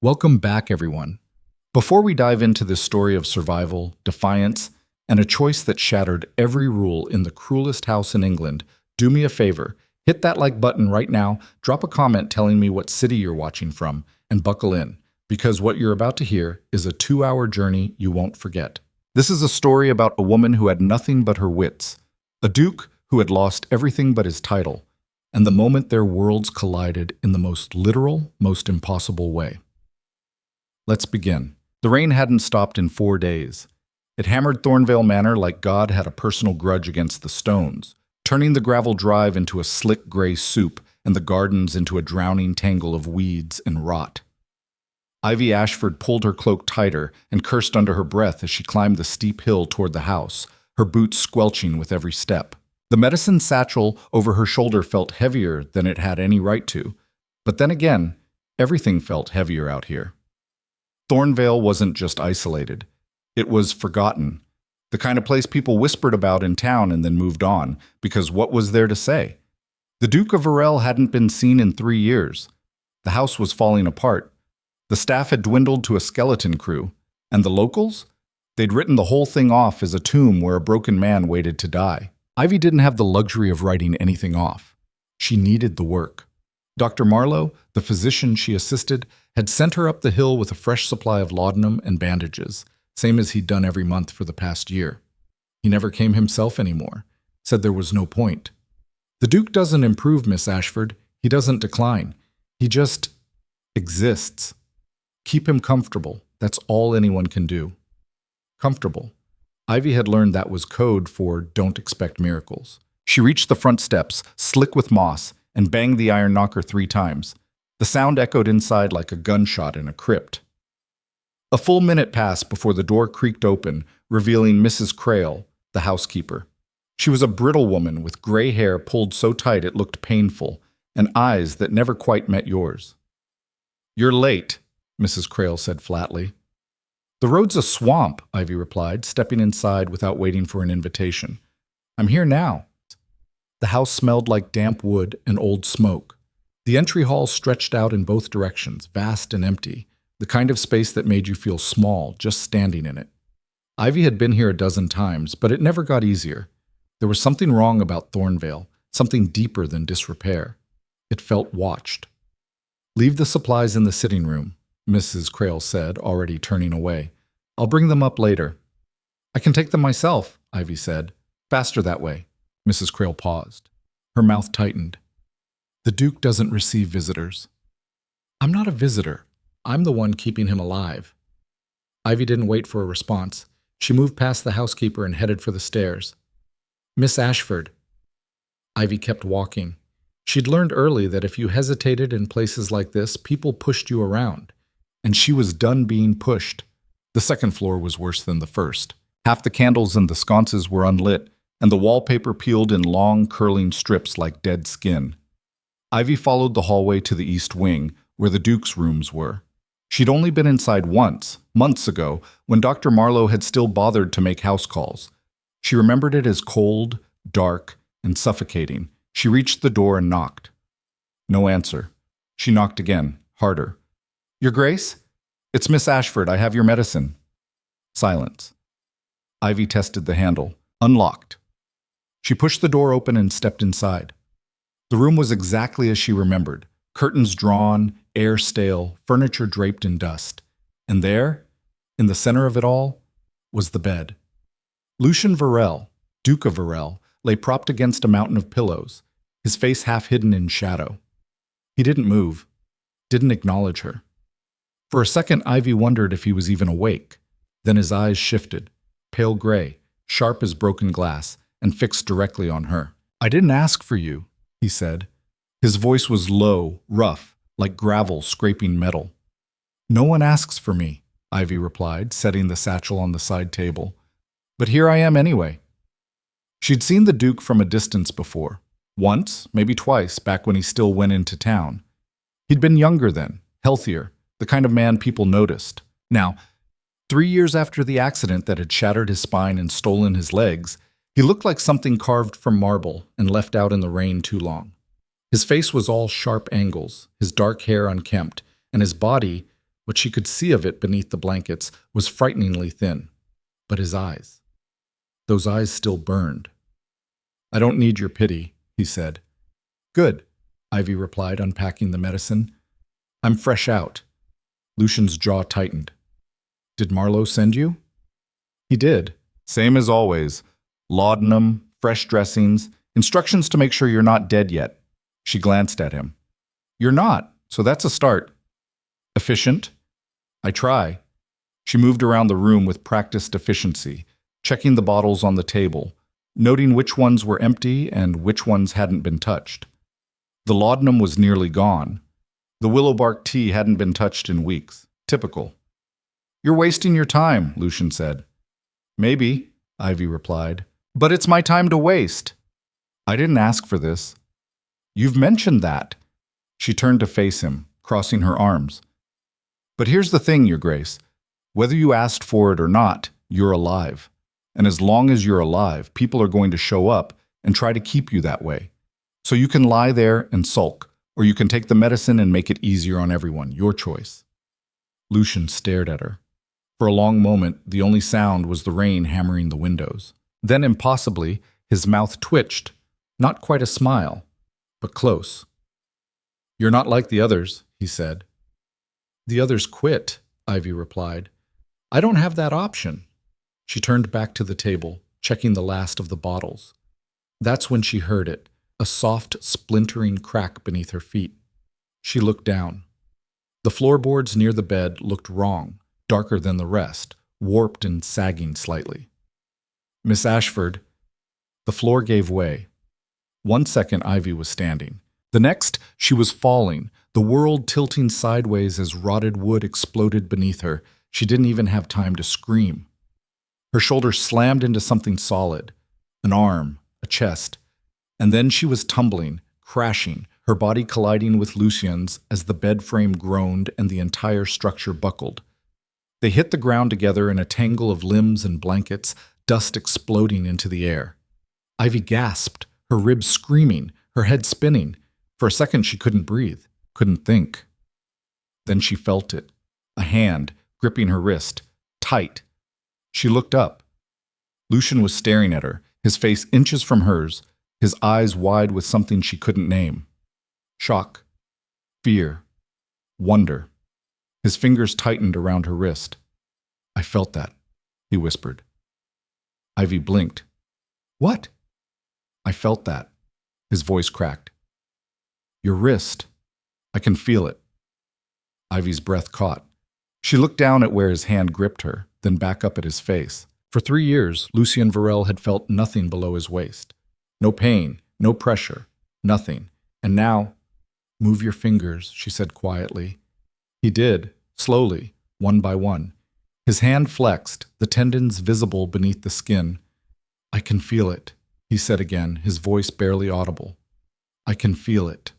Welcome back, everyone. Before we dive into this story of survival, defiance, and a choice that shattered every rule in the cruelest house in England, do me a favor, hit that like button right now, drop a comment telling me what city you're watching from, and buckle in, because what you're about to hear is a 2-hour journey you won't forget. This is a story about a woman who had nothing but her wits, a duke who had lost everything but his title, and the moment their worlds collided in the most literal, most impossible way. Let's begin. The rain hadn't stopped in 4 days. It hammered Thornvale Manor like God had a personal grudge against the stones, turning the gravel drive into a slick gray soup and the gardens into a drowning tangle of weeds and rot. Ivy Ashford pulled her cloak tighter and cursed under her breath as she climbed the steep hill toward the house, her boots squelching with every step. The medicine satchel over her shoulder felt heavier than it had any right to, but then again, everything felt heavier out here. Thornvale wasn't just isolated. It was forgotten. The kind of place people whispered about in town and then moved on, because what was there to say? The Duke of Varel hadn't been seen in 3 years. The house was falling apart. The staff had dwindled to a skeleton crew. And the locals? They'd written the whole thing off as a tomb where a broken man waited to die. Ivy didn't have the luxury of writing anything off. She needed the work. Dr. Marlowe, the physician she assisted, had sent her up the hill with a fresh supply of laudanum and bandages, same as he'd done every month for the past year. He never came himself anymore, said there was no point. The Duke doesn't improve, Miss Ashford. He doesn't decline. He just exists. Keep him comfortable. That's all anyone can do. Comfortable. Ivy had learned that was code for don't expect miracles. She reached the front steps, slick with moss, and banged the iron knocker 3 times. The sound echoed inside like a gunshot in a crypt. A full minute passed before the door creaked open, revealing Mrs. Crale, the housekeeper. She was a brittle woman with gray hair pulled so tight it looked painful, and eyes that never quite met yours. "You're late," Mrs. Crale said flatly. "The road's a swamp," Ivy replied, stepping inside without waiting for an invitation. "I'm here now." The house smelled like damp wood and old smoke. The entry hall stretched out in both directions, vast and empty, the kind of space that made you feel small just standing in it. Ivy had been here a dozen times, but it never got easier. There was something wrong about Thornvale, something deeper than disrepair. It felt watched. "Leave the supplies in the sitting room," Mrs. Crale said, already turning away. "I'll bring them up later." "I can take them myself," Ivy said. "Faster that way." Mrs. Crale paused. Her mouth tightened. "The Duke doesn't receive visitors." "I'm not a visitor. I'm the one keeping him alive." Ivy didn't wait for a response. She moved past the housekeeper and headed for the stairs. "Miss Ashford." Ivy kept walking. She'd learned early that if you hesitated in places like this, people pushed you around. And she was done being pushed. The second floor was worse than the first. Half the candles in the sconces were unlit, and the wallpaper peeled in long, curling strips like dead skin. Ivy followed the hallway to the east wing, where the Duke's rooms were. She'd only been inside once, months ago, when Dr. Marlowe had still bothered to make house calls. She remembered it as cold, dark, and suffocating. She reached the door and knocked. No answer. She knocked again, harder. "Your Grace? It's Miss Ashford. I have your medicine." Silence. Ivy tested the handle. Unlocked. She pushed the door open and stepped inside. The room was exactly as she remembered. Curtains drawn, air stale, furniture draped in dust. And there, in the center of it all, was the bed. Lucian Varel, Duke of Varel, lay propped against a mountain of pillows, his face half hidden in shadow. He didn't move, didn't acknowledge her. For a second, Ivy wondered if he was even awake. Then his eyes shifted, pale gray, sharp as broken glass, and fixed directly on her. "I didn't ask for you," he said. His voice was low, rough, like gravel scraping metal. "No one asks for me," Ivy replied, setting the satchel on the side table. "But here I am anyway." She'd seen the Duke from a distance before. Once, maybe twice, back when he still went into town. He'd been younger then, healthier, the kind of man people noticed. Now, 3 years after the accident that had shattered his spine and stolen his legs, he looked like something carved from marble and left out in the rain too long. His face was all sharp angles, his dark hair unkempt, and his body, What she could see of it beneath the blankets was frighteningly thin. But his eyes. Those eyes still burned. "I don't need your pity," he said. "Good," Ivy replied, unpacking the medicine. "I'm fresh out." Lucian's jaw tightened. "Did Marlowe send you?" "He did. Same as always. Laudanum, fresh dressings, instructions to make sure you're not dead yet." She glanced at him. "You're not, so that's a start." "Efficient?" "I try." She moved around the room with practiced efficiency, checking the bottles on the table, noting which ones were empty and which ones hadn't been touched. The laudanum was nearly gone. The willow bark tea hadn't been touched in weeks. Typical. "You're wasting your time," Lucian said. "Maybe," Ivy replied. "But it's my time to waste." "I didn't ask for this." "You've mentioned that." She turned to face him, crossing her arms. "But here's the thing, Your Grace. Whether you asked for it or not, you're alive. And as long as you're alive, people are going to show up and try to keep you that way. So you can lie there and sulk, or you can take the medicine and make it easier on everyone. Your choice." Lucian stared at her. For a long moment, the only sound was the rain hammering the windows. Then, impossibly, his mouth twitched. Not quite a smile, but close. "You're not like the others," he said. "The others quit," Ivy replied. "I don't have that option." She turned back to the table, checking the last of the bottles. That's when she heard it, a soft, splintering crack beneath her feet. She looked down. The floorboards near the bed looked wrong, darker than the rest, warped and sagging slightly. "Miss Ashford." The floor gave way. 1 second Ivy was standing. The next, she was falling, the world tilting sideways as rotted wood exploded beneath her. She didn't even have time to scream. Her shoulder slammed into something solid, an arm, a chest, and then she was tumbling, crashing, her body colliding with Lucian's as the bed frame groaned and the entire structure buckled. They hit the ground together in a tangle of limbs and blankets, dust exploding into the air. Ivy gasped, her ribs screaming, her head spinning. For a second she couldn't breathe, couldn't think. Then she felt it, a hand gripping her wrist, tight. She looked up. Lucian was staring at her, his face inches from hers, his eyes wide with something she couldn't name. Shock, fear, wonder. His fingers tightened around her wrist. "I felt that," he whispered. Ivy blinked. "What?" "I felt that." His voice cracked. "Your wrist. I can feel it." Ivy's breath caught. She looked down at where his hand gripped her, then back up at his face. For 3 years, Lucien Varel had felt nothing below his waist. No pain, no pressure, nothing. And now, "Move your fingers," she said quietly. He did, slowly, one by one. His hand flexed, the tendons visible beneath the skin. "I can feel it," he said again, his voice barely audible. "I can feel it."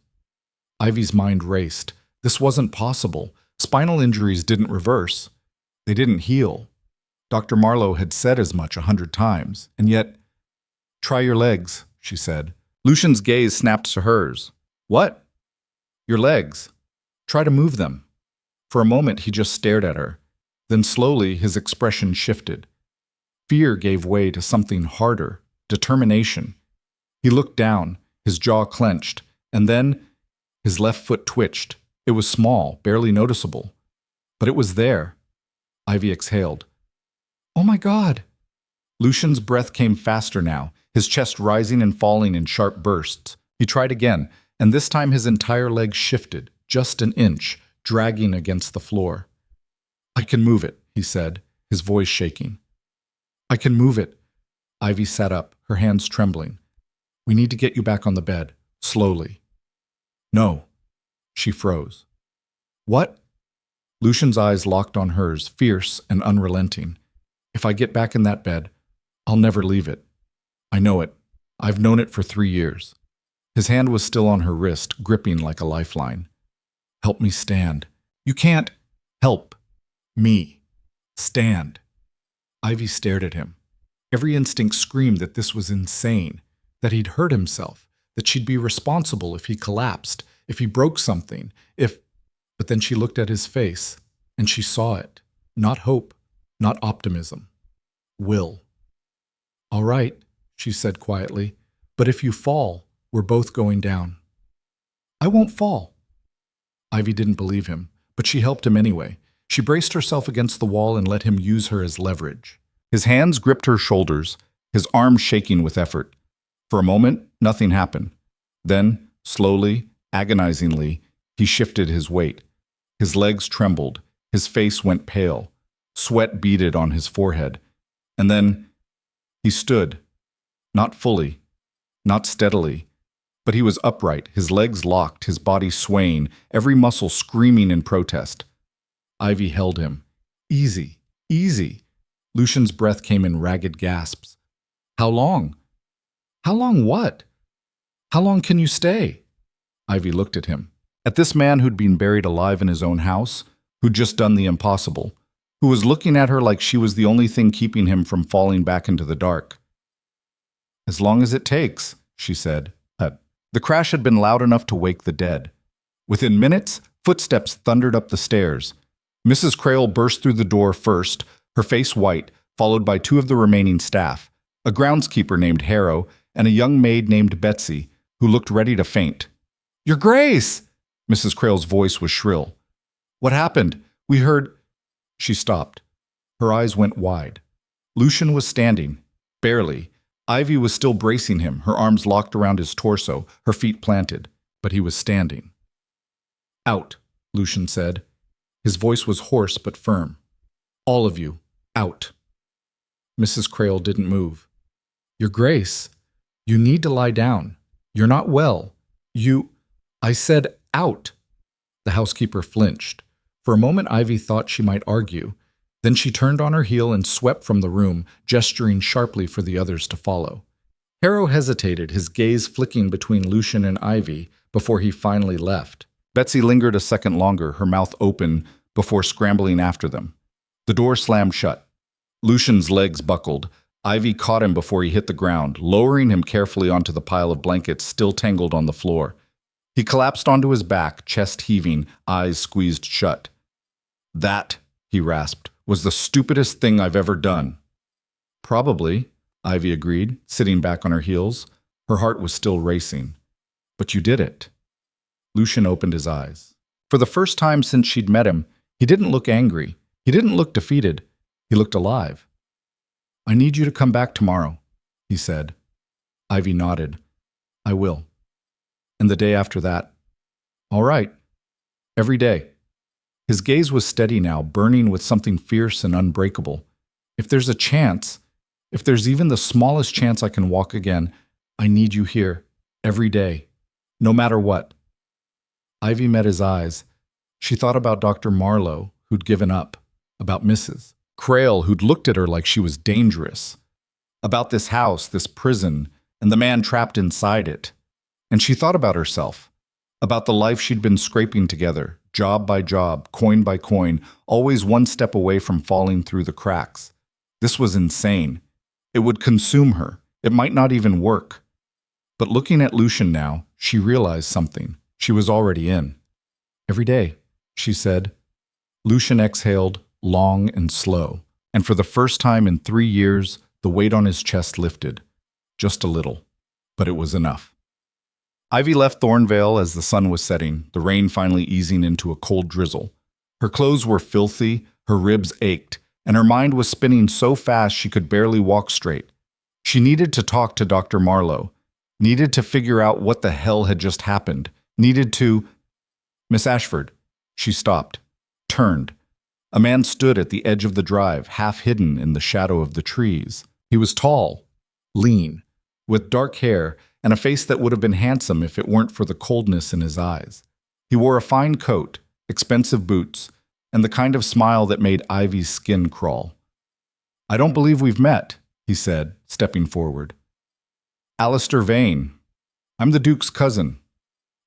Ivy's mind raced. This wasn't possible. Spinal injuries didn't reverse. They didn't heal. Dr. Marlowe had said as much 100 times, and yet, "Try your legs," she said. Lucian's gaze snapped to hers. "What?" "Your legs. Try to move them." For a moment he just stared at her. Then slowly his expression shifted. Fear gave way to something harder, determination. He looked down, his jaw clenched, and then his left foot twitched. It was small, barely noticeable. But it was there. Ivy exhaled. "Oh my God!" Lucian's breath came faster now, his chest rising and falling in sharp bursts. He tried again, and this time his entire leg shifted, just an inch, dragging against the floor. "I can move it," he said, his voice shaking. "I can move it." Ivy sat up, her hands trembling. "We need to get you back on the bed, slowly." "No." She froze. "What?" Lucian's eyes locked on hers, fierce and unrelenting. "If I get back in that bed, I'll never leave it. I know it. I've known it for 3 years." His hand was still on her wrist, gripping like a lifeline. "Help me stand." "You can't." "Help. Me. Stand." Ivy stared at him. Every instinct screamed that this was insane, that he'd hurt himself, that she'd be responsible if he collapsed, if he broke something, if... But then she looked at his face, And she saw it. Not hope, not optimism. Will. All right, she said quietly, but if you fall, we're both going down. I won't fall. Ivy didn't believe him, but she helped him anyway. She braced herself against the wall and let him use her as leverage. His hands gripped her shoulders, his arms shaking with effort. For a moment, nothing happened. Then, slowly, agonizingly, he shifted his weight. His legs trembled, his face went pale, sweat beaded on his forehead. And then he stood, not fully, not steadily, but he was upright, his legs locked, his body swaying, every muscle screaming in protest. Ivy held him. Easy, easy. Lucian's breath came in ragged gasps. How long? How long what? How long can you stay? Ivy looked at him. At this man who'd been buried alive in his own house, who'd just done the impossible, who was looking at her like she was the only thing keeping him from falling back into the dark. As long as it takes, she said. The crash had been loud enough to wake the dead. Within minutes, footsteps thundered up the stairs. Mrs. Crale burst through the door first, her face white, followed by two of the remaining staff, a groundskeeper named Harrow and a young maid named Betsy, who looked ready to faint. Your Grace! Mrs. Crale's voice was shrill. What happened? We heard... She stopped. Her eyes went wide. Lucian was standing, barely. Ivy was still bracing him, her arms locked around his torso, her feet planted, but he was standing. Out, Lucian said. His voice was hoarse but firm. All of you, out. Mrs. Crale didn't move. Your Grace, you need to lie down. You're not well. I said out. The housekeeper flinched. For a moment, Ivy thought she might argue. Then she turned on her heel and swept from the room, gesturing sharply for the others to follow. Harrow hesitated, his gaze flicking between Lucian and Ivy before he finally left. Betsy lingered a second longer, her mouth open, before scrambling after them. The door slammed shut. Lucian's legs buckled. Ivy caught him before he hit the ground, lowering him carefully onto the pile of blankets still tangled on the floor. He collapsed onto his back, chest heaving, eyes squeezed shut. That, he rasped, was the stupidest thing I've ever done. Probably, Ivy agreed, sitting back on her heels. Her heart was still racing. But you did it. Lucian opened his eyes. For the first time since she'd met him, he didn't look angry. He didn't look defeated. He looked alive. I need you to come back tomorrow, he said. Ivy nodded. I will. And the day after that. All right. Every day. His gaze was steady now, burning with something fierce and unbreakable. If there's a chance, if there's even the smallest chance I can walk again, I need you here, every day, no matter what. Ivy met his eyes. She thought about Dr. Marlowe, who'd given up, about Mrs. Crale, who'd looked at her like she was dangerous, about this house, this prison, and the man trapped inside it. And she thought about herself, about the life she'd been scraping together, job by job, coin by coin, always one step away from falling through the cracks. This was insane. It would consume her. It might not even work. But looking at Lucian now, she realized something. She was already in. Every day, she said. Lucian exhaled, long and slow, and for the first time in 3 years, the weight on his chest lifted. Just a little, but it was enough. Ivy left Thornvale as the sun was setting, the rain finally easing into a cold drizzle. Her clothes were filthy, her ribs ached, and her mind was spinning so fast she could barely walk straight. She needed to talk to Dr. Marlowe, needed to figure out what the hell had just happened, needed to... Miss Ashford. She stopped, turned. A man stood at the edge of the drive, half hidden in the shadow of the trees. He was tall, lean, with dark hair, and a face that would have been handsome if it weren't for the coldness in his eyes. He wore a fine coat, expensive boots, and the kind of smile that made Ivy's skin crawl. I don't believe we've met, he said, stepping forward. Alistair Vane. I'm the Duke's cousin.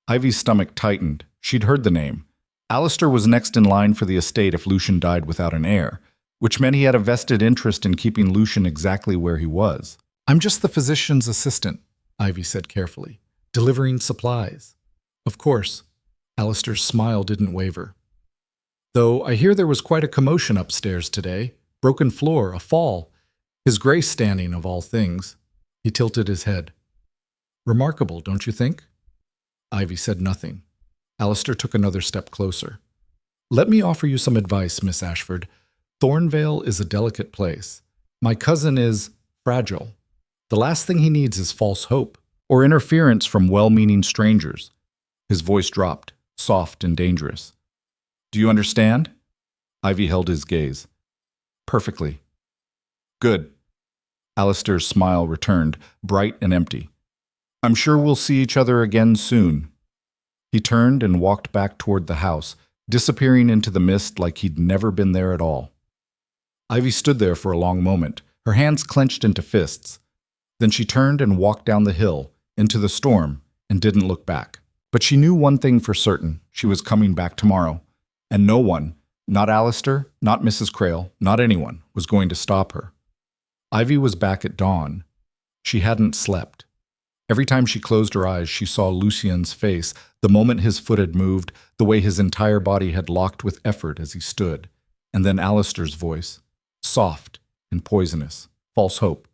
Ivy's stomach tightened. She'd heard the name. Alistair was next in line for the estate if Lucian died without an heir, which meant he had a vested interest in keeping Lucian exactly where he was. I'm just the physician's assistant, Ivy said carefully, delivering supplies. Of course. Alistair's smile didn't waver. Though I hear there was quite a commotion upstairs today. Broken floor, a fall. His Grace standing, of all things. He tilted his head. Remarkable, don't you think? Ivy said nothing. Alistair took another step closer. Let me offer you some advice, Miss Ashford. Thornvale is a delicate place. My cousin is fragile. The last thing he needs is false hope, or interference from well-meaning strangers. His voice dropped, soft and dangerous. Do you understand? Ivy held his gaze. Perfectly. Good. Alistair's smile returned, bright and empty. I'm sure we'll see each other again soon. He turned and walked back toward the house, disappearing into the mist like he'd never been there at all. Ivy stood there for a long moment, her hands clenched into fists. Then she turned and walked down the hill, into the storm, and didn't look back. But she knew one thing for certain, she was coming back tomorrow, and no one, not Alistair, not Mrs. Crale, not anyone, was going to stop her. Ivy was back at dawn. She hadn't slept. Every time she closed her eyes, she saw Lucien's face, the moment his foot had moved, the way his entire body had locked with effort as he stood, and then Alistair's voice, soft and poisonous, false hope.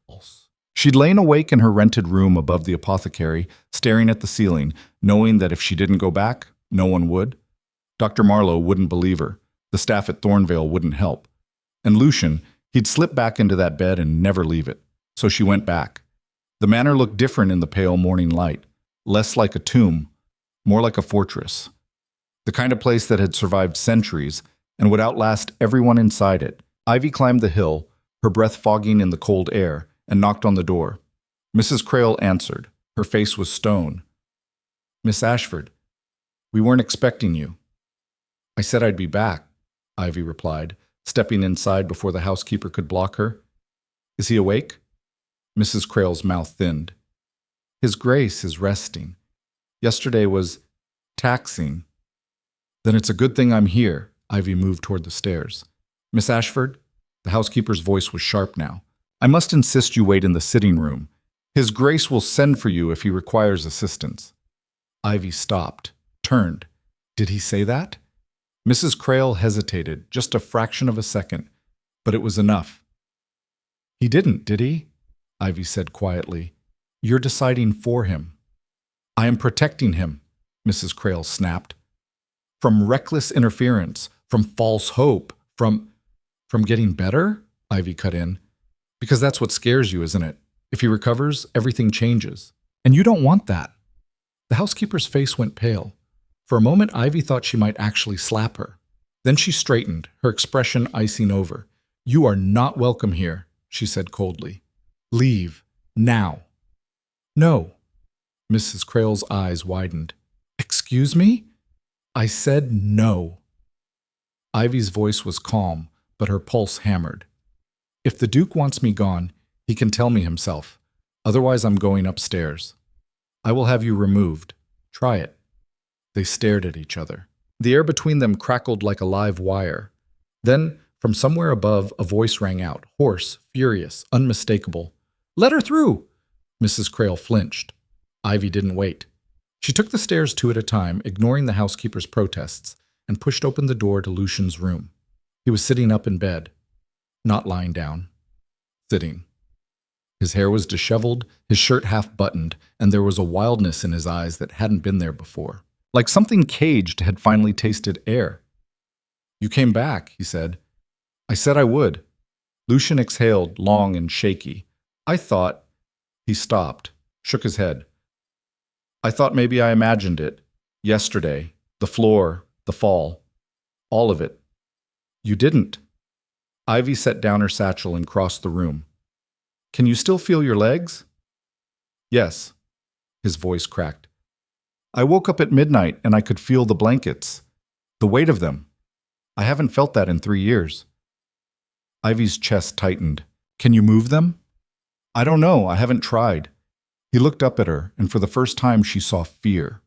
She'd lain awake in her rented room above the apothecary, staring at the ceiling, knowing that if she didn't go back, no one would. Dr. Marlowe wouldn't believe her. The staff at Thornvale wouldn't help. And Lucien, he'd slip back into that bed and never leave it. So she went back. The manor looked different in the pale morning light, less like a tomb, more like a fortress. The kind of place that had survived centuries and would outlast everyone inside it. Ivy climbed the hill, her breath fogging in the cold air, and knocked on the door. Mrs. Crale answered. Her face was stone. Miss Ashford, we weren't expecting you. I said I'd be back, Ivy replied, stepping inside before the housekeeper could block her. Is he awake? Mrs. Crale's mouth thinned. His Grace is resting. Yesterday was taxing. Then it's a good thing I'm here. Ivy moved toward the stairs. Miss Ashford? The housekeeper's voice was sharp now. I must insist you wait in the sitting room. His Grace will send for you if he requires assistance. Ivy stopped, turned. Did he say that? Mrs. Crale hesitated, just a fraction of a second, but it was enough. He didn't, did he? Ivy said quietly. You're deciding for him. I am protecting him, Mrs. Crale snapped. From reckless interference, from false hope, from getting better? Ivy cut in. Because that's what scares you, isn't it? If he recovers, everything changes. And you don't want that. The housekeeper's face went pale. For a moment, Ivy thought she might actually slap her. Then she straightened, her expression icing over. You are not welcome here, she said coldly. Leave. Now. No. Mrs. Crale's eyes widened. Excuse me? I said no. Ivy's voice was calm, but her pulse hammered. If the Duke wants me gone, he can tell me himself. Otherwise, I'm going upstairs. I will have you removed. Try it. They stared at each other. The air between them crackled like a live wire. Then, from somewhere above, a voice rang out, hoarse, furious, unmistakable. Let her through! Mrs. Crale flinched. Ivy didn't wait. She took the stairs two at a time, ignoring the housekeeper's protests, and pushed open the door to Lucien's room. He was sitting up in bed. Not lying down. Sitting. His hair was disheveled, his shirt half buttoned, and there was a wildness in his eyes that hadn't been there before. Like something caged had finally tasted air. You came back, he said. I said I would. Lucien exhaled, long and shaky. I thought... He stopped, shook his head. I thought maybe I imagined it. Yesterday. The floor. The fall. All of it. You didn't. Ivy set down her satchel and crossed the room. Can you still feel your legs? Yes. His voice cracked. I woke up at midnight and I could feel the blankets. The weight of them. I haven't felt that in 3 years. Ivy's chest tightened. Can you move them? I don't know. I haven't tried. He looked up at her, and for the first time she saw fear.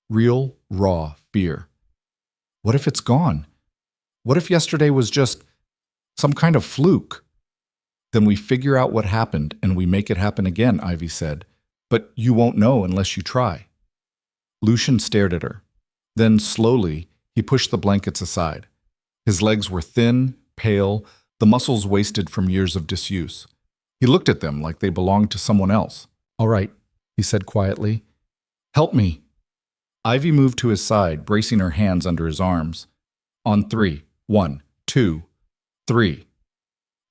Real, raw fear. What if it's gone? What if yesterday was just some kind of fluke? Then we figure out what happened and we make it happen again, Ivy said. But you won't know unless you try. Lucien stared at her. Then, slowly, he pushed the blankets aside. His legs were thin, pale, the muscles wasted from years of disuse. He looked at them like they belonged to someone else. "All right," he said quietly. "Help me." Ivy moved to his side, bracing her hands under his arms. "On 3. 1, 2, 3.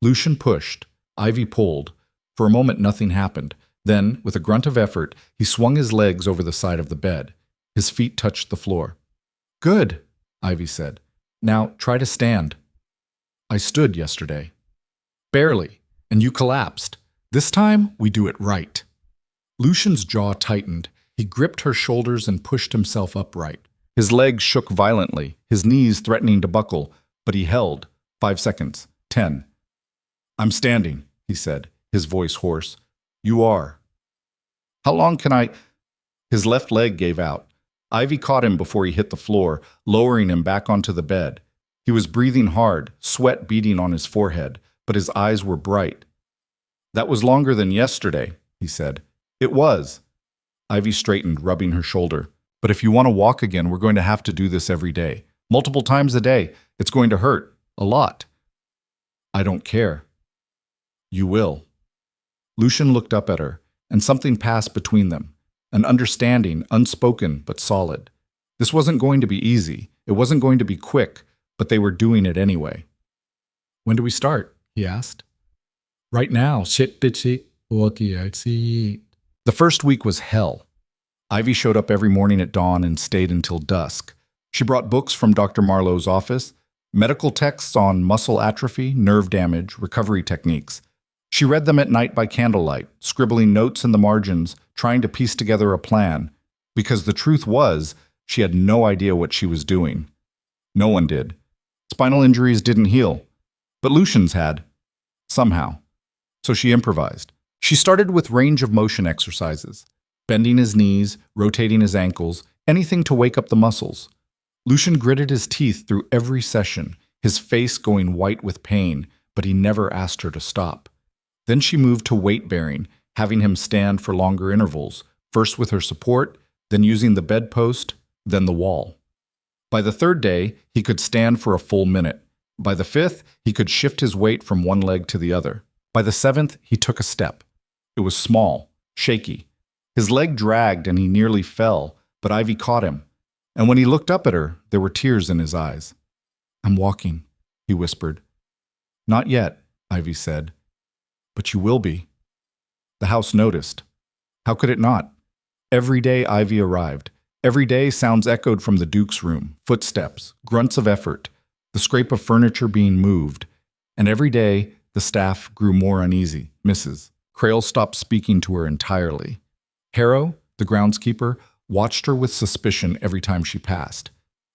Lucian pushed. Ivy pulled. For a moment nothing happened. Then, with a grunt of effort, he swung his legs over the side of the bed. His feet touched the floor. "Good," Ivy said. "Now try to stand." "I stood yesterday." "Barely, and you collapsed. This time, we do it right." Lucian's jaw tightened. He gripped her shoulders and pushed himself upright. His legs shook violently, his knees threatening to buckle, but he held. 5 seconds. 10. "I'm standing," he said, his voice hoarse. "You are." "How long can I—" His left leg gave out. Ivy caught him before he hit the floor, lowering him back onto the bed. He was breathing hard, sweat beading on his forehead, but his eyes were bright. "That was longer than yesterday," he said. "It was." Ivy straightened, rubbing her shoulder. "But if you want to walk again, we're going to have to do this every day. Multiple times a day. It's going to hurt. A lot." "I don't care." "You will." Lucian looked up at her, and something passed between them. An understanding, unspoken but solid. This wasn't going to be easy. It wasn't going to be quick, but they were doing it anyway. "When do we start?" he asked. "Right now." The first week was hell. Ivy showed up every morning at dawn and stayed until dusk. She brought books from Dr. Marlowe's office, medical texts on muscle atrophy, nerve damage, recovery techniques. She read them at night by candlelight, scribbling notes in the margins, trying to piece together a plan, because the truth was, she had no idea what she was doing. No one did. Spinal injuries didn't heal, but Lucian's had. Somehow. So she improvised. She started with range of motion exercises, bending his knees, rotating his ankles, anything to wake up the muscles. Lucian gritted his teeth through every session, his face going white with pain, but he never asked her to stop. Then she moved to weight-bearing, having him stand for longer intervals, first with her support, then using the bedpost, then the wall. By the third day, he could stand for a full minute. By the fifth, he could shift his weight from one leg to the other. By the seventh, he took a step. It was small, shaky. His leg dragged and he nearly fell, but Ivy caught him. And when he looked up at her, there were tears in his eyes. "I'm walking," he whispered. "Not yet," Ivy said. "But you will be." The house noticed. How could it not? Every day Ivy arrived. Every day sounds echoed from the Duke's room, footsteps, grunts of effort, the scrape of furniture being moved. And every day the staff grew more uneasy. Mrs. Crail stopped speaking to her entirely. Harrow, the groundskeeper, watched her with suspicion every time she passed.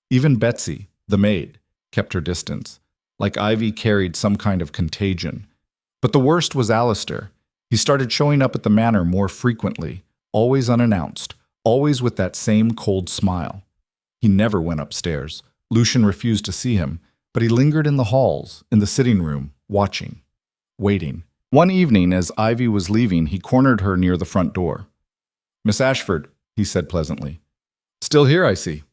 Even Betsy, the maid, kept her distance, like Ivy carried some kind of contagion. But the worst was Alistair. He started showing up at the manor more frequently, always unannounced, always with that same cold smile. He never went upstairs. Lucian refused to see him, but he lingered in the halls, in the sitting room, watching, waiting. One evening, as Ivy was leaving, he cornered her near the front door. "Miss Ashford," he said pleasantly. "Still here, I see."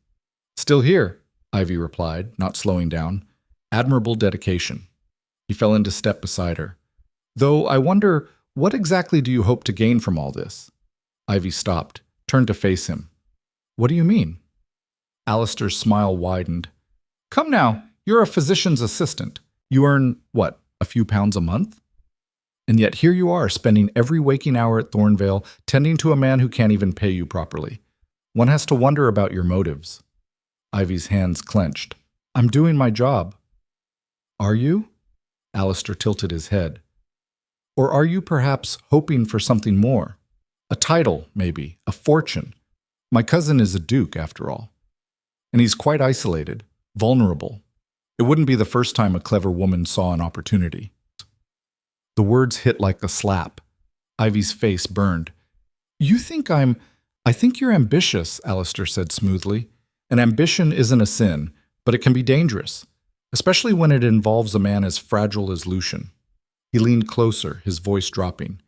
"Still here," Ivy replied, not slowing down. Admirable dedication. He fell into step beside her. "Though I wonder, what exactly do you hope to gain from all this?" Ivy stopped, turned to face him. "What do you mean?" Alistair's smile widened. "Come now, you're a physician's assistant. You earn, what, a few pounds a month? And yet here you are, spending every waking hour at Thornvale, tending to a man who can't even pay you properly. One has to wonder about your motives." Ivy's hands clenched. "I'm doing my job." "Are you?" Alistair tilted his head. "Or are you perhaps hoping for something more? A title, maybe, a fortune. My cousin is a duke, after all. And he's quite isolated, vulnerable. It wouldn't be the first time a clever woman saw an opportunity." The words hit like a slap. Ivy's face burned. I think you're ambitious," Alistair said smoothly. "And ambition isn't a sin, but it can be dangerous, especially when it involves a man as fragile as Lucian." He leaned closer, his voice dropping.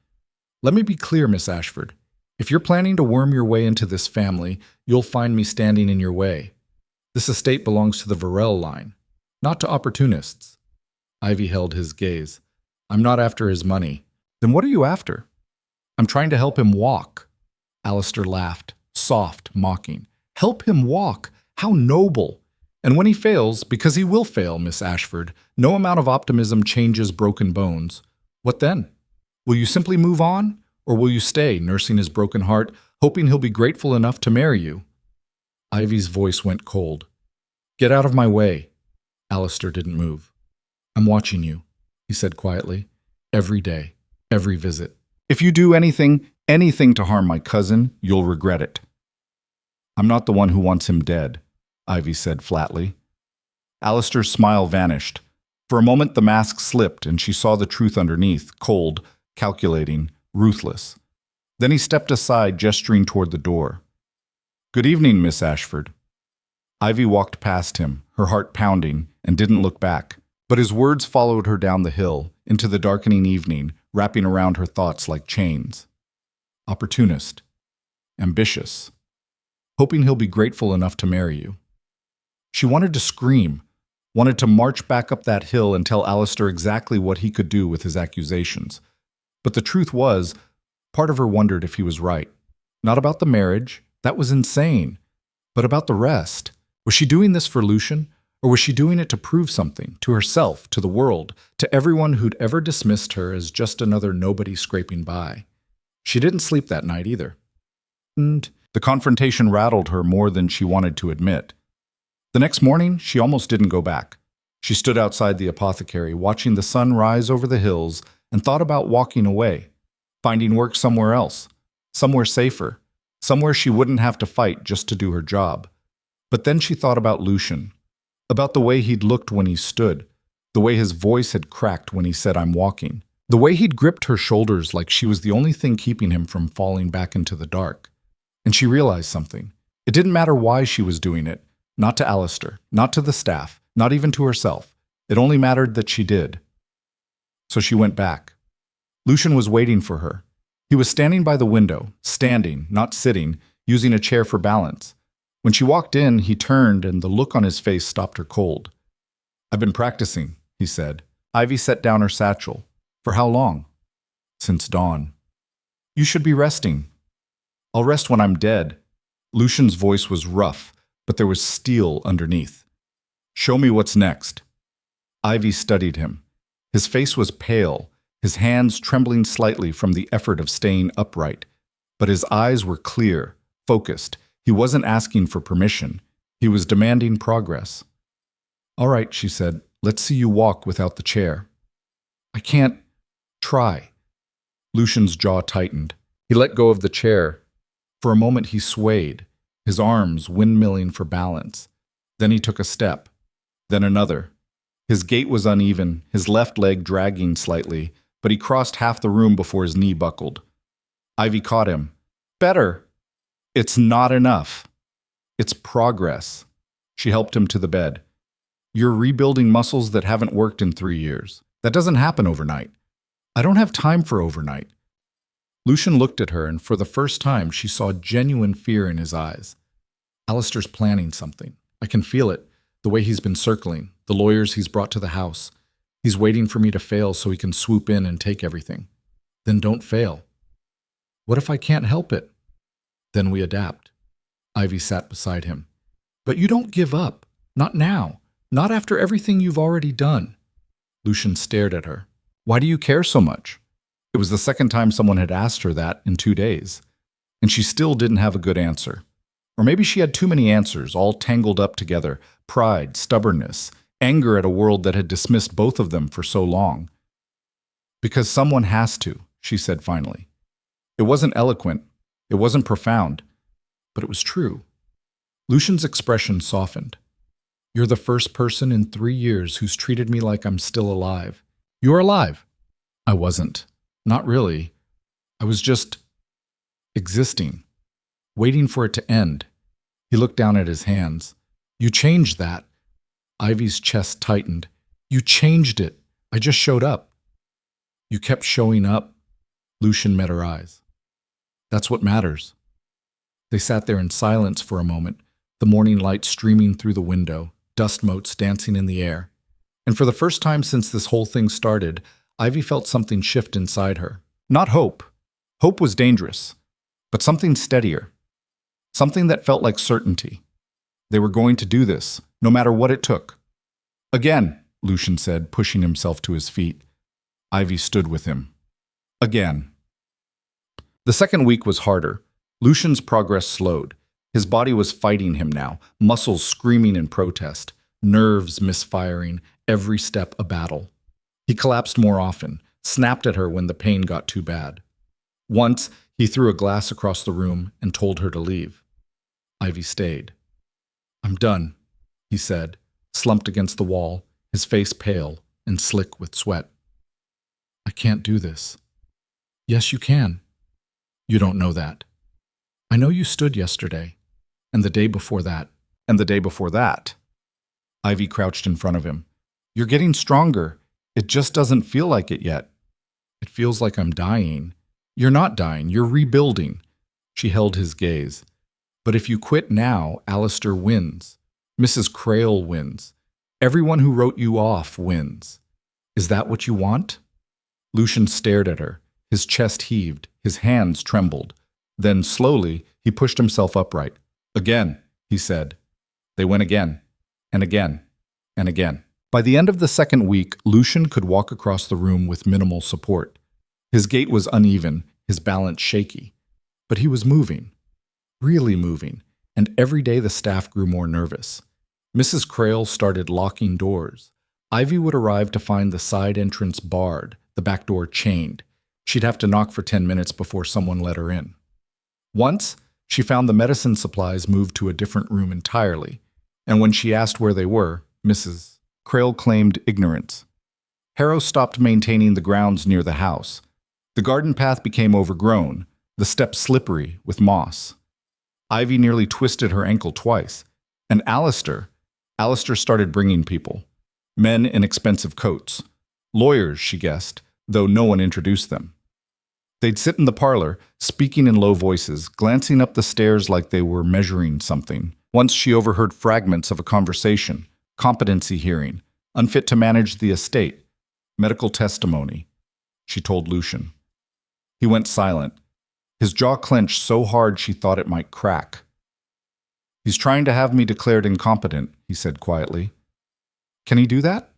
"Let me be clear, Miss Ashford. If you're planning to worm your way into this family, you'll find me standing in your way. This estate belongs to the Varel line. not to opportunists. Ivy held his gaze. I'm not after his money. Then what are you after? I'm trying to help him walk. Alistair laughed, soft, mocking. Help him walk? How noble! And when he fails, because he will fail, Miss Ashford, no amount of optimism changes broken bones. What then? Will you simply move on? Or will you stay, nursing his broken heart, hoping he'll be grateful enough to marry you? Ivy's voice went cold. Get out of my way. Alistair didn't move. I'm watching you, he said quietly. Every day, every visit. If you do anything to harm my cousin, you'll regret it. I'm not the one who wants him dead, Ivy said flatly. Alistair's smile vanished. For a moment the mask slipped and she saw the truth underneath, cold, calculating, ruthless. Then he stepped aside, gesturing toward the door. Good evening, Miss Ashford. Ivy walked past him, her heart pounding, and didn't look back. But his words followed her down the hill, into the darkening evening, wrapping around her thoughts like chains. Opportunist. Ambitious. Hoping he'll be grateful enough to marry you. She wanted to scream, wanted to march back up that hill and tell Alistair exactly what he could do with his accusations. But the truth was, part of her wondered if he was right. Not about the marriage, that was insane, but about the rest. Was she doing this for Lucian, or was she doing it to prove something, to herself, to the world, to everyone who'd ever dismissed her as just another nobody scraping by? She didn't sleep that night either. And the confrontation rattled her more than she wanted to admit. The next morning, she almost didn't go back. She stood outside the apothecary, watching the sun rise over the hills, and thought about walking away, finding work somewhere else, somewhere safer, somewhere she wouldn't have to fight just to do her job. But then she thought about Lucian, about the way he'd looked when he stood, the way his voice had cracked when he said, I'm walking, the way he'd gripped her shoulders like she was the only thing keeping him from falling back into the dark. And she realized something. It didn't matter why she was doing it, not to Alistair, not to the staff, not even to herself. It only mattered that she did. So she went back. Lucian was waiting for her. He was standing by the window, standing, not sitting, using a chair for balance. When she walked in, he turned and the look on his face stopped her cold. I've been practicing, he said. Ivy set down her satchel. For how long? Since dawn. You should be resting. I'll rest when I'm dead. Lucian's voice was rough, but there was steel underneath. Show me what's next. Ivy studied him. His face was pale, his hands trembling slightly from the effort of staying upright. But his eyes were clear, focused. He wasn't asking for permission. He was demanding progress. All right, she said, let's see you walk without the chair. I can't. Try. Lucian's jaw tightened. He let go of the chair. For a moment he swayed, his arms windmilling for balance. Then he took a step, then another. His gait was uneven, his left leg dragging slightly, but he crossed half the room before his knee buckled. Ivy caught him. Better. It's not enough. It's progress. She helped him to the bed. You're rebuilding muscles that haven't worked in 3 years. That doesn't happen overnight. I don't have time for overnight. Lucian looked at her, and for the first time she saw genuine fear in his eyes. Alistair's planning something. I can feel it, the way he's been circling, the lawyers he's brought to the house. He's waiting for me to fail so he can swoop in and take everything. Then don't fail. What if I can't help it? Then we adapt. Ivy sat beside him. But you don't give up. Not now. Not after everything you've already done. Lucian stared at her. Why do you care so much? It was the second time someone had asked her that in 2 days. And she still didn't have a good answer. Or maybe she had too many answers, all tangled up together. Pride, stubbornness, anger at a world that had dismissed both of them for so long. Because someone has to, she said finally. It wasn't eloquent. It wasn't profound. But it was true. Lucian's expression softened. You're the first person in 3 years who's treated me like I'm still alive. You're alive. I wasn't. Not really. I was just existing, waiting for it to end. He looked down at his hands. You changed that. Ivy's chest tightened. You changed it. I just showed up. You kept showing up. Lucian met her eyes. That's what matters. They sat there in silence for a moment, the morning light streaming through the window, dust motes dancing in the air. And for the first time since this whole thing started, Ivy felt something shift inside her. Not hope. Hope was dangerous, but something steadier. Something that felt like certainty. They were going to do this, no matter what it took. Again, Lucian said, pushing himself to his feet. Ivy stood with him. Again. The second week was harder. Lucian's progress slowed. His body was fighting him now, muscles screaming in protest, nerves misfiring, every step a battle. He collapsed more often, snapped at her when the pain got too bad. Once, he threw a glass across the room and told her to leave. Ivy stayed. "I'm done," he said, slumped against the wall, his face pale and slick with sweat. "I can't do this." "Yes, you can." "You don't know that. I know you stood yesterday, and the day before that, and the day before that." Ivy crouched in front of him. "You're getting stronger. It just doesn't feel like it yet." "It feels like I'm dying." "You're not dying, you're rebuilding." She held his gaze. "But if you quit now, Alistair wins. Mrs. Crale wins. Everyone who wrote you off wins. Is that what you want?" Lucian stared at her. His chest heaved, his hands trembled. Then, slowly, he pushed himself upright. "Again," he said. They went again, and again, and again. By the end of the second week, Lucian could walk across the room with minimal support. His gait was uneven, his balance shaky. But he was moving. Really moving, and every day the staff grew more nervous. Mrs. Crale started locking doors. Ivy would arrive to find the side entrance barred, the back door chained. She'd have to knock for 10 minutes before someone let her in. Once, she found the medicine supplies moved to a different room entirely, and when she asked where they were, Mrs. Crale claimed ignorance. Harrow stopped maintaining the grounds near the house. The garden path became overgrown, the steps slippery with moss. Ivy nearly twisted her ankle twice. And Alistair started bringing people. Men in expensive coats. Lawyers, she guessed, though no one introduced them. They'd sit in the parlor, speaking in low voices, glancing up the stairs like they were measuring something. Once she overheard fragments of a conversation, competency hearing, unfit to manage the estate, medical testimony, she told Lucian. He went silent. His jaw clenched so hard she thought it might crack. "He's trying to have me declared incompetent," he said quietly. "Can he do that?"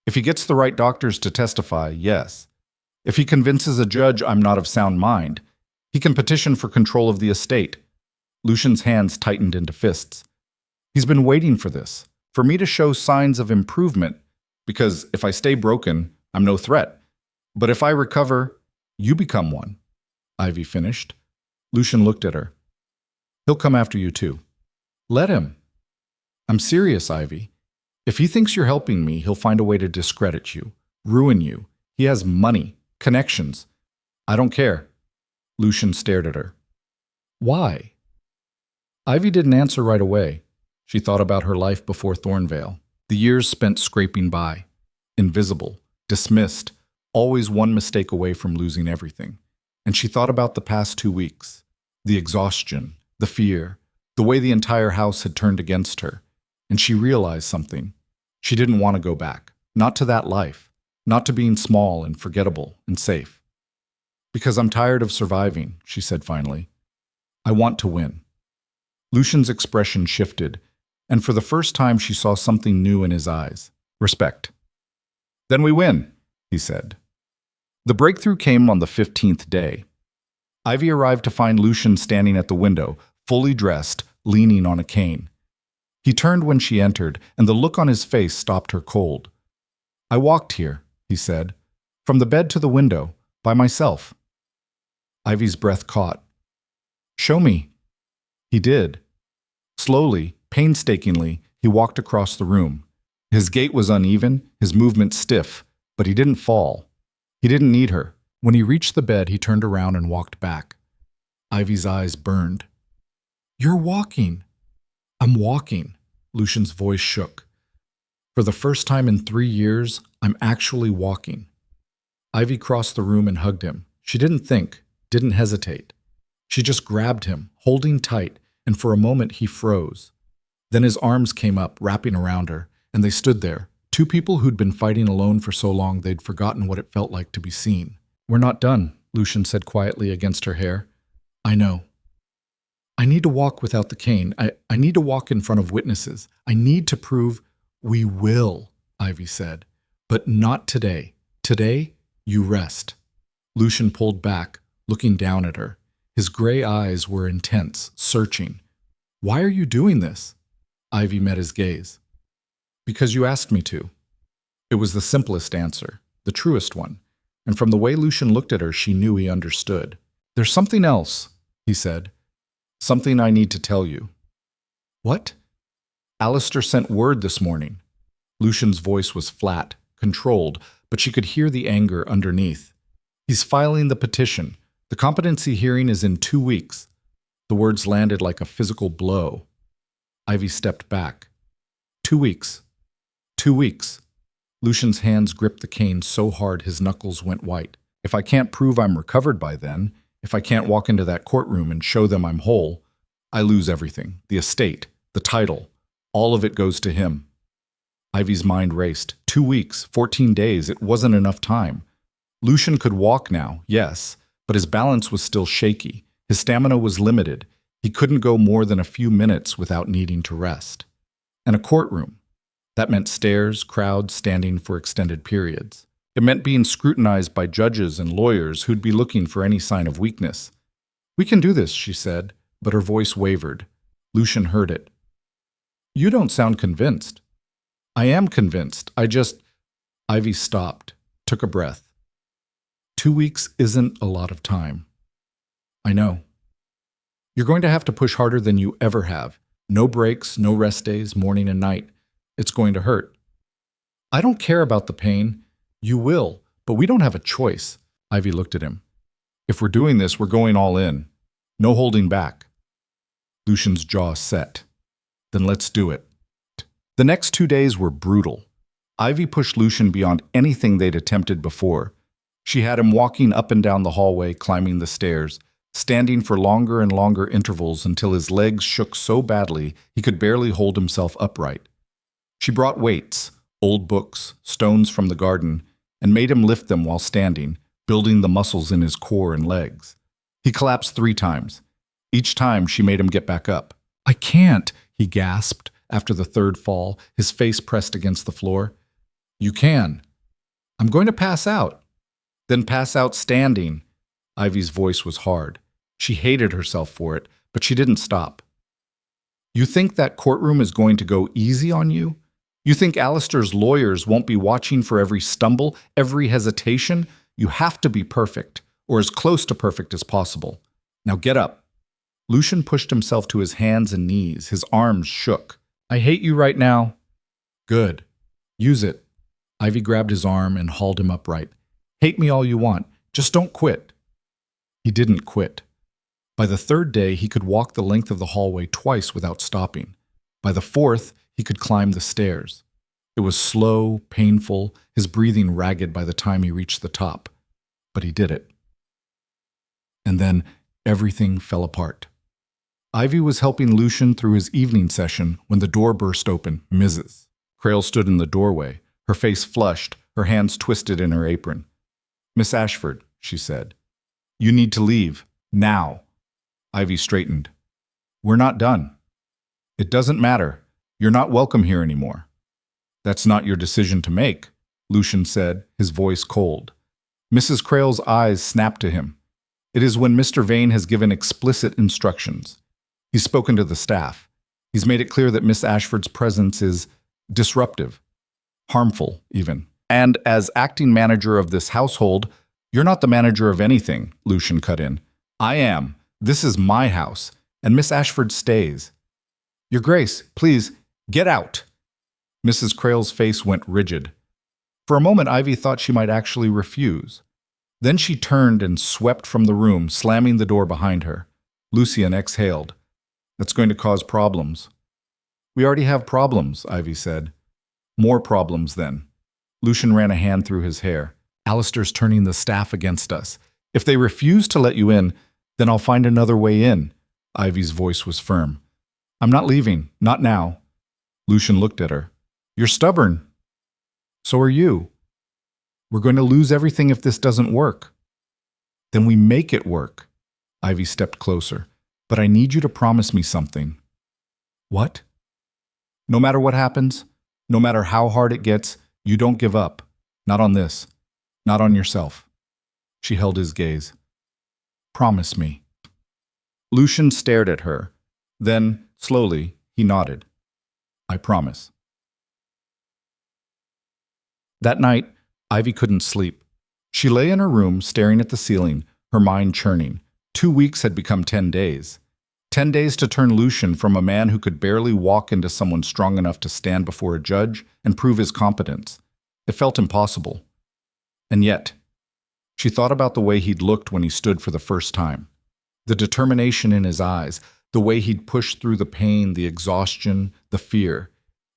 "If he gets the right doctors to testify, yes. If he convinces a judge I'm not of sound mind, he can petition for control of the estate." Lucian's hands tightened into fists. "He's been waiting for this, for me to show signs of improvement, because if I stay broken, I'm no threat. But if I recover, you become one," Ivy finished. Lucian looked at her. "He'll come after you too." "Let him." "I'm serious, Ivy. If he thinks you're helping me, he'll find a way to discredit you, ruin you. He has money, connections. I don't care." Lucian stared at her. "Why?" Ivy didn't answer right away. She thought about her life before Thornvale, the years spent scraping by, invisible, dismissed, always one mistake away from losing everything. And she thought about the past 2 weeks, the exhaustion, the fear, the way the entire house had turned against her. And she realized something. She didn't want to go back, not to that life, not to being small and forgettable and safe. "Because I'm tired of surviving," she said finally. "I want to win." Lucian's expression shifted, and for the first time she saw something new in his eyes. Respect. "Then we win," he said. The breakthrough came on the 15th day. Ivy arrived to find Lucian standing at the window, fully dressed, leaning on a cane. He turned when she entered, and the look on his face stopped her cold. "I walked here," he said, "from the bed to the window, by myself." Ivy's breath caught. "Show me." He did. Slowly, painstakingly, he walked across the room. His gait was uneven, his movement stiff, but he didn't fall. He didn't need her. When he reached the bed, he turned around and walked back. Ivy's eyes burned. "You're walking." "I'm walking." Lucian's voice shook. "For the first time in 3 years, I'm actually walking." Ivy crossed the room and hugged him. She didn't think, didn't hesitate. She just grabbed him, holding tight, and for a moment he froze. Then his arms came up, wrapping around her, and they stood there, Two people who'd been fighting alone for so long they'd forgotten what it felt like to be seen. "We're not done," Lucian said quietly against her hair. "I know. I need to walk without the cane. I need to walk in front of witnesses. I need to prove—" "We will," Ivy said. "But not today. Today, you rest." Lucian pulled back, looking down at her. His gray eyes were intense, searching. "Why are you doing this?" Ivy met his gaze. "Because you asked me to." It was the simplest answer, the truest one, and from the way Lucian looked at her, she knew he understood. "There's something else," he said. "Something I need to tell you." "What?" "Alistair sent word this morning." Lucian's voice was flat, controlled, but she could hear the anger underneath. "He's filing the petition. The competency hearing is in 2 weeks." The words landed like a physical blow. Ivy stepped back. 2 weeks. 2 weeks. Lucian's hands gripped the cane so hard his knuckles went white. "If I can't prove I'm recovered by then, if I can't walk into that courtroom and show them I'm whole, I lose everything. The estate, the title, all of it goes to him." Ivy's mind raced. 2 weeks, 14 days, it wasn't enough time. Lucian could walk now, yes, but his balance was still shaky. His stamina was limited. He couldn't go more than a few minutes without needing to rest. And a courtroom. That meant stairs, crowds standing for extended periods. It meant being scrutinized by judges and lawyers who'd be looking for any sign of weakness. "We can do this," she said, but her voice wavered. Lucian heard it. "You don't sound convinced." "I am convinced. Ivy stopped, took a breath. 2 weeks isn't a lot of time." "I know." "You're going to have to push harder than you ever have. No breaks, no rest days, morning and night. It's going to hurt." "I don't care about the pain." "You will, but we don't have a choice." Ivy looked at him. "If we're doing this, we're going all in. No holding back." Lucian's jaw set. "Then let's do it." The next 2 days were brutal. Ivy pushed Lucian beyond anything they'd attempted before. She had him walking up and down the hallway, climbing the stairs, standing for longer and longer intervals until his legs shook so badly he could barely hold himself upright. She brought weights, old books, stones from the garden, and made him lift them while standing, building the muscles in his core and legs. He collapsed 3 times. Each time she made him get back up. "I can't," he gasped after the 3rd fall, his face pressed against the floor. "You can." "I'm going to pass out." "Then pass out standing." Ivy's voice was hard. She hated herself for it, but she didn't stop. "You think that courtroom is going to go easy on you? You think Alistair's lawyers won't be watching for every stumble, every hesitation? You have to be perfect, or as close to perfect as possible. Now get up." Lucian pushed himself to his hands and knees. His arms shook. "I hate you right now." "Good. Use it." Ivy grabbed his arm and hauled him upright. "Hate me all you want. Just don't quit." He didn't quit. By the 3rd day, he could walk the length of the hallway twice without stopping. By the 4th, he could climb the stairs. It was slow, painful, his breathing ragged by the time he reached the top. But he did it. And then everything fell apart. Ivy was helping Lucian through his evening session when the door burst open. Mrs. Crale stood in the doorway, her face flushed, her hands twisted in her apron. "Miss Ashford," she said, "you need to leave. Now." Ivy straightened. "We're not done." "It doesn't matter. You're not welcome here anymore." "That's not your decision to make," Lucian said, his voice cold. Mrs. Crale's eyes snapped to him. "It is when Mr. Vane has given explicit instructions. He's spoken to the staff. He's made it clear that Miss Ashford's presence is disruptive, harmful even. And as acting manager of this household—" "You're not the manager of anything," Lucian cut in. "I am. This is my house, and Miss Ashford stays." "Your Grace, please, get out." Mrs. Crale's face went rigid. For a moment, Ivy thought she might actually refuse. Then she turned and swept from the room, slamming the door behind her. Lucian exhaled. "That's going to cause problems." "We already have problems," Ivy said. "More problems, then." Lucian ran a hand through his hair. "Alistair's turning the staff against us. If they refuse to let you in, then I'll find another way in." Ivy's voice was firm. "I'm not leaving. Not now." Lucian looked at her. "You're stubborn." So are you. We're going to lose everything if this doesn't work. Then we make it work. Ivy stepped closer. But I need you to promise me something. What? No matter what happens, no matter how hard it gets, you don't give up. Not on this. Not on yourself. She held his gaze. Promise me. Lucian stared at her. Then, slowly, he nodded. I promise. That night, Ivy couldn't sleep. She lay in her room, staring at the ceiling, her mind churning. 2 weeks had become 10 days. 10 days to turn Lucian from a man who could barely walk into someone strong enough to stand before a judge and prove his competence. It felt impossible. And yet, she thought about the way he'd looked when he stood for the first time. The determination in his eyes, the way he'd pushed through the pain, the exhaustion, the fear.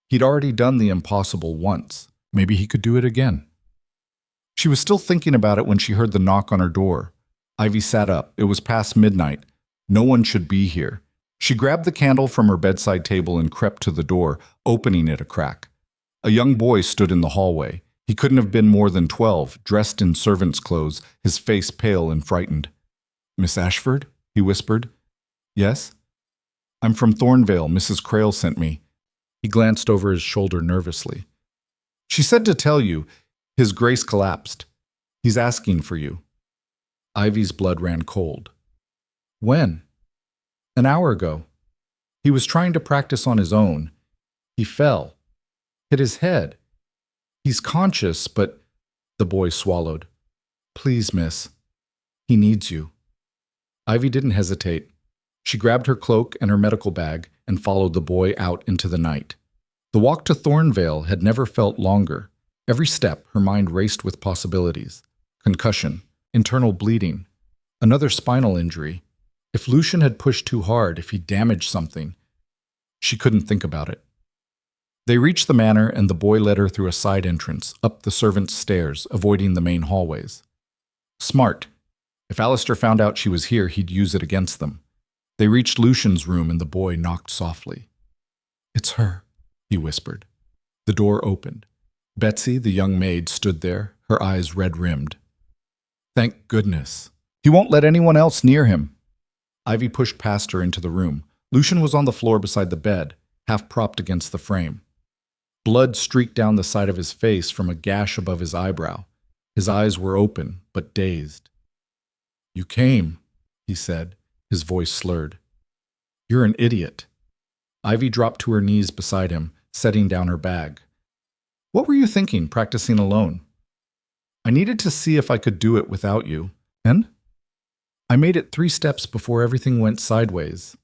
He'd already done the impossible once. Maybe he could do it again. She was still thinking about it when she heard the knock on her door. Ivy sat up. It was past midnight. No one should be here. She grabbed the candle from her bedside table and crept to the door, opening it a crack. A young boy stood in the hallway. He couldn't have been more than 12, dressed in servant's clothes, his face pale and frightened. Miss Ashford? He whispered. Yes? I'm from Thornvale. Mrs. Crail sent me. He glanced over his shoulder nervously. She said to tell you. His grace collapsed. He's asking for you. Ivy's blood ran cold. When? An hour ago. He was trying to practice on his own. He fell. Hit his head. He's conscious, but... The boy swallowed. Please, miss. He needs you. Ivy didn't hesitate. She grabbed her cloak and her medical bag and followed the boy out into the night. The walk to Thornvale had never felt longer. Every step, her mind raced with possibilities. Concussion, internal bleeding, another spinal injury. If Lucian had pushed too hard, if he damaged something, she couldn't think about it. They reached the manor and the boy led her through a side entrance, up the servants' stairs, avoiding the main hallways. Smart. If Alistair found out she was here, he'd use it against them. They reached Lucian's room and the boy knocked softly. It's her, he whispered. The door opened. Betsy, the young maid, stood there, her eyes red-rimmed. Thank goodness. He won't let anyone else near him. Ivy pushed past her into the room. Lucian was on the floor beside the bed, half propped against the frame. Blood streaked down the side of his face from a gash above his eyebrow. His eyes were open, but dazed. You came, he said, his voice slurred. You're an idiot. Ivy dropped to her knees beside him, setting down her bag. What were you thinking, practicing alone? I needed to see if I could do it without you. And? I made it 3 steps before everything went sideways.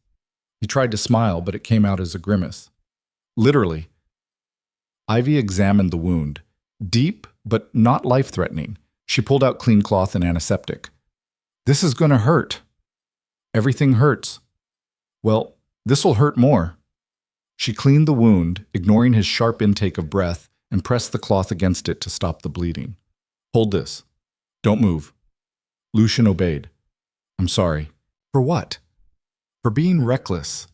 He tried to smile, but it came out as a grimace. Literally. Ivy examined the wound. Deep, but not life-threatening. She pulled out clean cloth and antiseptic. This is going to hurt. Everything hurts. Well, this'll hurt more. She cleaned the wound, ignoring his sharp intake of breath, and pressed the cloth against it to stop the bleeding. Hold this. Don't move. Lucian obeyed. I'm sorry. For what? For being reckless.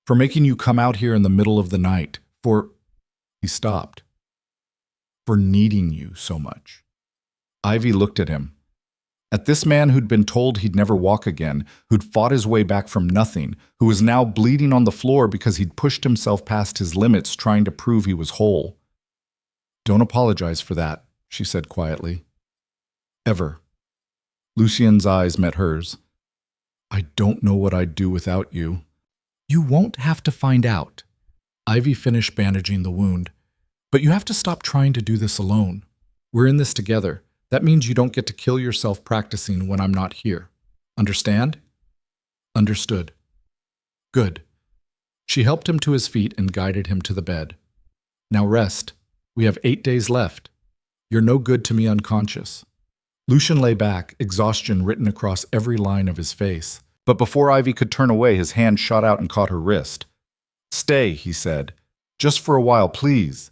For making you come out here in the middle of the night. For... He stopped. For needing you so much. Ivy looked at him. At this man who'd been told he'd never walk again, who'd fought his way back from nothing, who was now bleeding on the floor because he'd pushed himself past his limits trying to prove he was whole. Don't apologize for that, she said quietly. Ever. Lucian's eyes met hers. I don't know what I'd do without you. You won't have to find out. Ivy finished bandaging the wound. But you have to stop trying to do this alone. We're in this together. That means you don't get to kill yourself practicing when I'm not here. Understand? Understood. Good. She helped him to his feet and guided him to the bed. Now rest. We have 8 days left. You're no good to me unconscious. Lucian lay back, exhaustion written across every line of his face. But before Ivy could turn away, his hand shot out and caught her wrist. Stay, he said. Just for a while, please.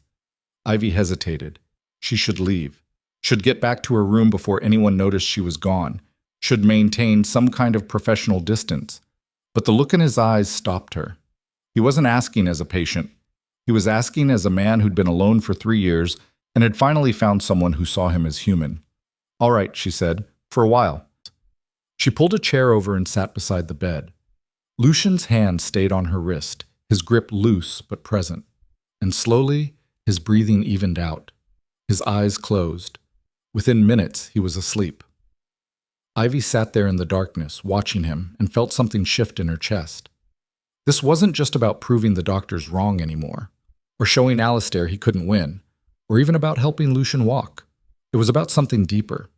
Ivy hesitated. She should leave. Should get back to her room before anyone noticed she was gone. Should maintain some kind of professional distance. But the look in his eyes stopped her. He wasn't asking as a patient. He was asking as a man who'd been alone for 3 years and had finally found someone who saw him as human. "All right," she said, "for a while." She pulled a chair over and sat beside the bed. Lucian's hand stayed on her wrist, his grip loose but present, and slowly his breathing evened out. His eyes closed. Within minutes, he was asleep. Ivy sat there in the darkness, watching him, and felt something shift in her chest. This wasn't just about proving the doctors wrong anymore, or showing Alistair he couldn't win, or even about helping Lucian walk. It was about something deeper,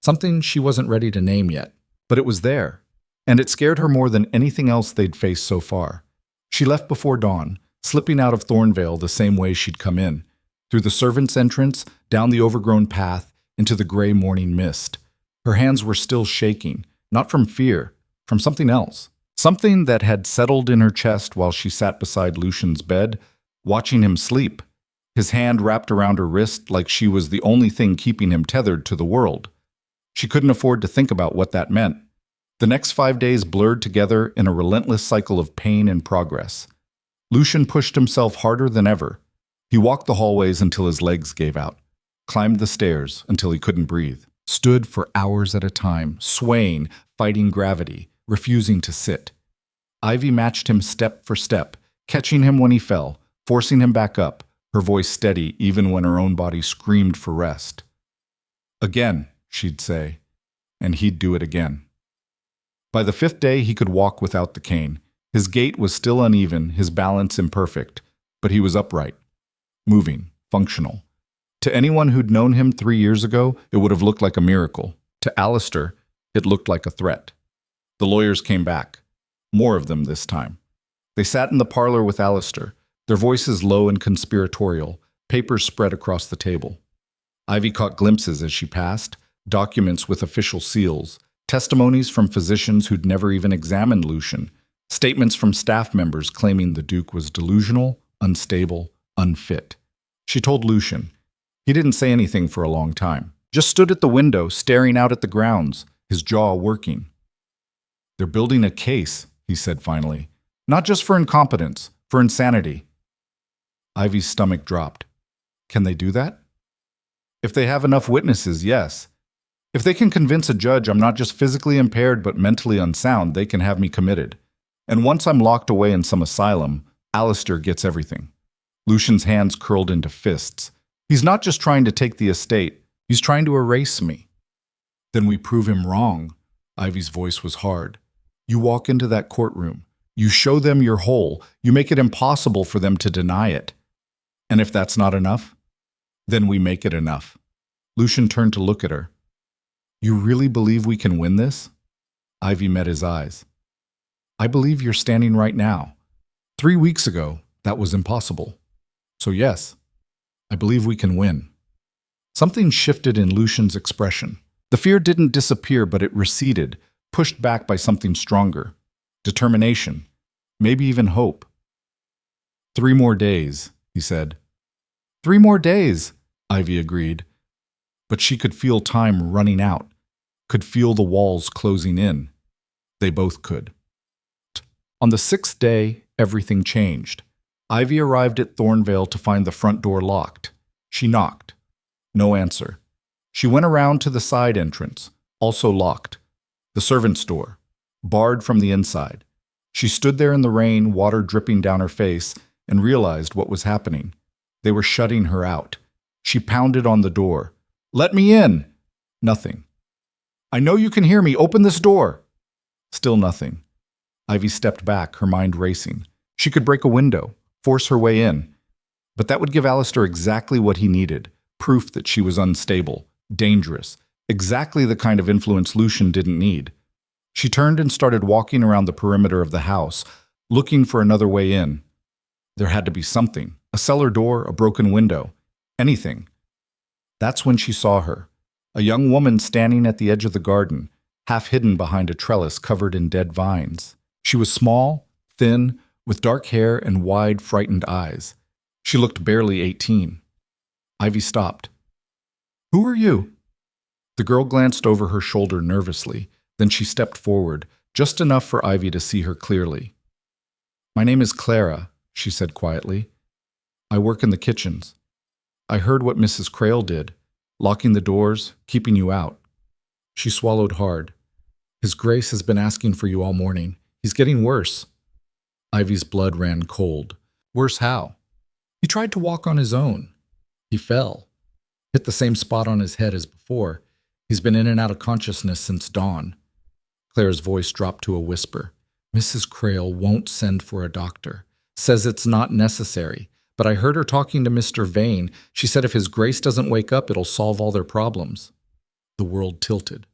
something she wasn't ready to name yet, but it was there, and it scared her more than anything else they'd faced so far. She left before dawn, slipping out of Thornvale the same way she'd come in, through the servants' entrance, down the overgrown path, into the gray morning mist. Her hands were still shaking, not from fear, from something else. Something that had settled in her chest while she sat beside Lucian's bed, watching him sleep, his hand wrapped around her wrist like she was the only thing keeping him tethered to the world. She couldn't afford to think about what that meant. The next 5 days blurred together in a relentless cycle of pain and progress. Lucian pushed himself harder than ever. He walked the hallways until his legs gave out, climbed the stairs until he couldn't breathe, stood for hours at a time, swaying, fighting gravity, refusing to sit. Ivy matched him step for step, catching him when he fell, forcing him back up, her voice steady even when her own body screamed for rest. "Again," she'd say, and he'd do it again. By the 5th day, he could walk without the cane. His gait was still uneven, his balance imperfect, but he was upright, moving, functional. To anyone who'd known him 3 years ago, it would have looked like a miracle. To Alistair, it looked like a threat. The lawyers came back. More of them this time. They sat in the parlor with Alistair, their voices low and conspiratorial, papers spread across the table. Ivy caught glimpses as she passed, documents with official seals, testimonies from physicians who'd never even examined Lucian, statements from staff members claiming the Duke was delusional, unstable, unfit. She told Lucian. He didn't say anything for a long time, just stood at the window, staring out at the grounds, his jaw working. "They're building a case," he said finally. "Not just for incompetence, for insanity." Ivy's stomach dropped. Can they do that? If they have enough witnesses, yes. If they can convince a judge I'm not just physically impaired but mentally unsound, they can have me committed. And once I'm locked away in some asylum, Alistair gets everything. Lucian's hands curled into fists. He's not just trying to take the estate, he's trying to erase me. Then we prove him wrong. Ivy's voice was hard. You walk into that courtroom. You show them you're whole. You make it impossible for them to deny it. And if that's not enough, then we make it enough. Lucian turned to look at her. You really believe we can win this? Ivy met his eyes. I believe you're standing right now. 3 weeks ago, that was impossible. So yes, I believe we can win. Something shifted in Lucian's expression. The fear didn't disappear, but it receded, pushed back by something stronger. Determination. Maybe even hope. 3 more days, he said. 3 more days, Ivy agreed. But she could feel time running out, could feel the walls closing in. They both could. On the 6th day, everything changed. Ivy arrived at Thornvale to find the front door locked. She knocked. No answer. She went around to the side entrance, also locked. The servants' door, barred from the inside. She stood there in the rain, water dripping down her face, and realized what was happening. They were shutting her out. She pounded on the door. Let me in! Nothing. I know you can hear me. Open this door. Still nothing. Ivy stepped back, her mind racing. She could break a window, force her way in. But that would give Alistair exactly what he needed, proof that she was unstable, dangerous, exactly the kind of influence Lucian didn't need. She turned and started walking around the perimeter of the house, looking for another way in. There had to be something, a cellar door, a broken window, anything. That's when she saw her, a young woman standing at the edge of the garden, half hidden behind a trellis covered in dead vines. She was small, thin, with dark hair and wide, frightened eyes. She looked barely 18. Ivy stopped. Who are you? The girl glanced over her shoulder nervously, then she stepped forward, just enough for Ivy to see her clearly. My name is Clara, she said quietly. I work in the kitchens. I heard what Mrs. Crale did, locking the doors, keeping you out. She swallowed hard. His Grace has been asking for you all morning. He's getting worse. Ivy's blood ran cold. Worse how? He tried to walk on his own. He fell. Hit the same spot on his head as before. He's been in and out of consciousness since dawn. Claire's voice dropped to a whisper. Mrs. Crale won't send for a doctor. Says it's not necessary. But I heard her talking to Mr. Vane. She said if His Grace doesn't wake up, it'll solve all their problems. The world tilted.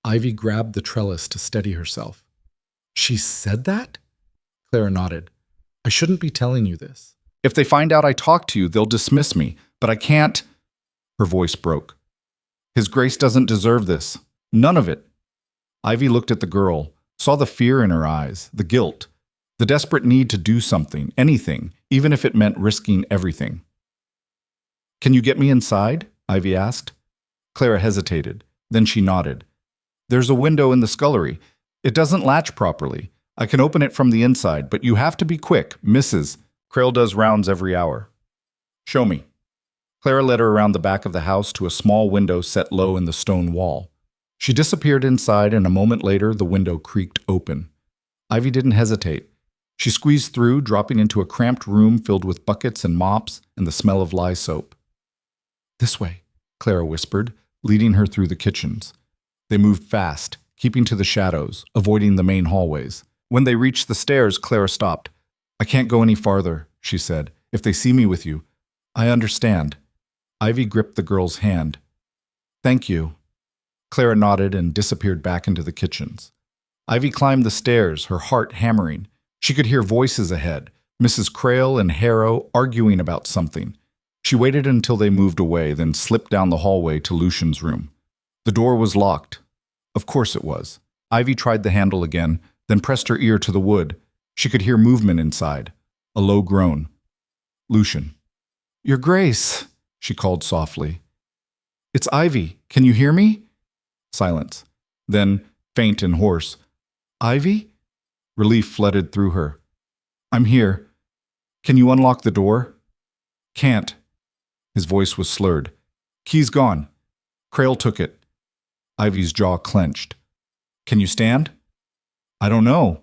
Ivy grabbed the trellis to steady herself. She said that? Clara nodded. I shouldn't be telling you this. If they find out I talked to you, they'll dismiss me. But I can't. Her voice broke. His Grace doesn't deserve this. None of it. Ivy looked at the girl, saw the fear in her eyes, the guilt, the desperate need to do something, anything, even if it meant risking everything. Can you get me inside? Ivy asked. Clara hesitated. Then she nodded. There's a window in the scullery. It doesn't latch properly. I can open it from the inside, but you have to be quick. Mrs. Crale does rounds every hour. Show me. Clara led her around the back of the house to a small window set low in the stone wall. She disappeared inside, and a moment later the window creaked open. Ivy didn't hesitate. She squeezed through, dropping into a cramped room filled with buckets and mops and the smell of lye soap. This way, Clara whispered, leading her through the kitchens. They moved fast, keeping to the shadows, avoiding the main hallways. When they reached the stairs, Clara stopped. I can't go any farther, she said. If they see me with you. I understand. Ivy gripped the girl's hand. Thank you. Clara nodded and disappeared back into the kitchens. Ivy climbed the stairs, her heart hammering. She could hear voices ahead, Mrs. Crale and Harrow arguing about something. She waited until they moved away, then slipped down the hallway to Lucian's room. The door was locked. Of course it was. Ivy tried the handle again, then pressed her ear to the wood. She could hear movement inside, a low groan. Lucian. Your Grace, she called softly. It's Ivy. Can you hear me? Silence. Then, faint and hoarse. Ivy? Relief flooded through her. I'm here. Can you unlock the door? Can't. His voice was slurred. Key's gone. Crale took it. Ivy's jaw clenched. Can you stand? I don't know.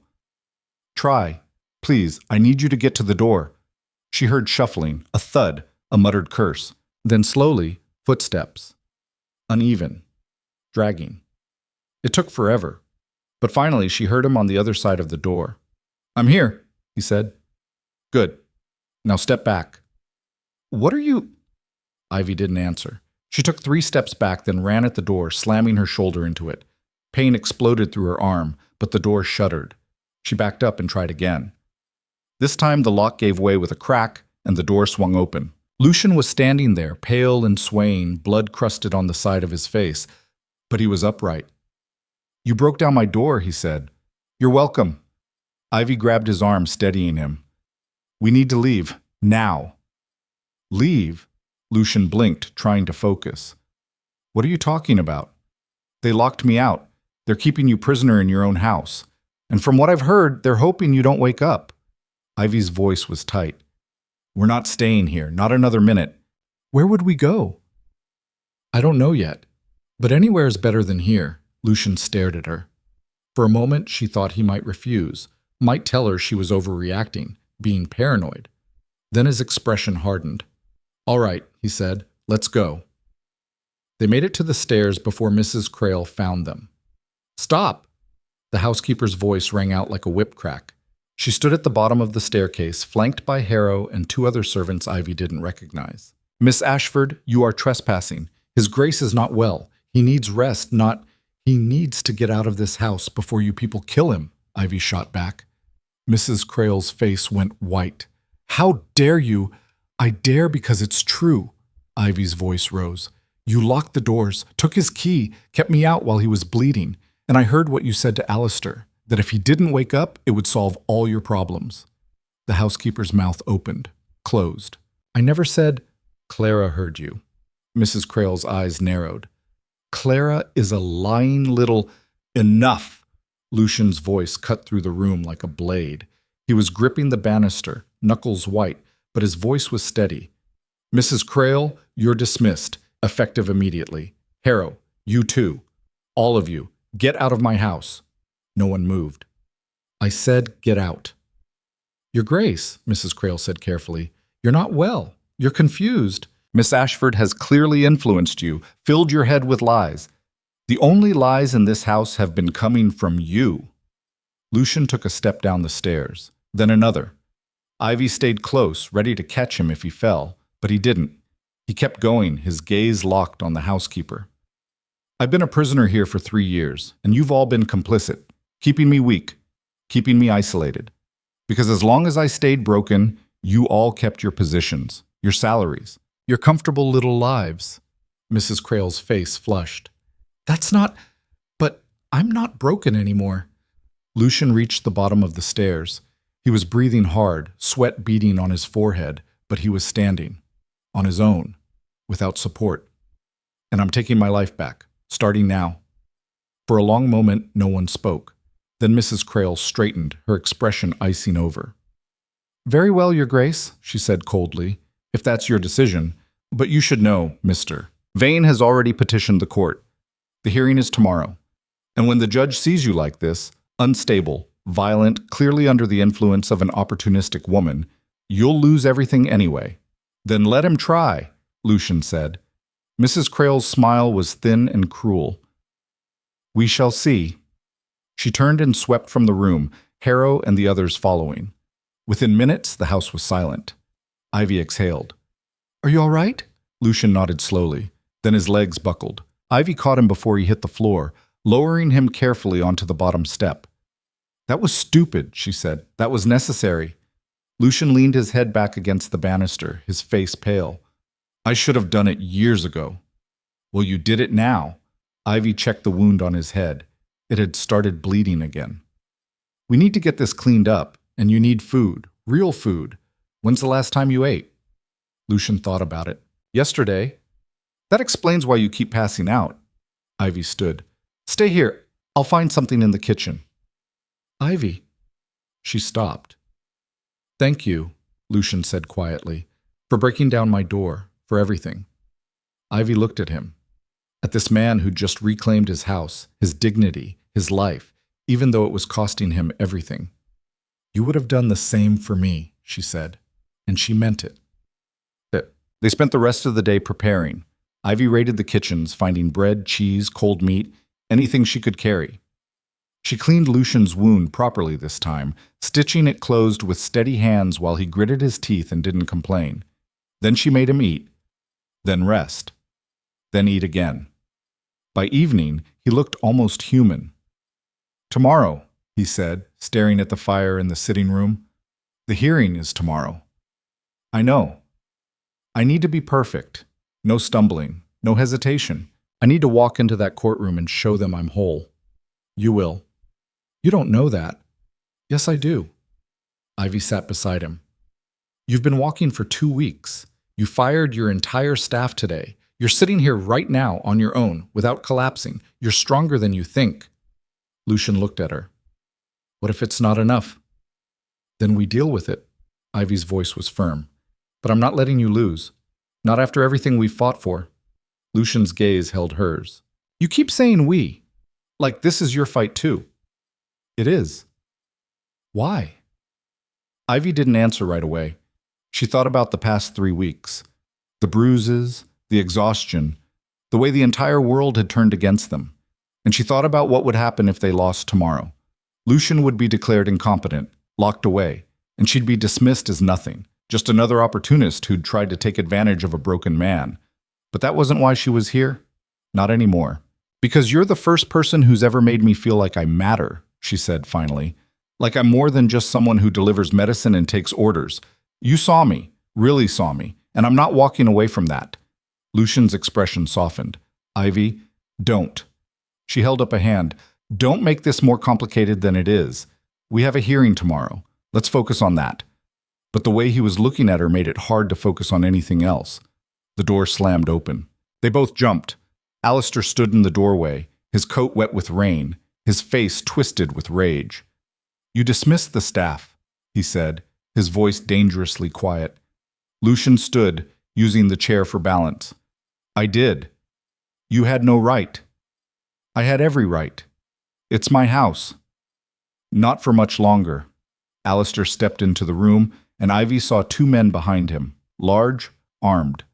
Try. Please, I need you to get to the door. She heard shuffling, a thud, a muttered curse. Then slowly, footsteps. Uneven. Dragging. It took forever. But finally, she heard him on the other side of the door. I'm here, he said. Good. Now step back. What are you... Ivy didn't answer. She took 3 steps back, then ran at the door, slamming her shoulder into it. Pain exploded through her arm, but the door shuddered. She backed up and tried again. This time the lock gave way with a crack, and the door swung open. Lucian was standing there, pale and swaying, blood crusted on the side of his face, but he was upright. You broke down my door, he said. You're welcome. Ivy grabbed his arm, steadying him. We need to leave. Now. Leave? Lucian blinked, trying to focus. What are you talking about? They locked me out. They're keeping you prisoner in your own house. And from what I've heard, they're hoping you don't wake up. Ivy's voice was tight. We're not staying here, not another minute. Where would we go? I don't know yet. But anywhere is better than here. Lucian stared at her. For a moment, she thought he might refuse, might tell her she was overreacting, being paranoid. Then his expression hardened. All right, he said, let's go. They made it to the stairs before Mrs. Crale found them. Stop! The housekeeper's voice rang out like a whip crack. She stood at the bottom of the staircase, flanked by Harrow and 2 other servants Ivy didn't recognize. Miss Ashford, you are trespassing. His Grace is not well. He needs rest, not... He needs to get out of this house before you people kill him, Ivy shot back. Mrs. Crale's face went white. How dare you? I dare because it's true. Ivy's voice rose. You locked the doors, took his key, kept me out while he was bleeding, and I heard what you said to Alistair, that if he didn't wake up, it would solve all your problems. The housekeeper's mouth opened, closed. I never said, Clara heard you. Mrs. Crale's eyes narrowed. Clara is a lying little... Enough! Lucian's voice cut through the room like a blade. He was gripping the banister, knuckles white, but his voice was steady. Mrs. Crale, you're dismissed, effective immediately. Harrow, you too. All of you, get out of my house. No one moved. I said, get out. Your Grace, Mrs. Crale said carefully, you're not well. You're confused. Miss Ashford has clearly influenced you, filled your head with lies. The only lies in this house have been coming from you. Lucian took a step down the stairs, then another. Ivy stayed close, ready to catch him if he fell, but he didn't. He kept going, his gaze locked on the housekeeper. I've been a prisoner here for 3 years, and you've all been complicit, keeping me weak, keeping me isolated. Because as long as I stayed broken, you all kept your positions, your salaries, your comfortable little lives. Mrs. Crale's face flushed. That's not... But I'm not broken anymore. Lucian reached the bottom of the stairs. He was breathing hard, sweat beading on his forehead, but he was standing, on his own, without support. And I'm taking my life back, starting now. For a long moment, no one spoke. Then Mrs. Crale straightened, her expression icing over. Very well, Your Grace, she said coldly, if that's your decision. But you should know, Mr. Vane has already petitioned the court. The hearing is tomorrow. And when the judge sees you like this, unstable, violent, clearly under the influence of an opportunistic woman, you'll lose everything anyway. Then let him try, Lucian said. Mrs. Crale's smile was thin and cruel. We shall see. She turned and swept from the room, Harrow and the others following. Within minutes, the house was silent. Ivy exhaled. Are you all right? Lucian nodded slowly. Then his legs buckled. Ivy caught him before he hit the floor, lowering him carefully onto the bottom step. That was stupid, she said. That was necessary. Lucian leaned his head back against the banister, his face pale. I should have done it years ago. Well, you did it now. Ivy checked the wound on his head. It had started bleeding again. We need to get this cleaned up, and you need food, real food. When's the last time you ate? Lucian thought about it. Yesterday. That explains why you keep passing out. Ivy stood. Stay here. I'll find something in the kitchen. Ivy. She stopped. Thank you, Lucian said quietly, for breaking down my door, for everything. Ivy looked at him, at this man who'd just reclaimed his house, his dignity, his life, even though it was costing him everything. You would have done the same for me, she said, and she meant it. They spent the rest of the day preparing. Ivy raided the kitchens, finding bread, cheese, cold meat, anything she could carry. She cleaned Lucian's wound properly this time, stitching it closed with steady hands while he gritted his teeth and didn't complain. Then she made him eat, then rest, then eat again. By evening, he looked almost human. Tomorrow, he said, staring at the fire in the sitting room. The hearing is tomorrow. I know. I need to be perfect. No stumbling, no hesitation. I need to walk into that courtroom and show them I'm whole. You will. You don't know that. Yes, I do. Ivy sat beside him. You've been walking for 2 weeks. You fired your entire staff today. You're sitting here right now on your own, without collapsing. You're stronger than you think. Lucian looked at her. What if it's not enough? Then we deal with it. Ivy's voice was firm. But I'm not letting you lose. Not after everything we've fought for. Lucian's gaze held hers. You keep saying we. Like this is your fight too. It is. Why? Ivy didn't answer right away. She thought about the past 3 weeks. The bruises, the exhaustion, the way the entire world had turned against them. And she thought about what would happen if they lost tomorrow. Lucian would be declared incompetent, locked away, and she'd be dismissed as nothing, just another opportunist who'd tried to take advantage of a broken man. But that wasn't why she was here. Not anymore. Because you're the first person who's ever made me feel like I matter, she said finally. Like I'm more than just someone who delivers medicine and takes orders. You saw me, really saw me, and I'm not walking away from that. Lucian's expression softened. Ivy, don't. She held up a hand. Don't make this more complicated than it is. We have a hearing tomorrow. Let's focus on that. But the way he was looking at her made it hard to focus on anything else. The door slammed open. They both jumped. Alistair stood in the doorway, his coat wet with rain, his face twisted with rage. You dismissed the staff, he said, his voice dangerously quiet. Lucian stood, using the chair for balance. I did. You had no right. I had every right. It's my house. Not for much longer. Alistair stepped into the room, and Ivy saw two men behind him, large, armed.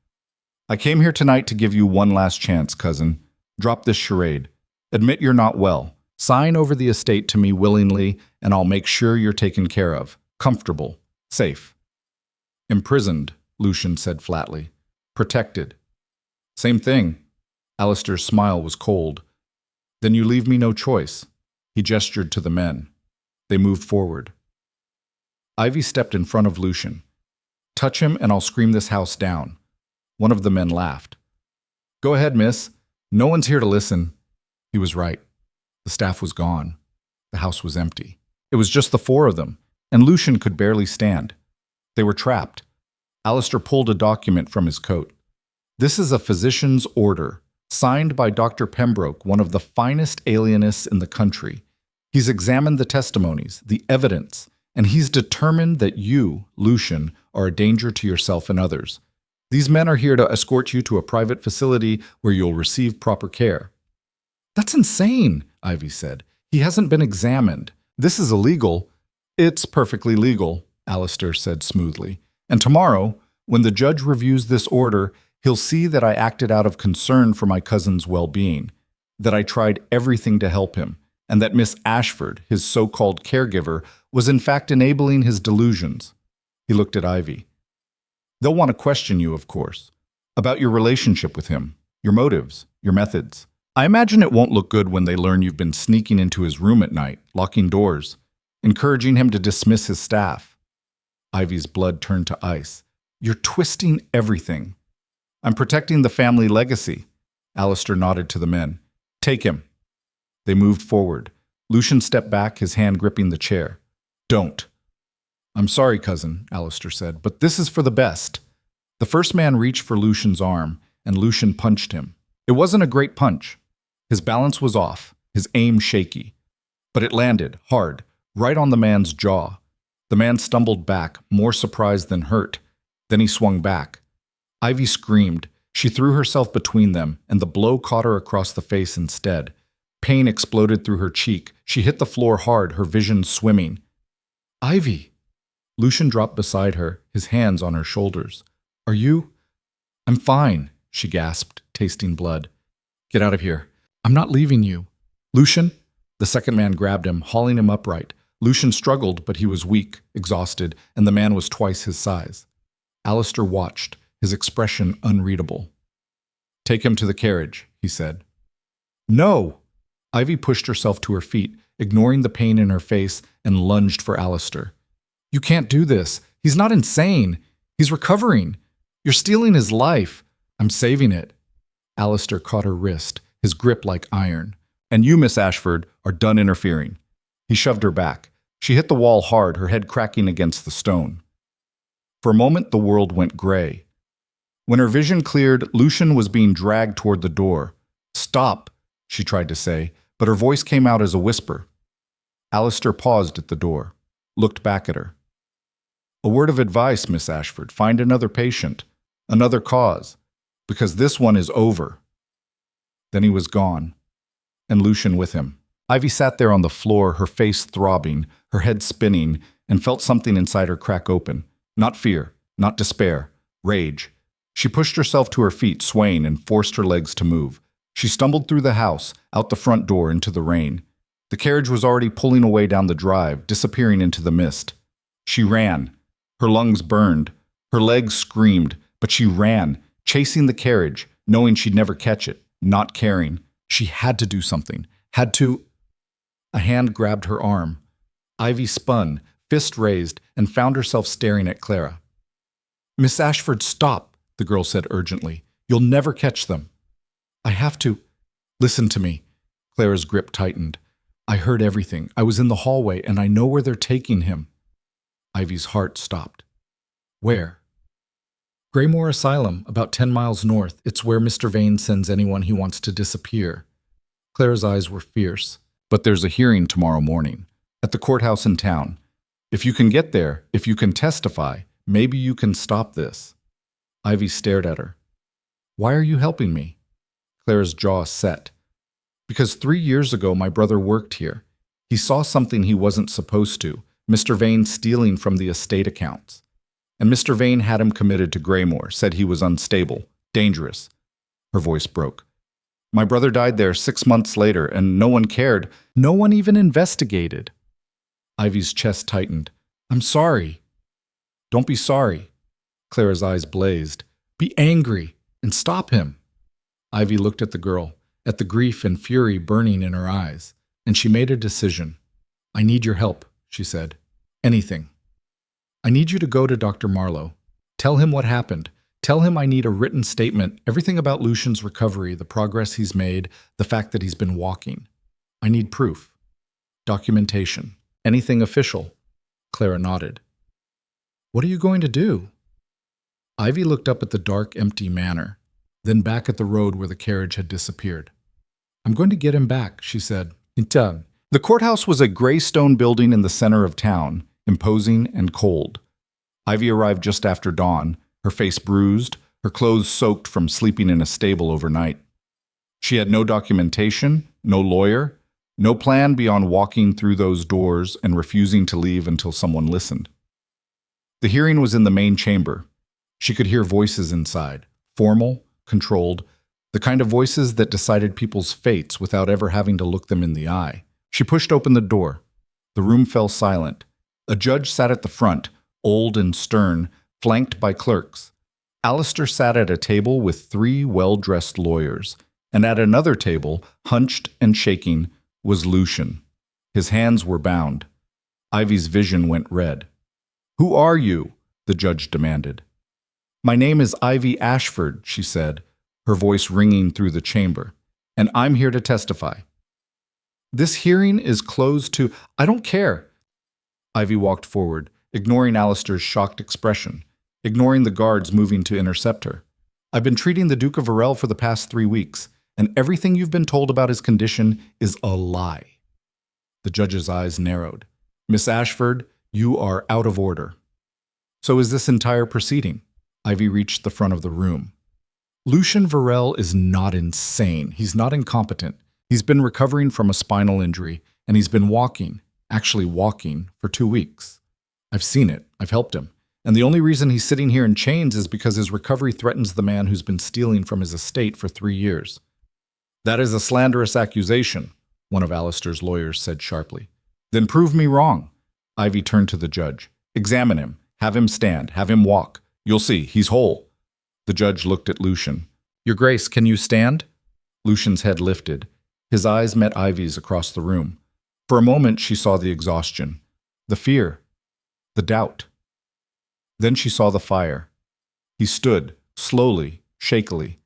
I came here tonight to give you one last chance, cousin. Drop this charade. Admit you're not well. Sign over the estate to me willingly, and I'll make sure you're taken care of. Comfortable. Safe. Imprisoned, Lucian said flatly. Protected. Same thing. Alistair's smile was cold. Then you leave me no choice. He gestured to the men. They moved forward. Ivy stepped in front of Lucian. Touch him and I'll scream this house down. One of the men laughed. Go ahead, miss. No one's here to listen. He was right. The staff was gone. The house was empty. It was just the four of them, and Lucian could barely stand. They were trapped. Alistair pulled a document from his coat. This is a physician's order, signed by Dr. Pembroke, one of the finest alienists in the country. He's examined the testimonies, the evidence, and he's determined that you, Lucian, are a danger to yourself and others. These men are here to escort you to a private facility where you'll receive proper care. That's insane, Ivy said. He hasn't been examined. This is illegal. It's perfectly legal, Alistair said smoothly. And tomorrow, when the judge reviews this order, he'll see that I acted out of concern for my cousin's well-being, that I tried everything to help him, and that Miss Ashford, his so-called caregiver, was in fact enabling his delusions. He looked at Ivy. They'll want to question you, of course, about your relationship with him, your motives, your methods. I imagine it won't look good when they learn you've been sneaking into his room at night, locking doors, encouraging him to dismiss his staff. Ivy's blood turned to ice. You're twisting everything. I'm protecting the family legacy. Alistair nodded to the men. Take him. They moved forward. Lucian stepped back, his hand gripping the chair. Don't. I'm sorry, cousin, Alistair said, but this is for the best. The first man reached for Lucian's arm, and Lucian punched him. It wasn't a great punch. His balance was off, his aim shaky. But it landed, hard, right on the man's jaw. The man stumbled back, more surprised than hurt. Then he swung back. Ivy screamed. She threw herself between them, and the blow caught her across the face instead. Pain exploded through her cheek. She hit the floor hard, her vision swimming. Ivy! Lucian dropped beside her, his hands on her shoulders. Are you? I'm fine, she gasped, tasting blood. Get out of here. I'm not leaving you. Lucian? The second man grabbed him, hauling him upright. Lucian struggled, but he was weak, exhausted, and the man was twice his size. Alistair watched, his expression unreadable. Take him to the carriage, he said. No! Ivy pushed herself to her feet, ignoring the pain in her face, and lunged for Alistair. You can't do this. He's not insane. He's recovering. You're stealing his life. I'm saving it. Alistair caught her wrist, his grip like iron. And you, Miss Ashford, are done interfering. He shoved her back. She hit the wall hard, her head cracking against the stone. For a moment, the world went gray. When her vision cleared, Lucian was being dragged toward the door. Stop, she tried to say, but her voice came out as a whisper. Alistair paused at the door, looked back at her. A word of advice, Miss Ashford. Find another patient, another cause, because this one is over. Then he was gone, and Lucian with him. Ivy sat there on the floor, her face throbbing, her head spinning, and felt something inside her crack open. Not fear, not despair, rage. She pushed herself to her feet, swaying, and forced her legs to move. She stumbled through the house, out the front door, into the rain. The carriage was already pulling away down the drive, disappearing into the mist. She ran. Her lungs burned. Her legs screamed, but she ran, chasing the carriage, knowing she'd never catch it, not caring. She had to do something. Had to... A hand grabbed her arm. Ivy spun, fist raised, and found herself staring at Clara. Miss Ashford, stop, the girl said urgently. You'll never catch them. I have to... Listen to me. Clara's grip tightened. I heard everything. I was in the hallway, and I know where they're taking him. Ivy's heart stopped. Where? Greymore Asylum, about 10 miles north. It's where Mr. Vane sends anyone he wants to disappear. Clara's eyes were fierce. But there's a hearing tomorrow morning, at the courthouse in town. If you can get there, if you can testify, maybe you can stop this. Ivy stared at her. Why are you helping me? Claire's jaw set. Because 3 years ago my brother worked here. He saw something he wasn't supposed to, Mr. Vane stealing from the estate accounts. And Mr. Vane had him committed to Greymore, said he was unstable, dangerous. Her voice broke. My brother died there 6 months later, and no one cared. No one even investigated. Ivy's chest tightened. I'm sorry. Don't be sorry. Claire's eyes blazed. Be angry and stop him. Ivy looked at the girl, at the grief and fury burning in her eyes, and she made a decision. I need your help, she said. Anything. I need you to go to Dr. Marlowe. Tell him what happened. Tell him I need a written statement, everything about Lucian's recovery, the progress he's made, the fact that he's been walking. I need proof. Documentation. Anything official. Clara nodded. What are you going to do? Ivy looked up at the dark, empty manor, then back at the road where the carriage had disappeared. I'm going to get him back, she said. Intan. The courthouse was a gray stone building in the center of town, imposing and cold. Ivy arrived just after dawn, her face bruised, her clothes soaked from sleeping in a stable overnight. She had no documentation, no lawyer, no plan beyond walking through those doors and refusing to leave until someone listened. The hearing was in the main chamber. She could hear voices inside, formal, controlled, the kind of voices that decided people's fates without ever having to look them in the eye. She pushed open the door. The room fell silent. A judge sat at the front, old and stern, flanked by clerks. Alistair sat at a table with 3 well-dressed lawyers, and at another table, hunched and shaking, was Lucian. His hands were bound. Ivy's vision went red. Who are you? The judge demanded. My name is Ivy Ashford, she said, her voice ringing through the chamber, and I'm here to testify. This hearing is closed to— I don't care. Ivy walked forward, ignoring Alistair's shocked expression, ignoring the guards moving to intercept her. I've been treating the Duke of Varel for the past 3 weeks, and everything you've been told about his condition is a lie. The judge's eyes narrowed. Miss Ashford, you are out of order. So is this entire proceeding? Ivy reached the front of the room. Lucian Varel is not insane. He's not incompetent. He's been recovering from a spinal injury, and he's been walking, actually walking, for 2 weeks. I've seen it. I've helped him. And the only reason he's sitting here in chains is because his recovery threatens the man who's been stealing from his estate for 3 years. That is a slanderous accusation, one of Alistair's lawyers said sharply. Then prove me wrong. Ivy turned to the judge. Examine him. Have him stand. Have him walk. You'll see. He's whole. The judge looked at Lucian. Your Grace, can you stand? Lucian's head lifted. His eyes met Ivy's across the room. For a moment she saw the exhaustion, the fear, the doubt. Then she saw the fire. He stood, slowly, shakily,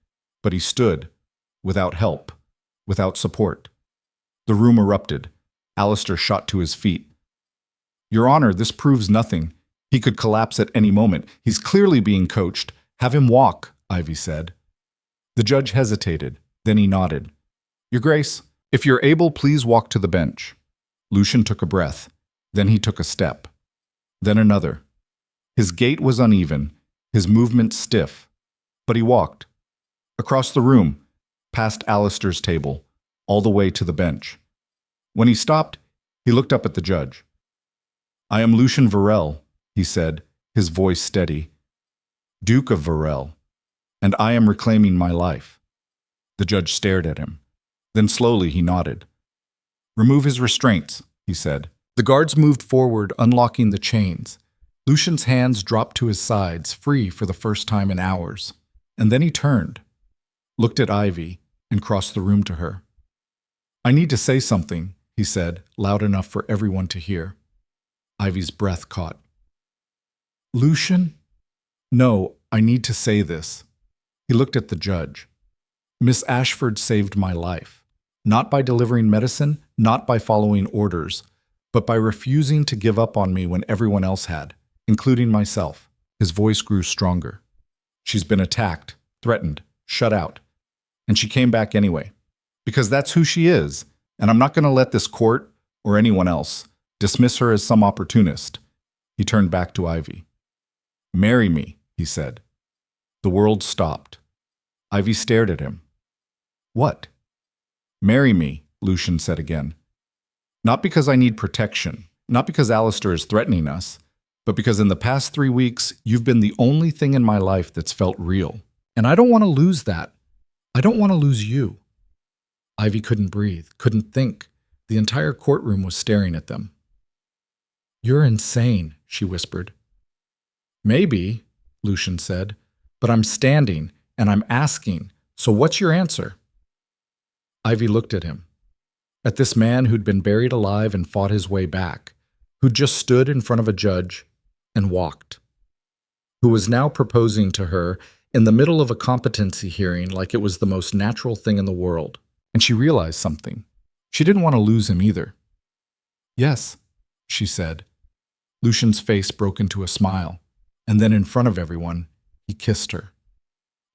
but he stood, without help, without support. The room erupted. Alistair shot to his feet. Your Honor, this proves nothing. He could collapse at any moment. He's clearly being coached. Have him walk, Ivy said. The judge hesitated. Then he nodded. Your Grace, if you're able, please walk to the bench. Lucian took a breath. Then he took a step. Then another. His gait was uneven, his movement stiff. But he walked. Across the room, past Alistair's table, all the way to the bench. When he stopped, he looked up at the judge. I am Lucian Varel, he said, his voice steady. Duke of Varel, and I am reclaiming my life. The judge stared at him. Then slowly he nodded. Remove his restraints, he said. The guards moved forward, unlocking the chains. Lucian's hands dropped to his sides, free for the first time in hours. And then he turned, looked at Ivy, and crossed the room to her. I need to say something, he said, loud enough for everyone to hear. Ivy's breath caught. Lucian? No, I need to say this. He looked at the judge. Miss Ashford saved my life. Not by delivering medicine, not by following orders, but by refusing to give up on me when everyone else had, including myself. His voice grew stronger. She's been attacked, threatened, shut out. And she came back anyway. Because that's who she is, and I'm not going to let this court, or anyone else, dismiss her as some opportunist. He turned back to Ivy. Marry me, he said. The world stopped. Ivy stared at him. What? Marry me, Lucian said again. Not because I need protection, not because Alistair is threatening us, but because in the past 3 weeks, you've been the only thing in my life that's felt real. And I don't want to lose that. I don't want to lose you. Ivy couldn't breathe, couldn't think. The entire courtroom was staring at them. You're insane, she whispered. Maybe, Lucian said, but I'm standing and I'm asking, so what's your answer? Ivy looked at him. At this man who'd been buried alive and fought his way back, who'd just stood in front of a judge and walked, who was now proposing to her in the middle of a competency hearing like it was the most natural thing in the world. And she realized something. She didn't want to lose him either. Yes, she said. Lucian's face broke into a smile, and then in front of everyone, he kissed her.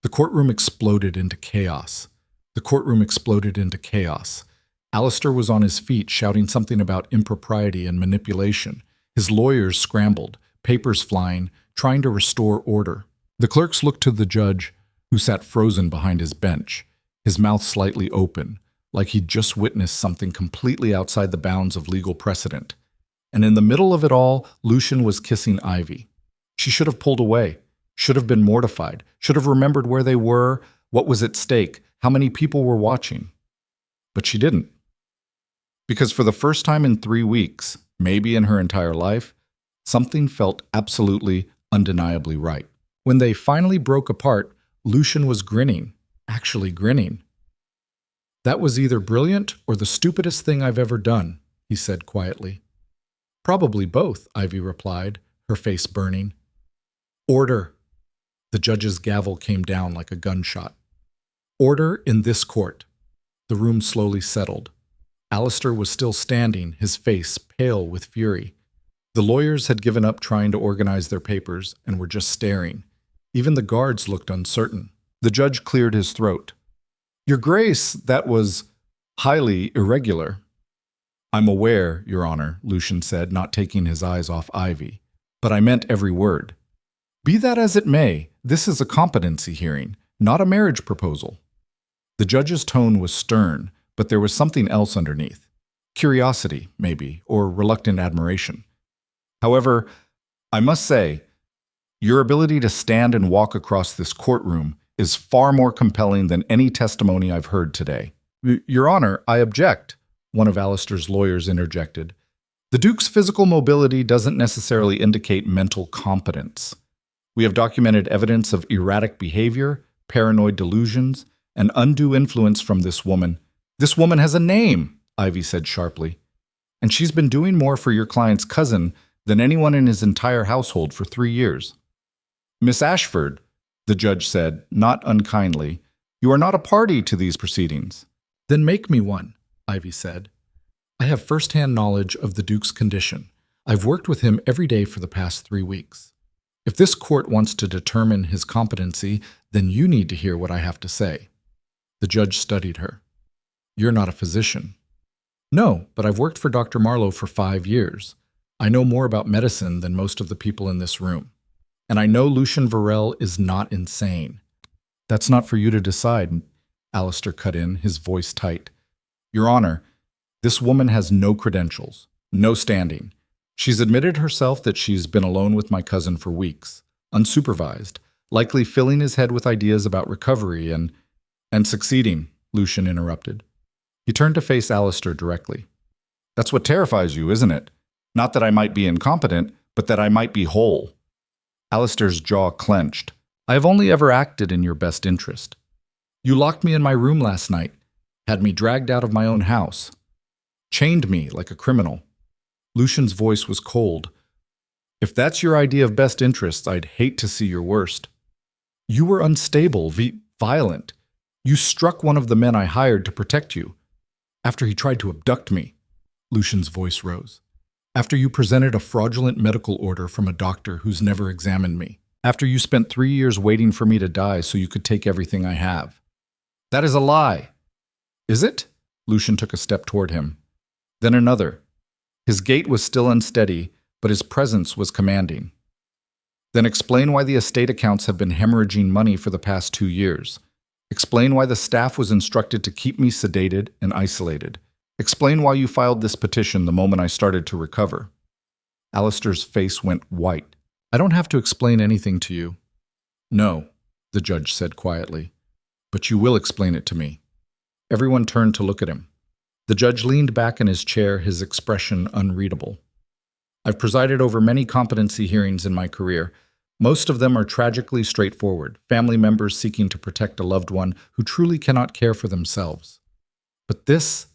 The courtroom exploded into chaos. The courtroom exploded into chaos. Alistair was on his feet shouting something about impropriety and manipulation. His lawyers scrambled, papers flying, trying to restore order. The clerks looked to the judge, who sat frozen behind his bench, his mouth slightly open, like he'd just witnessed something completely outside the bounds of legal precedent. And in the middle of it all, Lucian was kissing Ivy. She should have pulled away, should have been mortified, should have remembered where they were, what was at stake, how many people were watching. But she didn't. Because for the first time in 3 weeks, maybe in her entire life, something felt absolutely, undeniably right. When they finally broke apart, Lucian was grinning, actually grinning. That was either brilliant or the stupidest thing I've ever done, he said quietly. Probably both, Ivy replied, her face burning. Order. The judge's gavel came down like a gunshot. Order in this court. The room slowly settled. Alistair was still standing, his face pale with fury. The lawyers had given up trying to organize their papers and were just staring. Even the guards looked uncertain. The judge cleared his throat. Your Grace, that was highly irregular. I'm aware, Your Honor, Lucian said, not taking his eyes off Ivy. But I meant every word. Be that as it may, this is a competency hearing, not a marriage proposal. The judge's tone was stern, but there was something else underneath. Curiosity, maybe, or reluctant admiration. However, I must say, your ability to stand and walk across this courtroom is far more compelling than any testimony I've heard today. Your Honor, I object, one of Alistair's lawyers interjected. The Duke's physical mobility doesn't necessarily indicate mental competence. We have documented evidence of erratic behavior, paranoid delusions, and undue influence from this woman. This woman has a name, Ivy said sharply. And she's been doing more for your client's cousin than anyone in his entire household for 3 years. Miss Ashford, the judge said, not unkindly, you are not a party to these proceedings. Then make me one, Ivy said. I have first-hand knowledge of the Duke's condition. I've worked with him every day for the past 3 weeks. If this court wants to determine his competency, then you need to hear what I have to say. The judge studied her. You're not a physician. No, but I've worked for Dr. Marlowe for 5 years. I know more about medicine than most of the people in this room. And I know Lucian Varel is not insane. That's not for you to decide, Alistair cut in, his voice tight. Your Honor, this woman has no credentials, no standing. She's admitted herself that she's been alone with my cousin for weeks, unsupervised, likely filling his head with ideas about recovery and succeeding, Lucian interrupted. He turned to face Alistair directly. That's what terrifies you, isn't it? Not that I might be incompetent, but that I might be whole. Alistair's jaw clenched. I have only ever acted in your best interest. You locked me in my room last night, had me dragged out of my own house, chained me like a criminal. Lucian's voice was cold. If that's your idea of best interests, I'd hate to see your worst. You were unstable, violent. You struck one of the men I hired to protect you. After he tried to abduct me, Lucian's voice rose. After you presented a fraudulent medical order from a doctor who's never examined me. After you spent 3 years waiting for me to die so you could take everything I have. That is a lie. Is it? Lucian took a step toward him. Then another. His gait was still unsteady, but his presence was commanding. Then explain why the estate accounts have been hemorrhaging money for the past 2 years. Explain why the staff was instructed to keep me sedated and isolated. Explain why you filed this petition the moment I started to recover. Alistair's face went white. I don't have to explain anything to you. No, the judge said quietly. But you will explain it to me. Everyone turned to look at him. The judge leaned back in his chair, his expression unreadable. I've presided over many competency hearings in my career. Most of them are tragically straightforward, family members seeking to protect a loved one who truly cannot care for themselves. But this,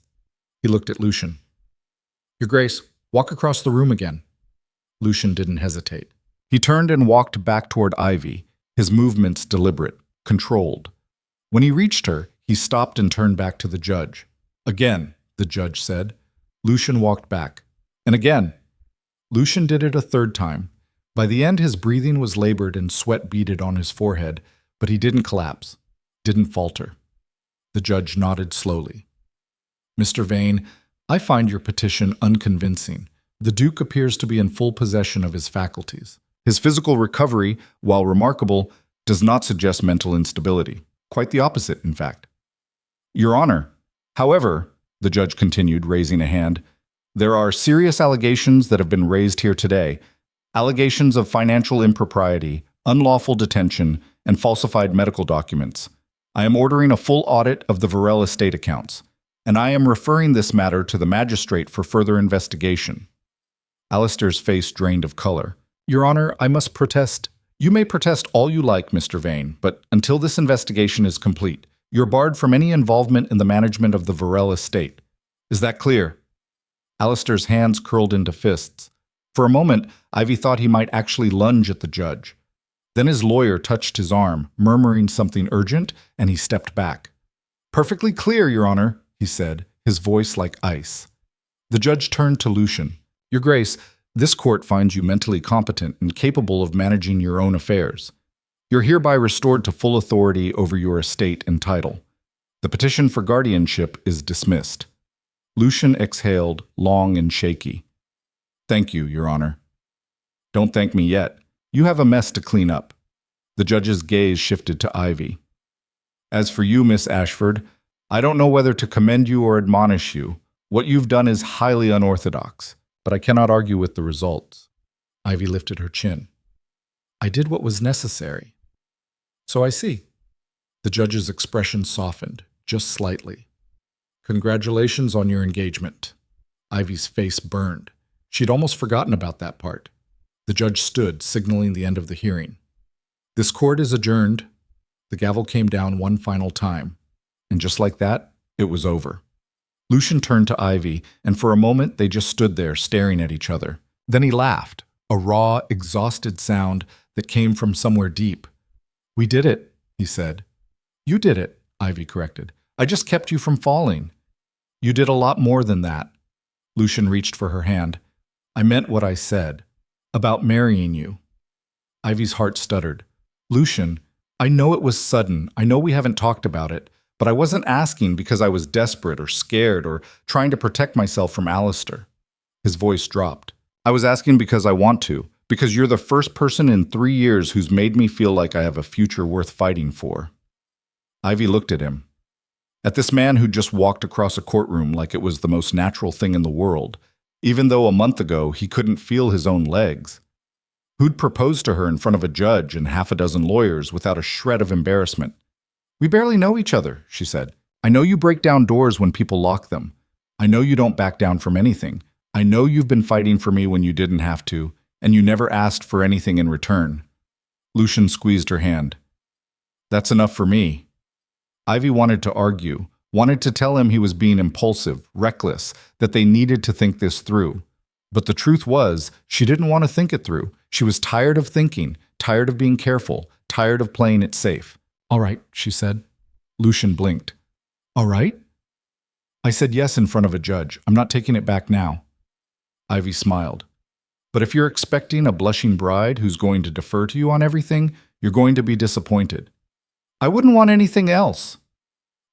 he looked at Lucian. Your Grace, walk across the room again. Lucian didn't hesitate. He turned and walked back toward Ivy, his movements deliberate, controlled. When he reached her, he stopped and turned back to the judge. Again, the judge said. Lucian walked back. And again. Lucian did it a third time. By the end, his breathing was labored and sweat beaded on his forehead, but he didn't collapse, didn't falter. The judge nodded slowly. Mr. Vane, I find your petition unconvincing. The Duke appears to be in full possession of his faculties. His physical recovery, while remarkable, does not suggest mental instability. Quite the opposite, in fact. Your Honor, however, the judge continued, raising a hand, there are serious allegations that have been raised here today. Allegations of financial impropriety, unlawful detention, and falsified medical documents. I am ordering a full audit of the Varel estate accounts, and I am referring this matter to the magistrate for further investigation. Alistair's face drained of color. Your Honor, I must protest. You may protest all you like, Mr. Vane, but until this investigation is complete, you're barred from any involvement in the management of the Varel estate. Is that clear? Alistair's hands curled into fists. For a moment, Ivy thought he might actually lunge at the judge. Then his lawyer touched his arm, murmuring something urgent, and he stepped back. Perfectly clear, Your Honor, he said, his voice like ice. The judge turned to Lucian. Your Grace, this court finds you mentally competent and capable of managing your own affairs. You're hereby restored to full authority over your estate and title. The petition for guardianship is dismissed. Lucian exhaled, long and shaky. Thank you, Your Honor. Don't thank me yet. You have a mess to clean up. The judge's gaze shifted to Ivy. As for you, Miss Ashford, I don't know whether to commend you or admonish you. What you've done is highly unorthodox, but I cannot argue with the results. Ivy lifted her chin. I did what was necessary. So I see. The judge's expression softened, just slightly. Congratulations on your engagement. Ivy's face burned. She'd almost forgotten about that part. The judge stood, signaling the end of the hearing. This court is adjourned. The gavel came down one final time. And just like that, it was over. Lucian turned to Ivy, and for a moment they just stood there, staring at each other. Then he laughed, a raw, exhausted sound that came from somewhere deep. We did it, he said. You did it, Ivy corrected. I just kept you from falling. You did a lot more than that. Lucian reached for her hand. I meant what I said. About marrying you. Ivy's heart stuttered. Lucian, I know it was sudden. I know we haven't talked about it. But I wasn't asking because I was desperate or scared or trying to protect myself from Alistair. His voice dropped. I was asking because I want to. Because you're the first person in 3 years who's made me feel like I have a future worth fighting for. Ivy looked at him. At this man who just walked across a courtroom like it was the most natural thing in the world, even though a month ago he couldn't feel his own legs. Who'd proposed to her in front of a judge and half a dozen lawyers without a shred of embarrassment? We barely know each other, she said. I know you break down doors when people lock them. I know you don't back down from anything. I know you've been fighting for me when you didn't have to, and you never asked for anything in return. Lucian squeezed her hand. That's enough for me. Ivy wanted to argue, wanted to tell him he was being impulsive, reckless, that they needed to think this through. But the truth was, she didn't want to think it through. She was tired of thinking, tired of being careful, tired of playing it safe. All right, she said. Lucian blinked. All right? I said yes in front of a judge. I'm not taking it back now. Ivy smiled. But if you're expecting a blushing bride who's going to defer to you on everything, you're going to be disappointed. I wouldn't want anything else.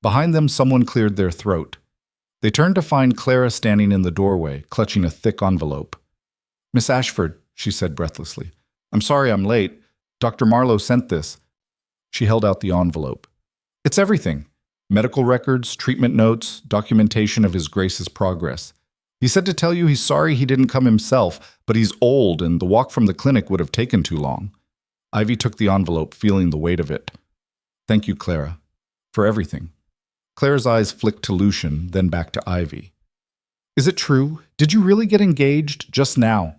Behind them, someone cleared their throat. They turned to find Clara standing in the doorway, clutching a thick envelope. Miss Ashford, she said breathlessly, I'm sorry I'm late. Dr. Marlowe sent this. She held out the envelope. It's everything. Medical records, treatment notes, documentation of His Grace's progress. He said to tell you he's sorry he didn't come himself, but he's old and the walk from the clinic would have taken too long. Ivy took the envelope, feeling the weight of it. Thank you, Clara, for everything. Clara's eyes flicked to Lucian, then back to Ivy. Is it true? Did you really get engaged just now?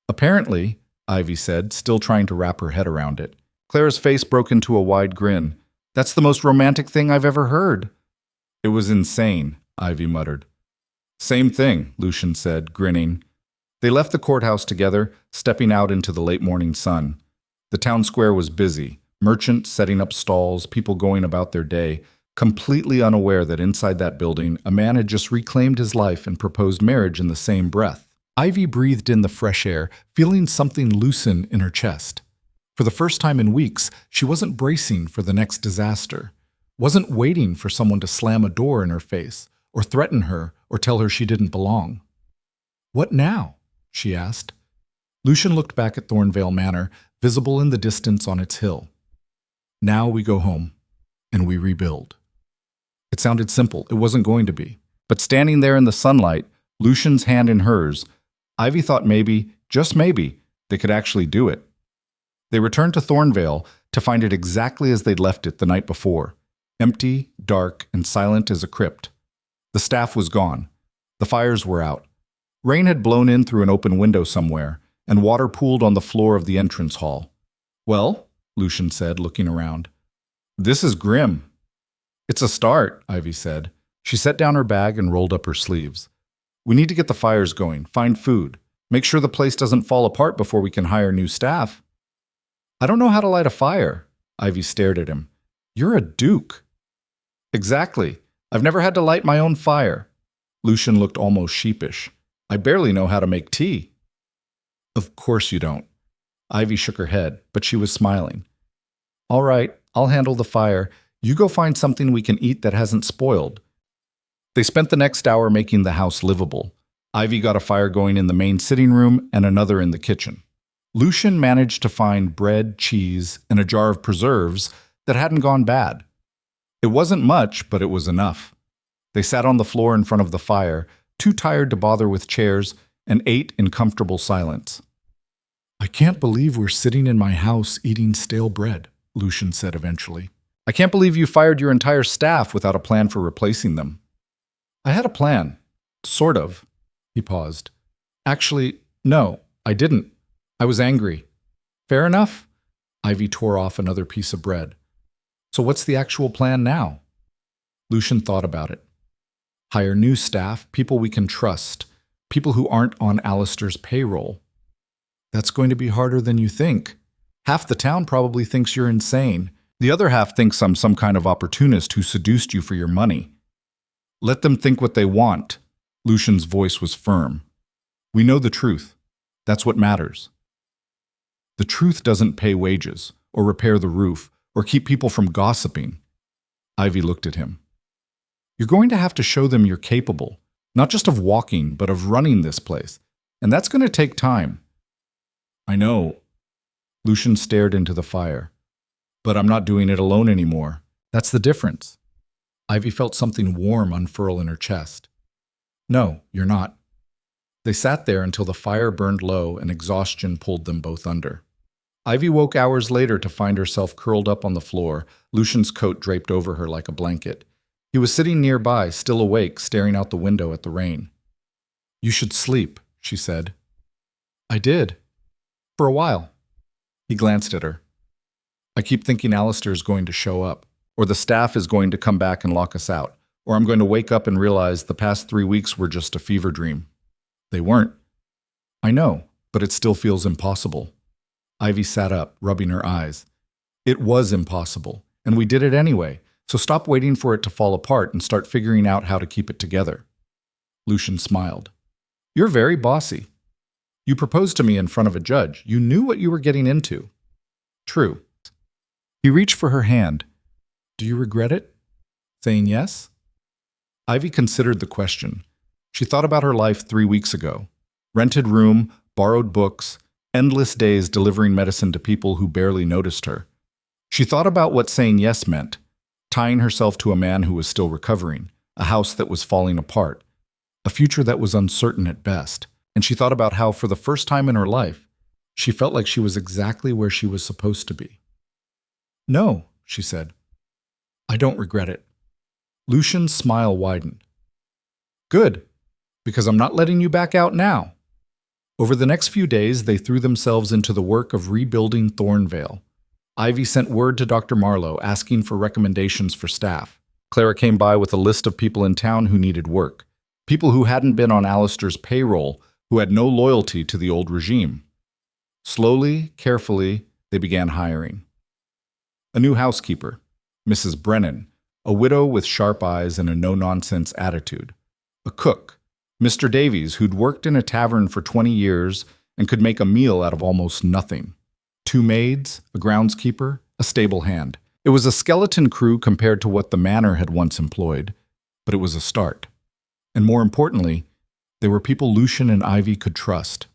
Apparently, Ivy said, still trying to wrap her head around it. Clara's face broke into a wide grin. That's the most romantic thing I've ever heard. It was insane, Ivy muttered. Same thing, Lucian said, grinning. They left the courthouse together, stepping out into the late morning sun. The town square was busy, merchants setting up stalls, people going about their day, completely unaware that inside that building, a man had just reclaimed his life and proposed marriage in the same breath. Ivy breathed in the fresh air, feeling something loosen in her chest. For the first time in weeks, she wasn't bracing for the next disaster, wasn't waiting for someone to slam a door in her face, or threaten her, or tell her she didn't belong. What now? She asked. Lucian looked back at Thornvale Manor, visible in the distance on its hill. Now we go home, and we rebuild. It sounded simple. It wasn't going to be. But standing there in the sunlight, Lucian's hand in hers, Ivy thought maybe, just maybe, they could actually do it. They returned to Thornvale to find it exactly as they'd left it the night before, empty, dark, and silent as a crypt. The staff was gone. The fires were out. Rain had blown in through an open window somewhere, and water pooled on the floor of the entrance hall. Well, Lucian said, looking around. This is grim. It's a start, Ivy said. She set down her bag and rolled up her sleeves. We need to get the fires going, find food, make sure the place doesn't fall apart before we can hire new staff. I don't know how to light a fire. Ivy stared at him. You're a duke. Exactly. I've never had to light my own fire. Lucian looked almost sheepish. I barely know how to make tea. Of course you don't. Ivy shook her head, but she was smiling. All right, I'll handle the fire. You go find something we can eat that hasn't spoiled. They spent the next hour making the house livable. Ivy got a fire going in the main sitting room and another in the kitchen. Lucian managed to find bread, cheese, and a jar of preserves that hadn't gone bad. It wasn't much, but it was enough. They sat on the floor in front of the fire, too tired to bother with chairs, and ate in comfortable silence. I can't believe we're sitting in my house eating stale bread, Lucian said eventually. I can't believe you fired your entire staff without a plan for replacing them. I had a plan. Sort of. He paused. Actually, no, I didn't. I was angry. Fair enough? Ivy tore off another piece of bread. So what's the actual plan now? Lucian thought about it. Hire new staff, people we can trust, people who aren't on Alistair's payroll. That's going to be harder than you think. Half the town probably thinks you're insane. The other half thinks I'm some kind of opportunist who seduced you for your money. Let them think what they want. Lucian's voice was firm. We know the truth. That's what matters. The truth doesn't pay wages, or repair the roof, or keep people from gossiping. Ivy looked at him. You're going to have to show them you're capable, not just of walking, but of running this place. And that's going to take time. I know. Lucian stared into the fire. But I'm not doing it alone anymore. That's the difference. Ivy felt something warm unfurl in her chest. No, you're not. They sat there until the fire burned low and exhaustion pulled them both under. Ivy woke hours later to find herself curled up on the floor, Lucian's coat draped over her like a blanket. He was sitting nearby, still awake, staring out the window at the rain. You should sleep, she said. I did. For a while. He glanced at her. I keep thinking Alistair is going to show up, or the staff is going to come back and lock us out, or I'm going to wake up and realize the past 3 weeks were just a fever dream. They weren't. I know, but it still feels impossible. Ivy sat up, rubbing her eyes. It was impossible, and we did it anyway, so stop waiting for it to fall apart and start figuring out how to keep it together. Lucian smiled. You're very bossy. You proposed to me in front of a judge. You knew what you were getting into. True. He reached for her hand. Do you regret it? Saying yes? Ivy considered the question. She thought about her life 3 weeks ago. Rented room, borrowed books, Endless days delivering medicine to people who barely noticed her. She thought about what saying yes meant, tying herself to a man who was still recovering, a house that was falling apart, a future that was uncertain at best. And she thought about how, for the first time in her life, she felt like she was exactly where she was supposed to be. "No," she said. "I don't regret it." Lucian's smile widened. "Good, because I'm not letting you back out now." Over the next few days, they threw themselves into the work of rebuilding Thornvale. Ivy sent word to Dr. Marlowe asking for recommendations for staff. Clara came by with a list of people in town who needed work, people who hadn't been on Alistair's payroll, who had no loyalty to the old regime. Slowly, carefully, they began hiring. A new housekeeper, Mrs. Brennan, a widow with sharp eyes and a no-nonsense attitude. A cook, Mr. Davies, who'd worked in a tavern for 20 years and could make a meal out of almost nothing. 2 maids, a groundskeeper, a stable hand. It was a skeleton crew compared to what the manor had once employed, but it was a start. And more importantly, they were people Lucian and Ivy could trust.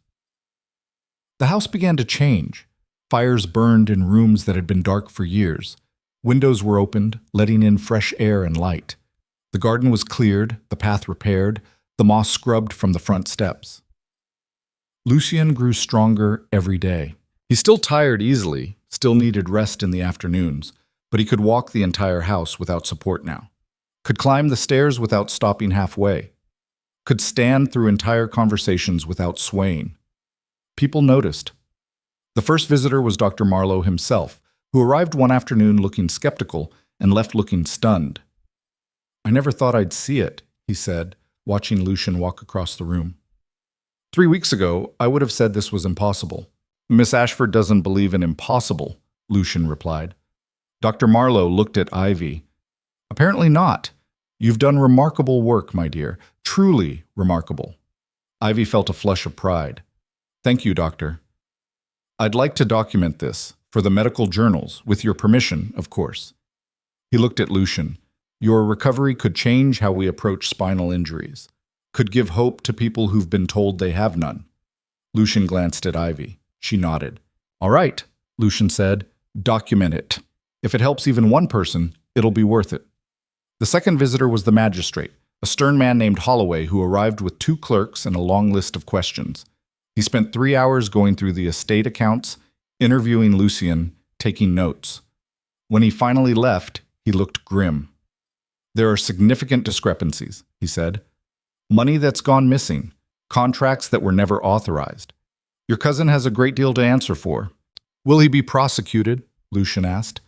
The house began to change. Fires burned in rooms that had been dark for years. Windows were opened, letting in fresh air and light. The garden was cleared, the path repaired, the moss scrubbed from the front steps. Lucian grew stronger every day. He still tired easily, still needed rest in the afternoons, but he could walk the entire house without support now. Could climb the stairs without stopping halfway. Could stand through entire conversations without swaying. People noticed. The first visitor was Dr. Marlowe himself, who arrived one afternoon looking skeptical and left looking stunned. "I never thought I'd see it," he said, watching Lucian walk across the room. "3 weeks ago, I would have said this was impossible." "Miss Ashford doesn't believe in impossible," Lucian replied. Dr. Marlowe looked at Ivy. "Apparently not. You've done remarkable work, my dear. Truly remarkable." Ivy felt a flush of pride. "Thank you, doctor. I'd like to document this, for the medical journals, with your permission, of course." He looked at Lucian. "Your recovery could change how we approach spinal injuries, could give hope to people who've been told they have none." Lucian glanced at Ivy. She nodded. "All right," Lucian said. "Document it. If it helps even one person, it'll be worth it." The second visitor was the magistrate, a stern man named Holloway who arrived with 2 clerks and a long list of questions. He spent 3 hours going through the estate accounts, interviewing Lucian, taking notes. When he finally left, he looked grim. "There are significant discrepancies," he said. "Money that's gone missing, contracts that were never authorized. Your cousin has a great deal to answer for." "Will he be prosecuted?" Lucian asked.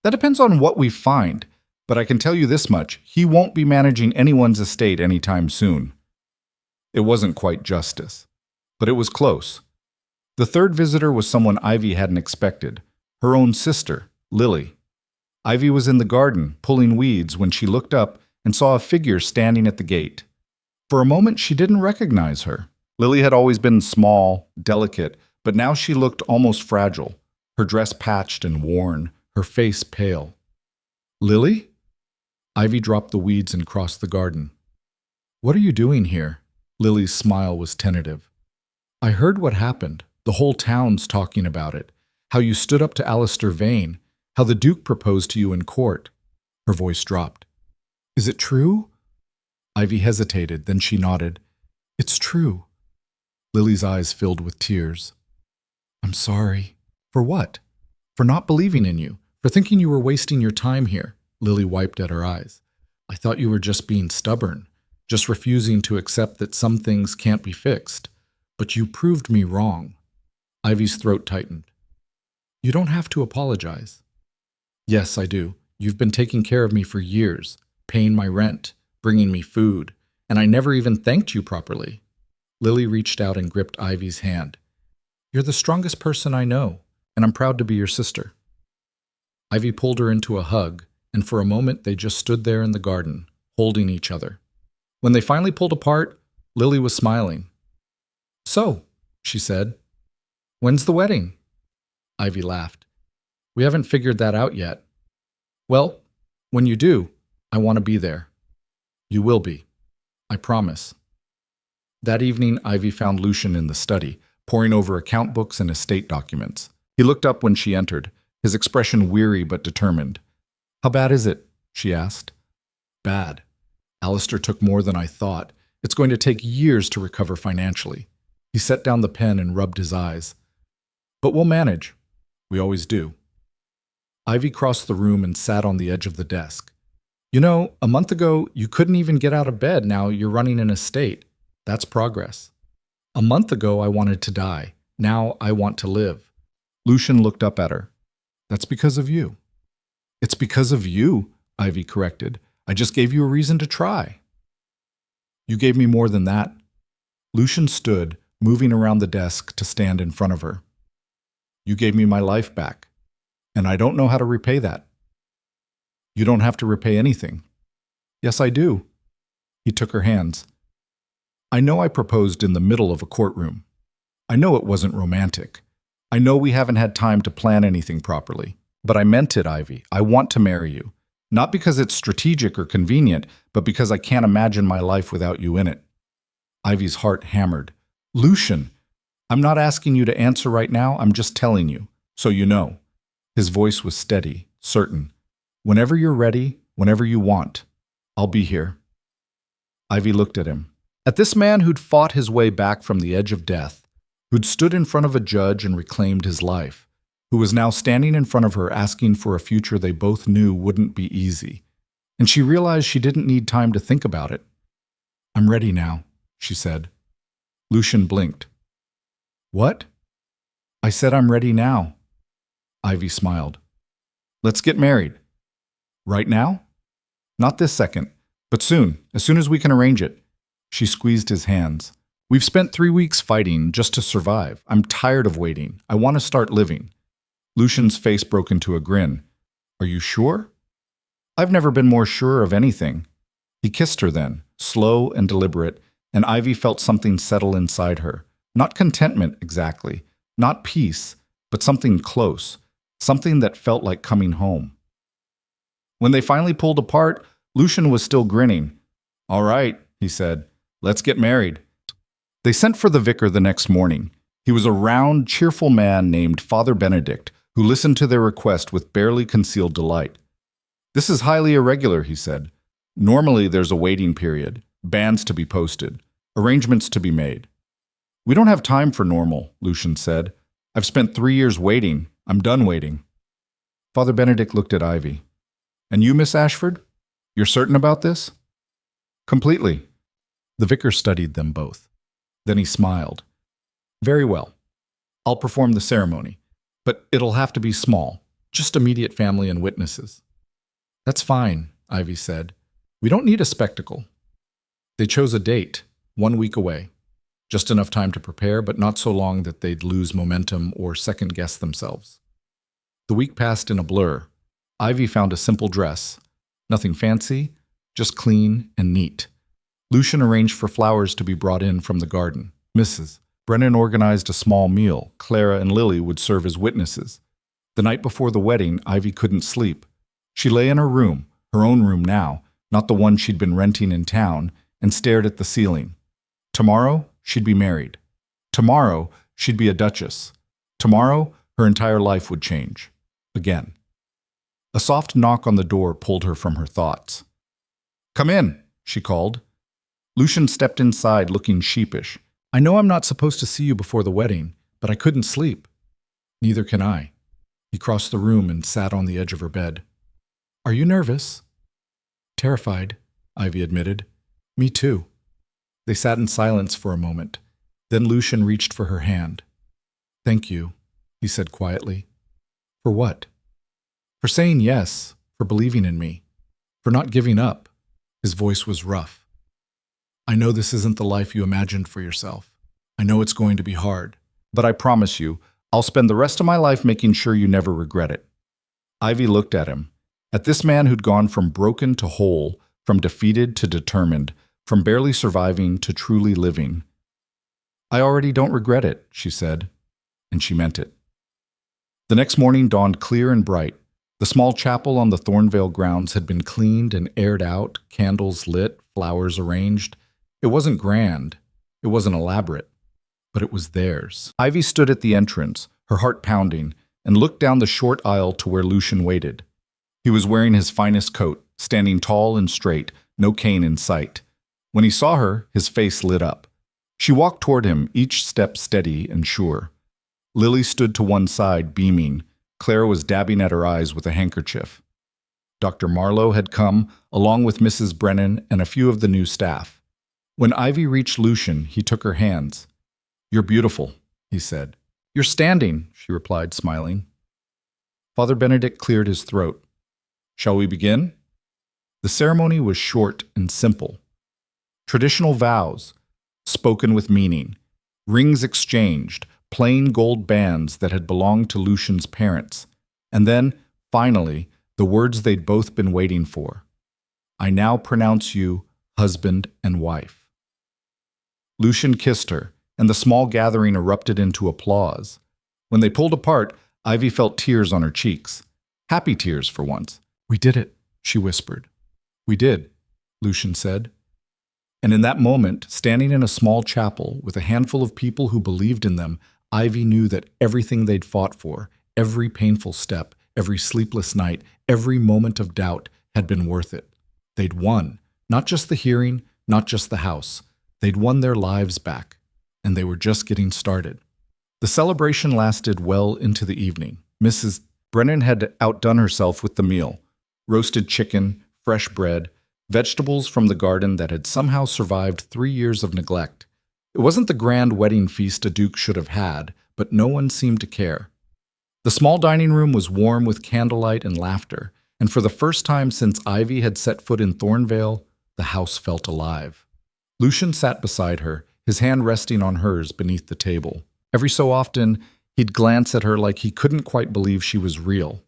"That depends on what we find, but I can tell you this much, he won't be managing anyone's estate anytime soon." It wasn't quite justice, but it was close. The third visitor was someone Ivy hadn't expected, her own sister, Lily. Ivy was in the garden, pulling weeds, when she looked up and saw a figure standing at the gate. For a moment, she didn't recognize her. Lily had always been small, delicate, but now she looked almost fragile, her dress patched and worn, her face pale. "Lily?" Ivy dropped the weeds and crossed the garden. "What are you doing here?" Lily's smile was tentative. "I heard what happened. The whole town's talking about it. How you stood up to Alistair Vane. How the Duke proposed to you in court." Her voice dropped. "Is it true?" Ivy hesitated, then she nodded. "It's true." Lily's eyes filled with tears. "I'm sorry." "For what?" "For not believing in you. For thinking you were wasting your time here." Lily wiped at her eyes. "I thought you were just being stubborn, just refusing to accept that some things can't be fixed. But you proved me wrong." Ivy's throat tightened. "You don't have to apologize." "Yes, I do. You've been taking care of me for years, paying my rent, bringing me food, and I never even thanked you properly." Lily reached out and gripped Ivy's hand. "You're the strongest person I know, and I'm proud to be your sister." Ivy pulled her into a hug, and for a moment they just stood there in the garden, holding each other. When they finally pulled apart, Lily was smiling. "So," she said, "when's the wedding?" Ivy laughed. "We haven't figured that out yet." "Well, when you do, I want to be there." "You will be. I promise." That evening, Ivy found Lucian in the study, poring over account books and estate documents. He looked up when she entered, his expression weary but determined. "How bad is it?" she asked. "Bad. Alistair took more than I thought. It's going to take years to recover financially." He set down the pen and rubbed his eyes. "But we'll manage. We always do." Ivy crossed the room and sat on the edge of the desk. "You know, a month ago, you couldn't even get out of bed. Now you're running an estate. That's progress. A month ago, I wanted to die. Now I want to live." Lucian looked up at her. "That's because of you." "It's because of you," Ivy corrected. "I just gave you a reason to try." "You gave me more than that." Lucian stood, moving around the desk to stand in front of her. "You gave me my life back, and I don't know how to repay that." "You don't have to repay anything." "Yes, I do." He took her hands. "I know I proposed in the middle of a courtroom. I know it wasn't romantic. I know we haven't had time to plan anything properly. But I meant it, Ivy. I want to marry you. Not because it's strategic or convenient, but because I can't imagine my life without you in it." Ivy's heart hammered. "Lucian, I'm not asking you to answer right now. I'm just telling you, so you know." His voice was steady, certain. "Whenever you're ready, whenever you want, I'll be here." Ivy looked at him. At this man who'd fought his way back from the edge of death, who'd stood in front of a judge and reclaimed his life, who was now standing in front of her asking for a future they both knew wouldn't be easy. And she realized she didn't need time to think about it. "I'm ready now," she said. Lucian blinked. "What?" "I said I'm ready now." Ivy smiled. "Let's get married." "Right now?" "Not this second, but soon, as soon as we can arrange it." She squeezed his hands. "We've spent 3 weeks fighting just to survive. I'm tired of waiting. I want to start living." Lucian's face broke into a grin. "Are you sure?" "I've never been more sure of anything." He kissed her then, slow and deliberate, and Ivy felt something settle inside her. Not contentment exactly, not peace, but something close, something that felt like coming home. When they finally pulled apart, Lucian was still grinning. "All right," he said, "let's get married." They sent for the vicar the next morning. He was a round, cheerful man named Father Benedict, who listened to their request with barely concealed delight. "This is highly irregular," he said. "Normally there's a waiting period, bans to be posted, arrangements to be made." "We don't have time for normal," Lucian said. "I've spent 3 years waiting. I'm done waiting." Father Benedict looked at Ivy. "And you, Miss Ashford? You're certain about this?" "Completely." The vicar studied them both. Then he smiled. "Very well. I'll perform the ceremony, but it'll have to be small, just immediate family and witnesses." "That's fine," Ivy said. "We don't need a spectacle." They chose a date, 1 week away. Just enough time to prepare, but not so long that they'd lose momentum or second-guess themselves. The week passed in a blur. Ivy found a simple dress. Nothing fancy, just clean and neat. Lucian arranged for flowers to be brought in from the garden. Mrs. Brennan organized a small meal. Clara and Lily would serve as witnesses. The night before the wedding, Ivy couldn't sleep. She lay in her room, her own room now, not the one she'd been renting in town, and stared at the ceiling. Tomorrow, she'd be married. Tomorrow, she'd be a duchess. Tomorrow, her entire life would change. Again. A soft knock on the door pulled her from her thoughts. "Come in," she called. Lucian stepped inside, looking sheepish. "I know I'm not supposed to see you before the wedding, but I couldn't sleep." "Neither can I." He crossed the room and sat on the edge of her bed. "Are you nervous?" "Terrified," Ivy admitted. "Me too." They sat in silence for a moment. Then Lucian reached for her hand. "Thank you," he said quietly. "For what?" "For saying yes, for believing in me, for not giving up." His voice was rough. "I know this isn't the life you imagined for yourself. I know it's going to be hard. But I promise you, I'll spend the rest of my life making sure you never regret it." Ivy looked at him. At this man who'd gone from broken to whole, from defeated to determined, from barely surviving to truly living. "I already don't regret it," she said, and she meant it. The next morning dawned clear and bright. The small chapel on the Thornvale grounds had been cleaned and aired out, candles lit, flowers arranged. It wasn't grand. It wasn't elaborate. but it was theirs. Ivy stood at the entrance, her heart pounding, and looked down the short aisle to where Lucian waited. He was wearing his finest coat, standing tall and straight, no cane in sight. When he saw her, his face lit up. She walked toward him, each step steady and sure. Lily stood to one side, beaming. Claire was dabbing at her eyes with a handkerchief. Dr. Marlowe had come, along with Mrs. Brennan and a few of the new staff. When Ivy reached Lucian, he took her hands. "You're beautiful," he said. "You're standing," she replied, smiling. Father Benedict cleared his throat. "Shall we begin?" The ceremony was short and simple. Traditional vows, spoken with meaning, rings exchanged, plain gold bands that had belonged to Lucian's parents, and then, finally, the words they'd both been waiting for. "I now pronounce you husband and wife." Lucian kissed her, and the small gathering erupted into applause. When they pulled apart, Ivy felt tears on her cheeks. Happy tears for once. "We did it," she whispered. "We did," Lucian said. And in that moment, standing in a small chapel with a handful of people who believed in them, Ivy knew that everything they'd fought for, every painful step, every sleepless night, every moment of doubt, had been worth it. They'd won. Not just the hearing, not just the house. They'd won their lives back, and they were just getting started. The celebration lasted well into the evening. Mrs. Brennan had outdone herself with the meal. Roasted chicken, fresh bread, vegetables from the garden that had somehow survived 3 years of neglect. It wasn't the grand wedding feast a duke should have had, but no one seemed to care. The small dining room was warm with candlelight and laughter, and for the first time since Ivy had set foot in Thornvale, the house felt alive. Lucian sat beside her, his hand resting on hers beneath the table. Every so often, he'd glance at her like he couldn't quite believe she was real.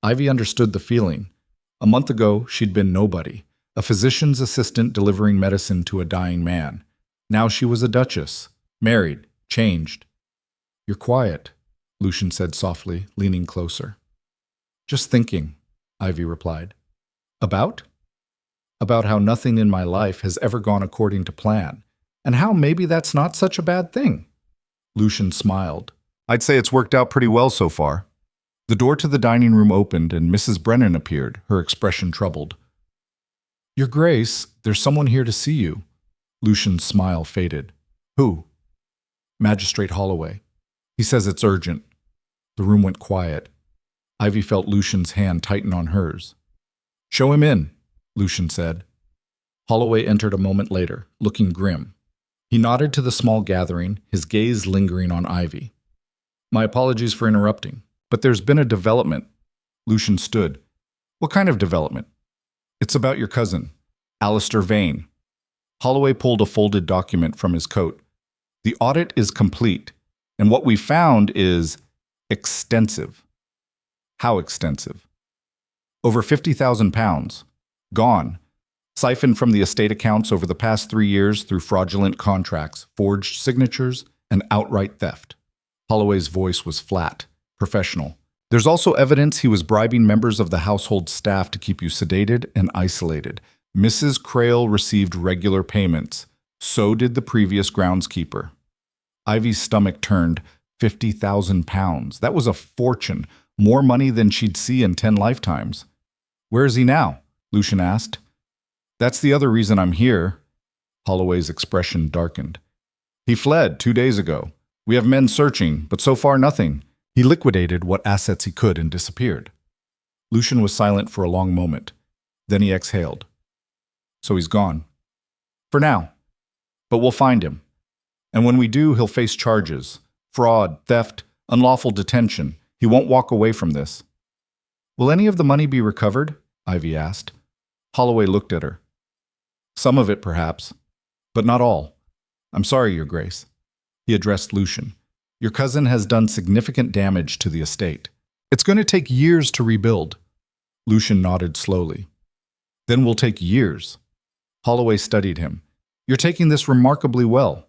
Ivy understood the feeling. A month ago, she'd been nobody, a physician's assistant delivering medicine to a dying man. Now she was a duchess, married, changed. "You're quiet," Lucian said softly, leaning closer. "Just thinking," Ivy replied. "About?" "About how nothing in my life has ever gone according to plan, and how maybe that's not such a bad thing." Lucian smiled. "I'd say it's worked out pretty well so far." The door to the dining room opened and Mrs. Brennan appeared, her expression troubled. "Your Grace, there's someone here to see you." Lucian's smile faded. "Who?" "Magistrate Holloway. He says it's urgent." The room went quiet. Ivy felt Lucian's hand tighten on hers. "Show him in," Lucian said. Holloway entered a moment later, looking grim. He nodded to the small gathering, his gaze lingering on Ivy. "My apologies for interrupting, but there's been a development." Lucian stood. "What kind of development?" "It's about your cousin, Alistair Vane." Holloway pulled a folded document from his coat. "The audit is complete, and what we found is extensive." "How extensive?" "Over £50,000. Gone. Siphoned from the estate accounts over the past 3 years through fraudulent contracts, forged signatures, and outright theft." Holloway's voice was flat, professional. "There's also evidence he was bribing members of the household staff to keep you sedated and isolated. Mrs. Crail received regular payments. So did the previous groundskeeper." Ivy's stomach turned. £50,000. That was a fortune, more money than she'd see in 10 lifetimes. "Where is he now?" Lucian asked. "That's the other reason I'm here." Holloway's expression darkened. "He fled 2 days ago. We have men searching, but so far nothing. He liquidated what assets he could and disappeared." Lucian was silent for a long moment. Then he exhaled. "So he's gone. For now. But we'll find him. And when we do, he'll face charges. Fraud, theft, unlawful detention. He won't walk away from this." "Will any of the money be recovered?" Ivy asked. Holloway looked at her. "Some of it, perhaps. But not all. I'm sorry, Your Grace." He addressed Lucian. "Your cousin has done significant damage to the estate. It's going to take years to rebuild." Lucian nodded slowly. "Then we'll take years." Holloway studied him. "You're taking this remarkably well."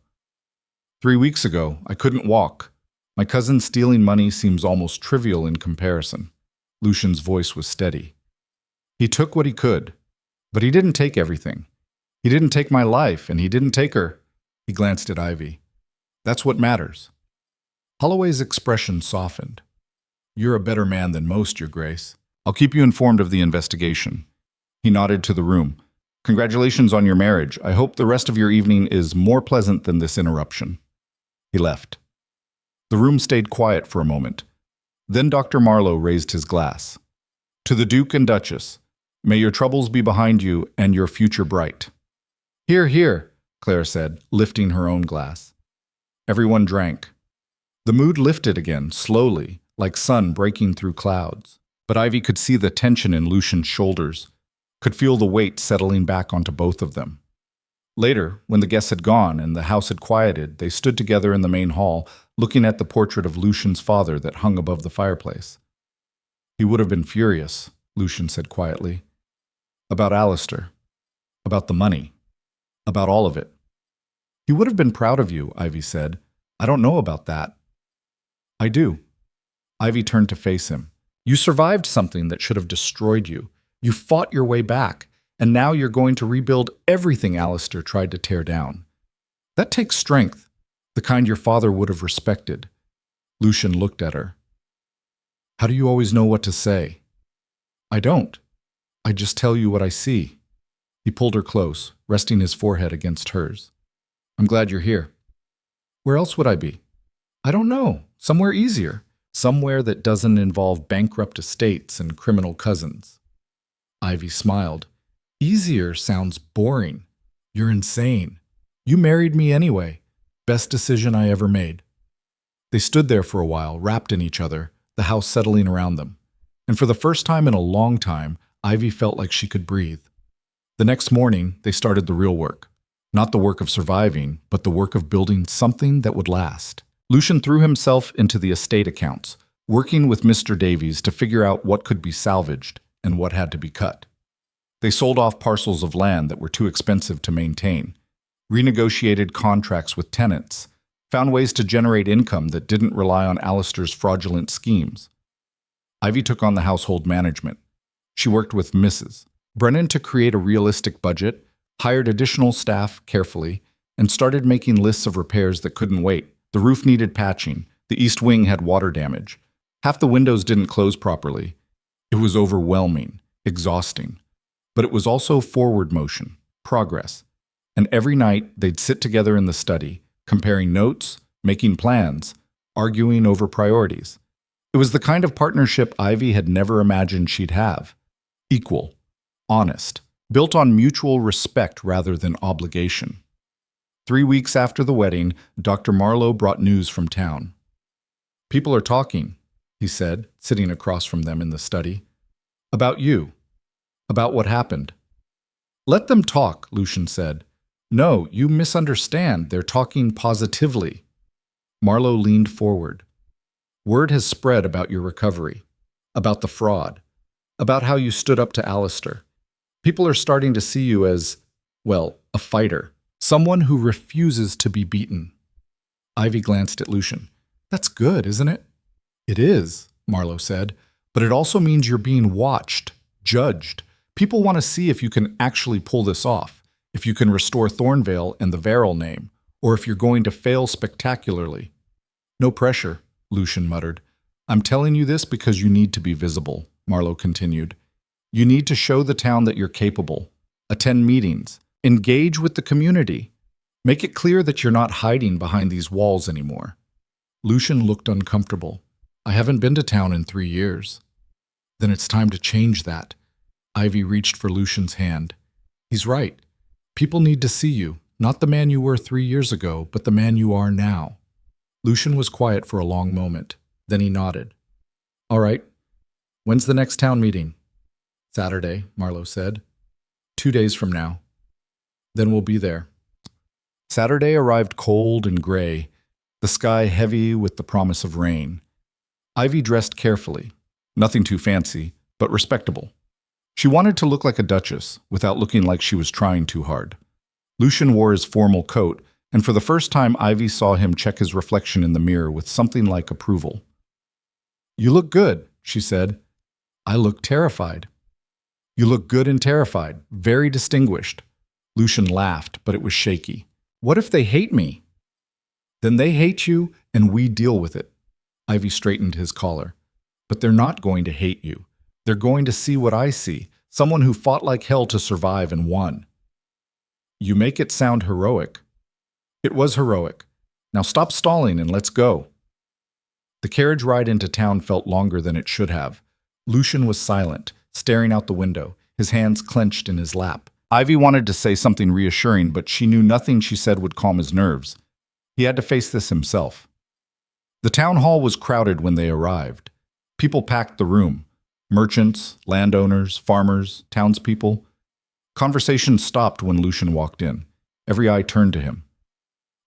3 weeks ago, I couldn't walk. My cousin stealing money seems almost trivial in comparison." Lucian's voice was steady. "He took what he could, but he didn't take everything. He didn't take my life, and he didn't take her." He glanced at Ivy. That's what matters. Holloway's expression softened. You're a better man than most, Your Grace. I'll keep you informed of the investigation. He nodded to the room. Congratulations on your marriage. I hope the rest of your evening is more pleasant than this interruption. He left. The room stayed quiet for a moment. Then Dr. Marlowe raised his glass. To the Duke and Duchess, may your troubles be behind you and your future bright. Hear, hear, Claire said, lifting her own glass. Everyone drank. The mood lifted again, slowly, like sun breaking through clouds. But Ivy could see the tension in Lucian's shoulders, could feel the weight settling back onto both of them. Later, when the guests had gone and the house had quieted, they stood together in the main hall, looking at the portrait of Lucian's father that hung above the fireplace. He would have been furious, Lucian said quietly. About Alistair. About the money. About all of it. He would have been proud of you, Ivy said. I don't know about that. I do. Ivy turned to face him. You survived something that should have destroyed you. You fought your way back, and now you're going to rebuild everything Alistair tried to tear down. That takes strength, the kind your father would have respected. Lucian looked at her. How do you always know what to say? I don't. I just tell you what I see. He pulled her close, resting his forehead against hers. I'm glad you're here. Where else would I be? I don't know. Somewhere easier. Somewhere that doesn't involve bankrupt estates and criminal cousins. Ivy smiled. Easier sounds boring. You're insane. You married me anyway. Best decision I ever made. They stood there for a while, wrapped in each other, the house settling around them. And for the first time in a long time, Ivy felt like she could breathe. The next morning, they started the real work. Not the work of surviving, but the work of building something that would last. Lucian threw himself into the estate accounts, working with Mr. Davies to figure out what could be salvaged and what had to be cut. They sold off parcels of land that were too expensive to maintain, renegotiated contracts with tenants, found ways to generate income that didn't rely on Alistair's fraudulent schemes. Ivy took on the household management. She worked with Mrs. Brennan to create a realistic budget, hired additional staff carefully, and started making lists of repairs that couldn't wait. The roof needed patching. The east wing had water damage. Half the windows didn't close properly. It was overwhelming, exhausting. But it was also forward motion, progress. And every night they'd sit together in the study, comparing notes, making plans, arguing over priorities. It was the kind of partnership Ivy had never imagined she'd have. Equal, honest, built on mutual respect rather than obligation. 3 weeks after the wedding, Dr. Marlowe brought news from town. People are talking, he said, sitting across from them in the study. About you. About what happened. Let them talk, Lucian said. No, you misunderstand. They're talking positively. Marlowe leaned forward. Word has spread about your recovery, about the fraud, about how you stood up to Alistair. People are starting to see you as, well, a fighter, someone who refuses to be beaten. Ivy glanced at Lucian. That's good, isn't it? It is, Marlowe said, but it also means you're being watched, judged. People want to see if you can actually pull this off, if you can restore Thornvale and the Verrill name, or if you're going to fail spectacularly. No pressure, Lucian muttered. I'm telling you this because you need to be visible, Marlowe continued. You need to show the town that you're capable. Attend meetings. Engage with the community. Make it clear that you're not hiding behind these walls anymore. Lucian looked uncomfortable. I haven't been to town in 3 years. Then it's time to change that. Ivy reached for Lucian's hand. He's right. People need to see you, not the man you were 3 years ago, but the man you are now. Lucian was quiet for a long moment. Then he nodded. All right. When's the next town meeting? Saturday, Marlowe said. 2 days from now. Then we'll be there. Saturday arrived cold and gray, the sky heavy with the promise of rain. Ivy dressed carefully, nothing too fancy, but respectable. She wanted to look like a duchess, without looking like she was trying too hard. Lucian wore his formal coat, and for the first time Ivy saw him check his reflection in the mirror with something like approval. You look good, she said. I look terrified. You look good and terrified, very distinguished. Lucian laughed, but it was shaky. What if they hate me? Then they hate you, and we deal with it. Ivy straightened his collar. But they're not going to hate you. They're going to see what I see, someone who fought like hell to survive and won. You make it sound heroic. It was heroic. Now stop stalling and let's go. The carriage ride into town felt longer than it should have. Lucian was silent, staring out the window, his hands clenched in his lap. Ivy wanted to say something reassuring, but she knew nothing she said would calm his nerves. He had to face this himself. The town hall was crowded when they arrived. People packed the room. Merchants, landowners, farmers, townspeople. Conversation stopped when Lucian walked in. Every eye turned to him.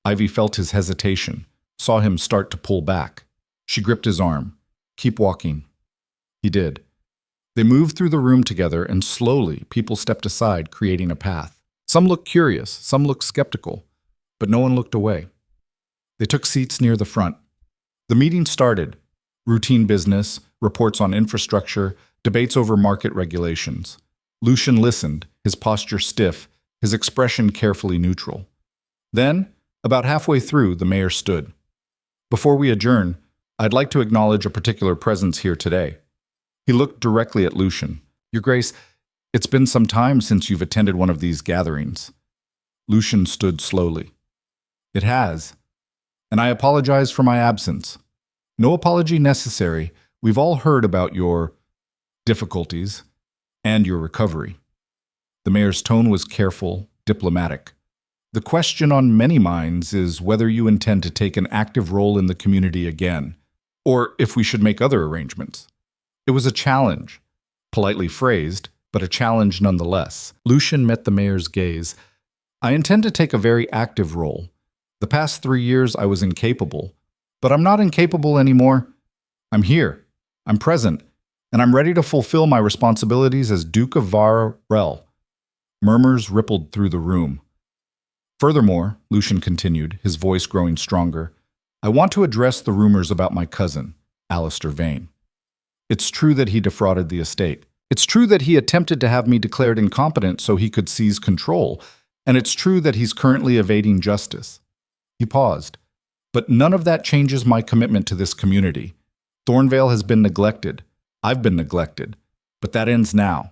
Ivy felt his hesitation, saw him start to pull back. She gripped his arm. Keep walking. He did. They moved through the room together, and slowly people stepped aside, creating a path. Some looked curious, some looked skeptical, but no one looked away. They took seats near the front. The meeting started. Routine business, reports on infrastructure, debates over market regulations. Lucian listened, his posture stiff, his expression carefully neutral. Then, about halfway through, the mayor stood. Before we adjourn, I'd like to acknowledge a particular presence here today. He looked directly at Lucian. Your Grace, it's been some time since you've attended one of these gatherings. Lucian stood slowly. It has. And I apologize for my absence. No apology necessary. We've all heard about your difficulties and your recovery. The mayor's tone was careful, diplomatic. The question on many minds is whether you intend to take an active role in the community again, or if we should make other arrangements. It was a challenge, politely phrased, but a challenge nonetheless. Lucian met the mayor's gaze. I intend to take a very active role. The past 3 years I was incapable, but I'm not incapable anymore. I'm here, I'm present, and I'm ready to fulfill my responsibilities as Duke of Varel. Murmurs rippled through the room. Furthermore, Lucian continued, his voice growing stronger, I want to address the rumors about my cousin, Alistair Vane. It's true that he defrauded the estate. It's true that he attempted to have me declared incompetent so he could seize control, and it's true that he's currently evading justice. He paused. But none of that changes my commitment to this community. Thornvale has been neglected. I've been neglected. But that ends now.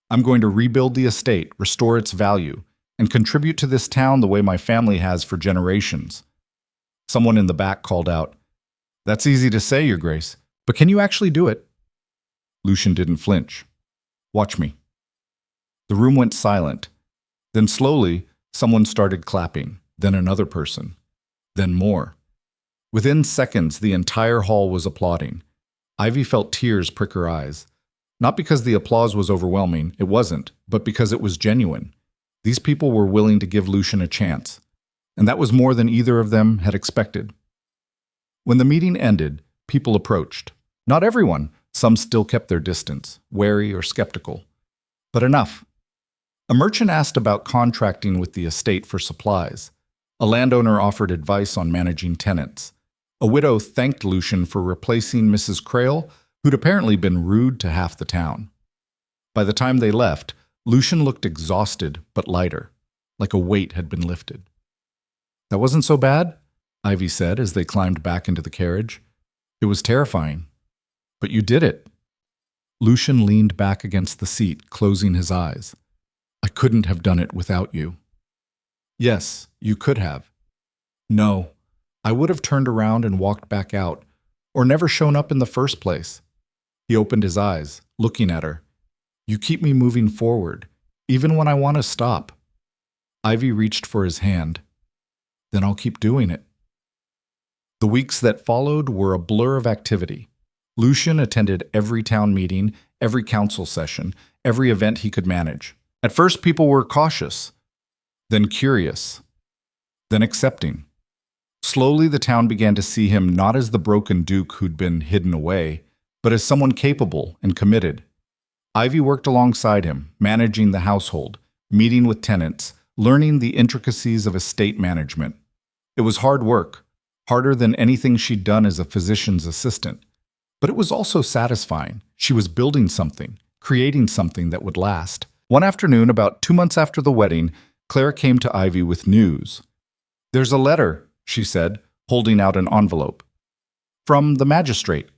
I'm going to rebuild the estate, restore its value, and contribute to this town the way my family has for generations. Someone in the back called out, That's easy to say, Your Grace, but can you actually do it? Lucian didn't flinch. Watch me. The room went silent. Then slowly, someone started clapping, then another person, then more. Within seconds, the entire hall was applauding. Ivy felt tears prick her eyes. Not because the applause was overwhelming, it wasn't, but because it was genuine. These people were willing to give Lucian a chance, and that was more than either of them had expected. When the meeting ended, people approached. Not everyone. Some still kept their distance, wary or skeptical. But enough. A merchant asked about contracting with the estate for supplies. A landowner offered advice on managing tenants. A widow thanked Lucian for replacing Mrs. Crail, who'd apparently been rude to half the town. By the time they left, Lucian looked exhausted but lighter, like a weight had been lifted. That wasn't so bad, Ivy said as they climbed back into the carriage. It was terrifying. But you did it. Lucian leaned back against the seat, closing his eyes. I couldn't have done it without you. Yes, you could have. No, I would have turned around and walked back out, or never shown up in the first place. He opened his eyes, looking at her. You keep me moving forward, even when I want to stop. Ivy reached for his hand. Then I'll keep doing it. The weeks that followed were a blur of activity. Lucian attended every town meeting, every council session, every event he could manage. At first, people were cautious, then curious, then accepting. Slowly, the town began to see him not as the broken duke who'd been hidden away, but as someone capable and committed. Ivy worked alongside him, managing the household, meeting with tenants, learning the intricacies of estate management. It was hard work, harder than anything she'd done as a physician's assistant. But it was also satisfying. She was building something, creating something that would last. One afternoon, about 2 months after the wedding, Clara came to Ivy with news. There's a letter, she said, holding out an envelope. From the magistrate.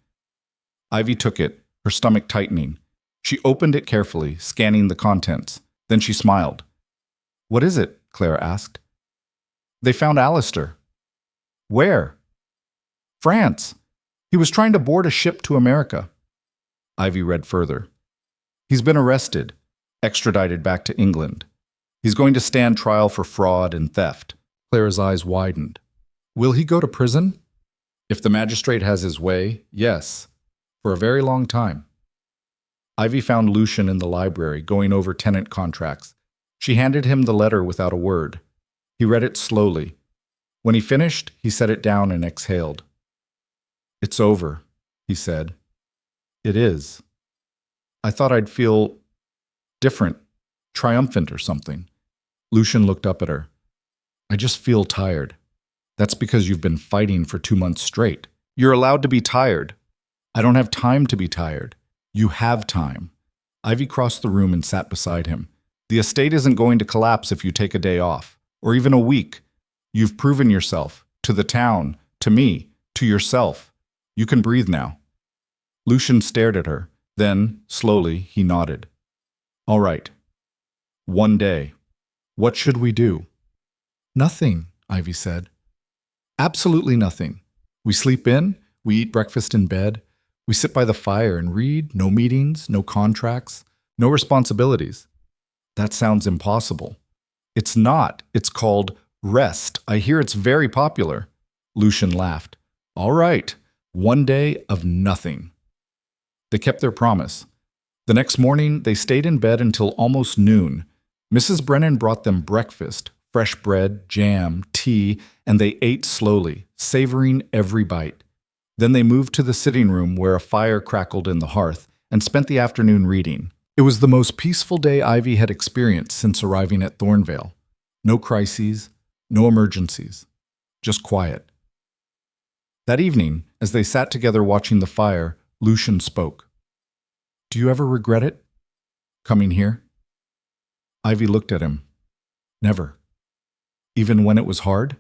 Ivy took it, her stomach tightening. She opened it carefully, scanning the contents. Then she smiled. "What is it?" Claire asked. "They found Alistair." "Where?" "France. He was trying to board a ship to America." Ivy read further. "He's been arrested, extradited back to England. He's going to stand trial for fraud and theft." Claire's eyes widened. "Will he go to prison?" "If the magistrate has his way, yes. For a very long time." Ivy found Lucian in the library, going over tenant contracts. She handed him the letter without a word. He read it slowly. When he finished, he set it down and exhaled. "It's over," he said. "It is. I thought I'd feel different, triumphant or something." Lucian looked up at her. "I just feel tired." "That's because you've been fighting for 2 months straight. You're allowed to be tired." "I don't have time to be tired." "You have time." Ivy crossed the room and sat beside him. "The estate isn't going to collapse if you take a day off, or even a week. You've proven yourself, to the town, to me, to yourself. You can breathe now." Lucian stared at her. Then, slowly, he nodded. "All right. One day. What should we do?" "Nothing," Ivy said. "Absolutely nothing. We sleep in, we eat breakfast in bed, we sit by the fire and read, no meetings, no contracts, no responsibilities." "That sounds impossible." "It's not. It's called rest. I hear it's very popular." Lucian laughed. "All right. One day of nothing." They kept their promise. The next morning, they stayed in bed until almost noon. Mrs. Brennan brought them breakfast, fresh bread, jam, tea, and they ate slowly, savoring every bite. Then they moved to the sitting room where a fire crackled in the hearth and spent the afternoon reading. It was the most peaceful day Ivy had experienced since arriving at Thornvale. No crises, no emergencies, just quiet. That evening, as they sat together watching the fire, Lucian spoke. "Do you ever regret it? Coming here?" Ivy looked at him. "Never. Even when it was hard?"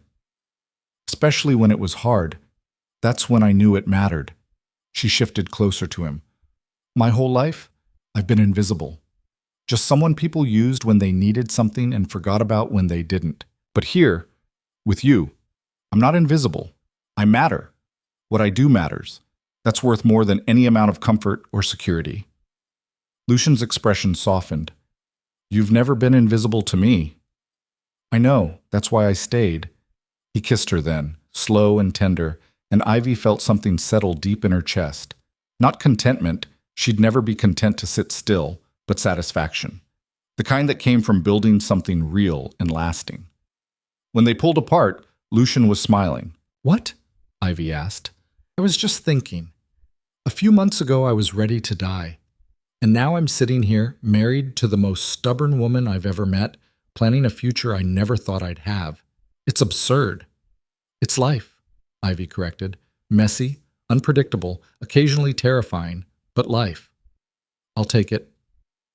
"Especially when it was hard. That's when I knew it mattered." She shifted closer to him. "My whole life, I've been invisible. Just someone people used when they needed something and forgot about when they didn't. But here, with you, I'm not invisible. I matter. What I do matters. That's worth more than any amount of comfort or security." Lucian's expression softened. "You've never been invisible to me." "I know. That's why I stayed." He kissed her then, slow and tender, and Ivy felt something settle deep in her chest. Not contentment. She'd never be content to sit still, but satisfaction. The kind that came from building something real and lasting. When they pulled apart, Lucian was smiling. "What?" Ivy asked. "I was just thinking. A few months ago I was ready to die. And now I'm sitting here, married to the most stubborn woman I've ever met, planning a future I never thought I'd have. It's absurd." "It's life," Ivy corrected. "Messy, unpredictable, occasionally terrifying, but life." "I'll take it."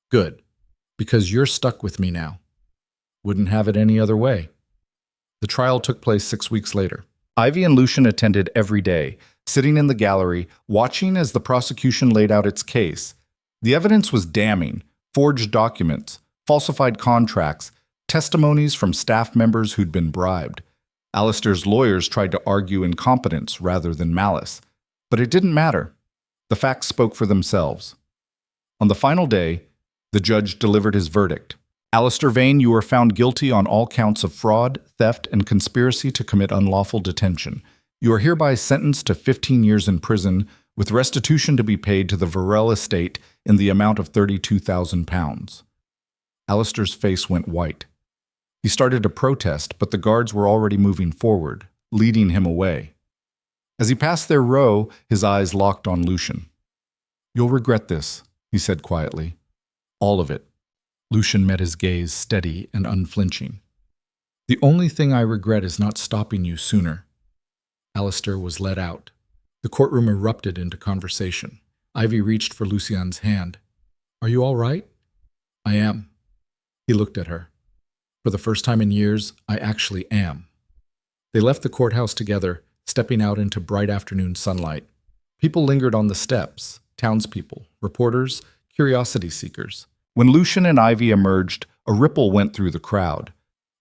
"Good. Because you're stuck with me now." "Wouldn't have it any other way." The trial took place 6 weeks later. Ivy and Lucian attended every day, sitting in the gallery, watching as the prosecution laid out its case. The evidence was damning: forged documents, falsified contracts, testimonies from staff members who'd been bribed. Alistair's lawyers tried to argue incompetence rather than malice. But it didn't matter. The facts spoke for themselves. On the final day, the judge delivered his verdict. "Alistair Vane, you are found guilty on all counts of fraud, theft, and conspiracy to commit unlawful detention. You are hereby sentenced to 15 years in prison, with restitution to be paid to the Varell estate in the amount of £32,000. Alistair's face went white. He started to protest, but the guards were already moving forward, leading him away. As he passed their row, his eyes locked on Lucian. "You'll regret this," he said quietly. "All of it." Lucian met his gaze, steady and unflinching. "The only thing I regret is not stopping you sooner." Alistair was led out. The courtroom erupted into conversation. Ivy reached for Lucian's hand. "Are you all right?" "I am." He looked at her. "For the first time in years, I actually am." They left the courthouse together, stepping out into bright afternoon sunlight. People lingered on the steps, townspeople, reporters, curiosity seekers. When Lucian and Ivy emerged, a ripple went through the crowd.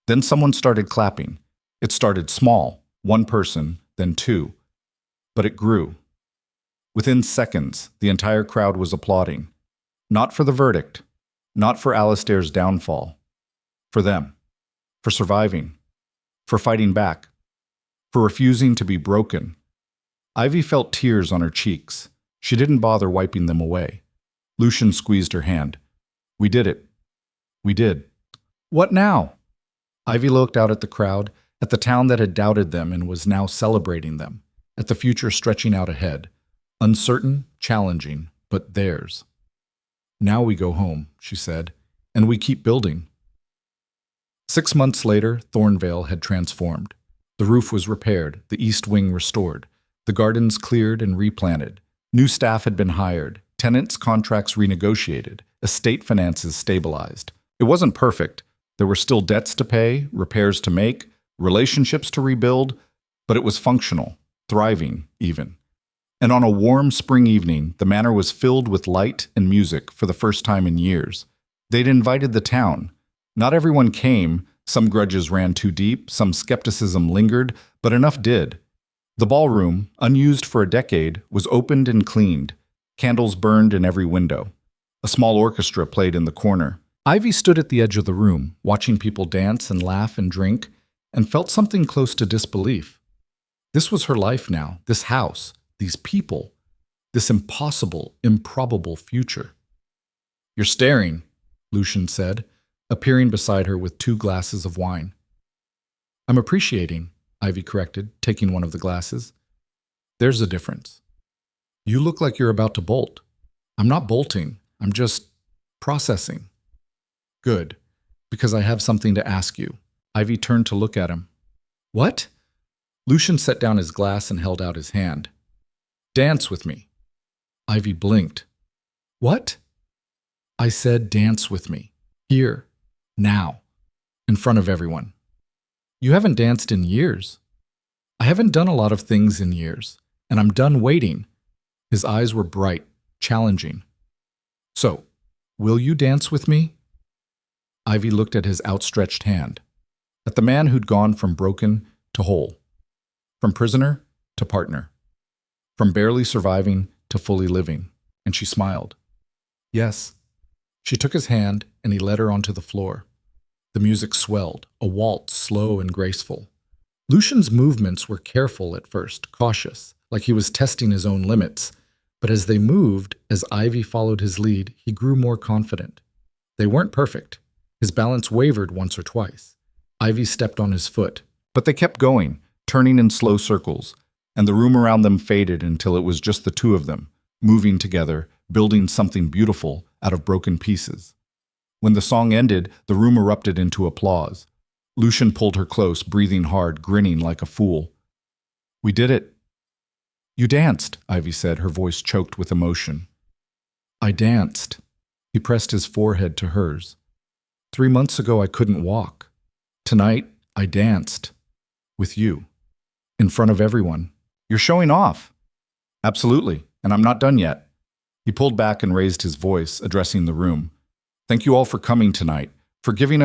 Then someone started clapping. It started small, one person, then two. But it grew. Within seconds, the entire crowd was applauding. Not for the verdict, not for Alistair's downfall. For them. For surviving. For fighting back. For refusing to be broken. Ivy felt tears on her cheeks. She didn't bother wiping them away. Lucian squeezed her hand. We did it. We did. What now? Ivy looked out at the crowd, at the town that had doubted them and was now celebrating them, at the future stretching out ahead. Uncertain, challenging, but theirs. Now we go home, she said, and we keep building. 6 months later, Thornvale had transformed. The roof was repaired, the east wing restored, the gardens cleared and replanted. New staff had been hired, tenants' contracts renegotiated, estate finances stabilized. It wasn't perfect. There were still debts to pay, repairs to make, relationships to rebuild, but it was functional, thriving even. And on a warm spring evening, the manor was filled with light and music for the first time in years. They'd invited the town. Not everyone came. Some grudges ran too deep, some skepticism lingered, but enough did. The ballroom, unused for a decade, was opened and cleaned. Candles burned in every window. A small orchestra played in the corner. Ivy stood at the edge of the room, watching people dance and laugh and drink, and felt something close to disbelief. This was her life now, this house, these people, this impossible, improbable future. You're staring, Lucian said, appearing beside her with 2 glasses of wine. I'm appreciating, Ivy corrected, taking one of the glasses. There's a difference. You look like you're about to bolt. I'm not bolting, I'm just processing. Good, because I have something to ask you. Ivy turned to look at him. What? Lucian set down his glass and held out his hand. Dance with me. Ivy blinked. What? I said dance with me. Here. Now. In front of everyone. You haven't danced in years. I haven't done a lot of things in years, and I'm done waiting. His eyes were bright, challenging. So, will you dance with me? Ivy looked at his outstretched hand, at the man who'd gone from broken to whole, from prisoner to partner, from barely surviving to fully living, and she smiled. Yes. She took his hand, and he led her onto the floor. The music swelled, a waltz slow and graceful. Lucian's movements were careful at first, cautious, like he was testing his own limits. But as they moved, as Ivy followed his lead, he grew more confident. They weren't perfect. His balance wavered once or twice. Ivy stepped on his foot. But they kept going, turning in slow circles, and the room around them faded until it was just the two of them, moving together, building something beautiful out of broken pieces. When the song ended, the room erupted into applause. Lucian pulled her close, breathing hard, grinning like a fool. We did it. You danced, Ivy said, her voice choked with emotion. I danced. He pressed his forehead to hers. 3 months ago, I couldn't walk. Tonight, I danced. With you. In front of everyone. You're showing off. Absolutely, and I'm not done yet. He pulled back and raised his voice, addressing the room. Thank you all for coming tonight, for giving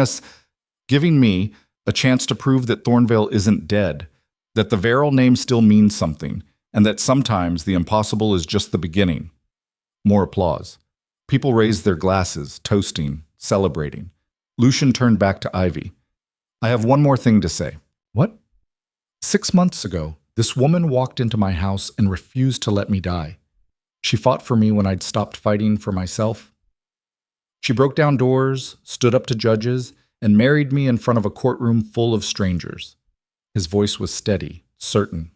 me, a chance to prove that Thornvale isn't dead, that the Verrill name still means something, and that sometimes the impossible is just the beginning. More applause. People raised their glasses, toasting, celebrating. Lucian turned back to Ivy. I have one more thing to say. What? 6 months ago, this woman walked into my house and refused to let me die. She fought for me when I'd stopped fighting for myself. She broke down doors, stood up to judges, and married me in front of a courtroom full of strangers. His voice was steady, certain.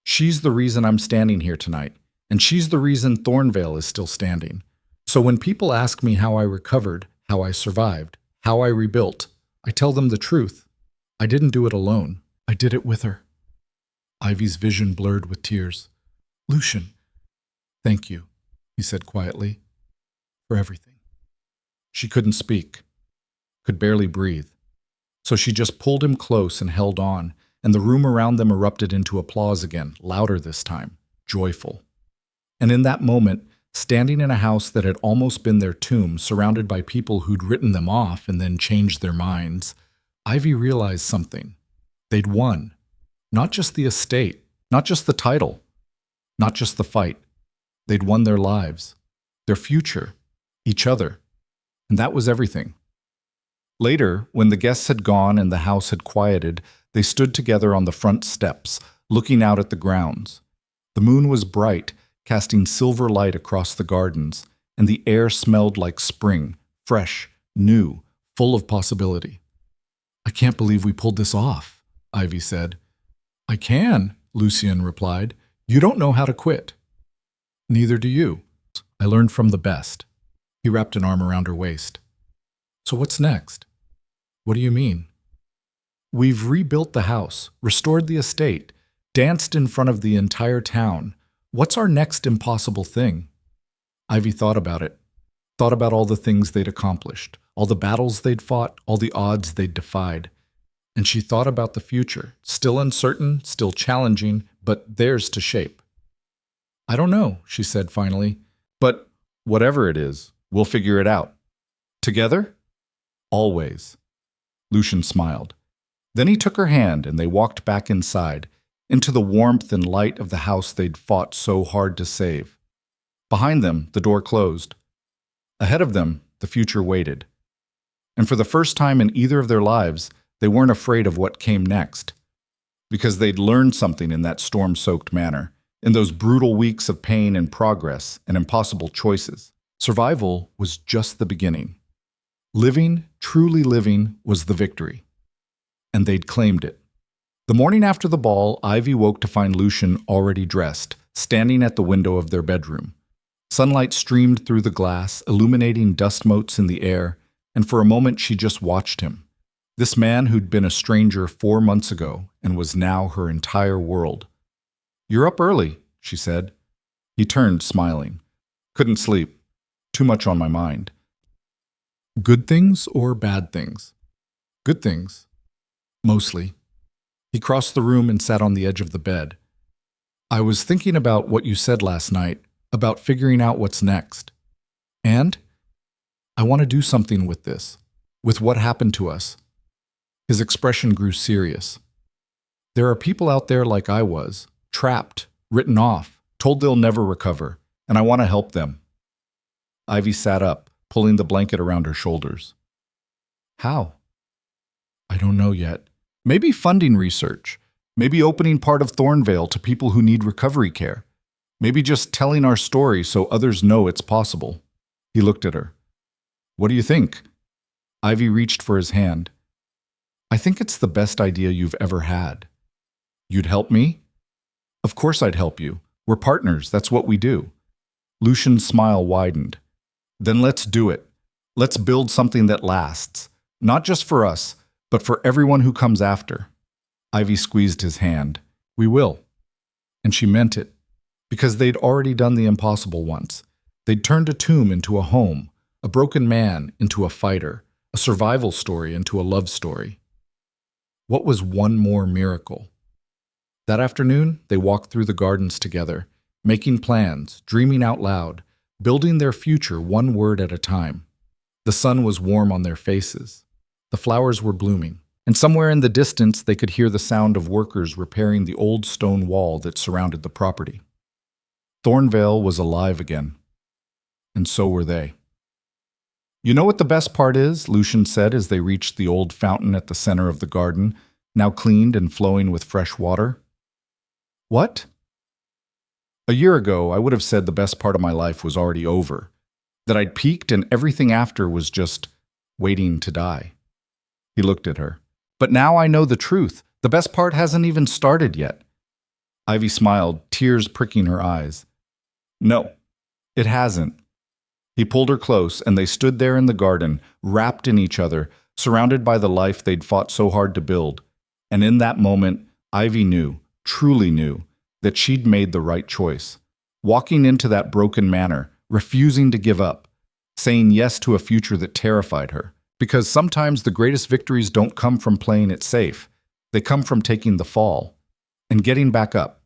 She's the reason I'm standing here tonight, and she's the reason Thornvale is still standing. So when people ask me how I recovered, how I survived, how I rebuilt, I tell them the truth. I didn't do it alone. I did it with her. Ivy's vision blurred with tears. Lucian, thank you, he said quietly, for everything. She couldn't speak, could barely breathe. So she just pulled him close and held on, and the room around them erupted into applause again, louder this time, joyful. And in that moment, standing in a house that had almost been their tomb, surrounded by people who'd written them off and then changed their minds, Ivy realized something. They'd won. Not just the estate, not just the title, not just the fight. They'd won their lives, their future, each other. And that was everything. Later, when the guests had gone and the house had quieted, they stood together on the front steps, looking out at the grounds. The moon was bright, casting silver light across the gardens, and the air smelled like spring, fresh, new, full of possibility. "I can't believe we pulled this off," Ivy said. "I can," Lucian replied. "You don't know how to quit." "Neither do you. I learned from the best." He wrapped an arm around her waist. "So what's next?" "What do you mean?" "We've rebuilt the house, restored the estate, danced in front of the entire town. What's our next impossible thing?" Ivy thought about it, thought about all the things they'd accomplished, all the battles they'd fought, all the odds they'd defied. And she thought about the future, still uncertain, still challenging, but theirs to shape. "I don't know," she said finally, "but whatever it is, we'll figure it out. Together? Always." Lucian smiled. Then he took her hand and they walked back inside, into the warmth and light of the house they'd fought so hard to save. Behind them, the door closed. Ahead of them, the future waited. And for the first time in either of their lives, they weren't afraid of what came next. Because they'd learned something in that storm-soaked manor, in those brutal weeks of pain and progress and impossible choices. Survival was just the beginning. Living, truly living, was the victory. And they'd claimed it. The morning after the ball, Ivy woke to find Lucian already dressed, standing at the window of their bedroom. Sunlight streamed through the glass, illuminating dust motes in the air, and for a moment she just watched him. This man who'd been a stranger 4 months ago and was now her entire world. "You're up early," she said. He turned, smiling. "Couldn't sleep. Too much on my mind." "Good things or bad things?" "Good things. Mostly." He crossed the room and sat on the edge of the bed. "I was thinking about what you said last night, about figuring out what's next. And I want to do something with this, with what happened to us." His expression grew serious. "There are people out there like I was, trapped, written off, told they'll never recover, and I want to help them." Ivy sat up, pulling the blanket around her shoulders. "How?" "I don't know yet. Maybe funding research. Maybe opening part of Thornvale to people who need recovery care. Maybe just telling our story so others know it's possible." He looked at her. "What do you think?" Ivy reached for his hand. "I think it's the best idea you've ever had." "You'd help me?" "Of course I'd help you. We're partners, that's what we do." Lucian's smile widened. "Then let's do it. Let's build something that lasts. Not just for us, but for everyone who comes after." Ivy squeezed his hand. "We will." And she meant it. Because they'd already done the impossible once. They'd turned a tomb into a home, a broken man into a fighter, a survival story into a love story. What was one more miracle? That afternoon, they walked through the gardens together, making plans, dreaming out loud, building their future one word at a time. The sun was warm on their faces. The flowers were blooming, and somewhere in the distance they could hear the sound of workers repairing the old stone wall that surrounded the property. Thornvale was alive again, and so were they. "You know what the best part is?" Lucian said as they reached the old fountain at the center of the garden, now cleaned and flowing with fresh water. "What?" "A year ago, I would have said the best part of my life was already over, that I'd peaked and everything after was just waiting to die." He looked at her. "But now I know the truth. The best part hasn't even started yet." Ivy smiled, tears pricking her eyes. "No, it hasn't." He pulled her close, and they stood there in the garden, wrapped in each other, surrounded by the life they'd fought so hard to build. And in that moment, Ivy knew, truly knew, that she'd made the right choice. Walking into that broken manor, refusing to give up, saying yes to a future that terrified her. Because sometimes the greatest victories don't come from playing it safe. They come from taking the fall and getting back up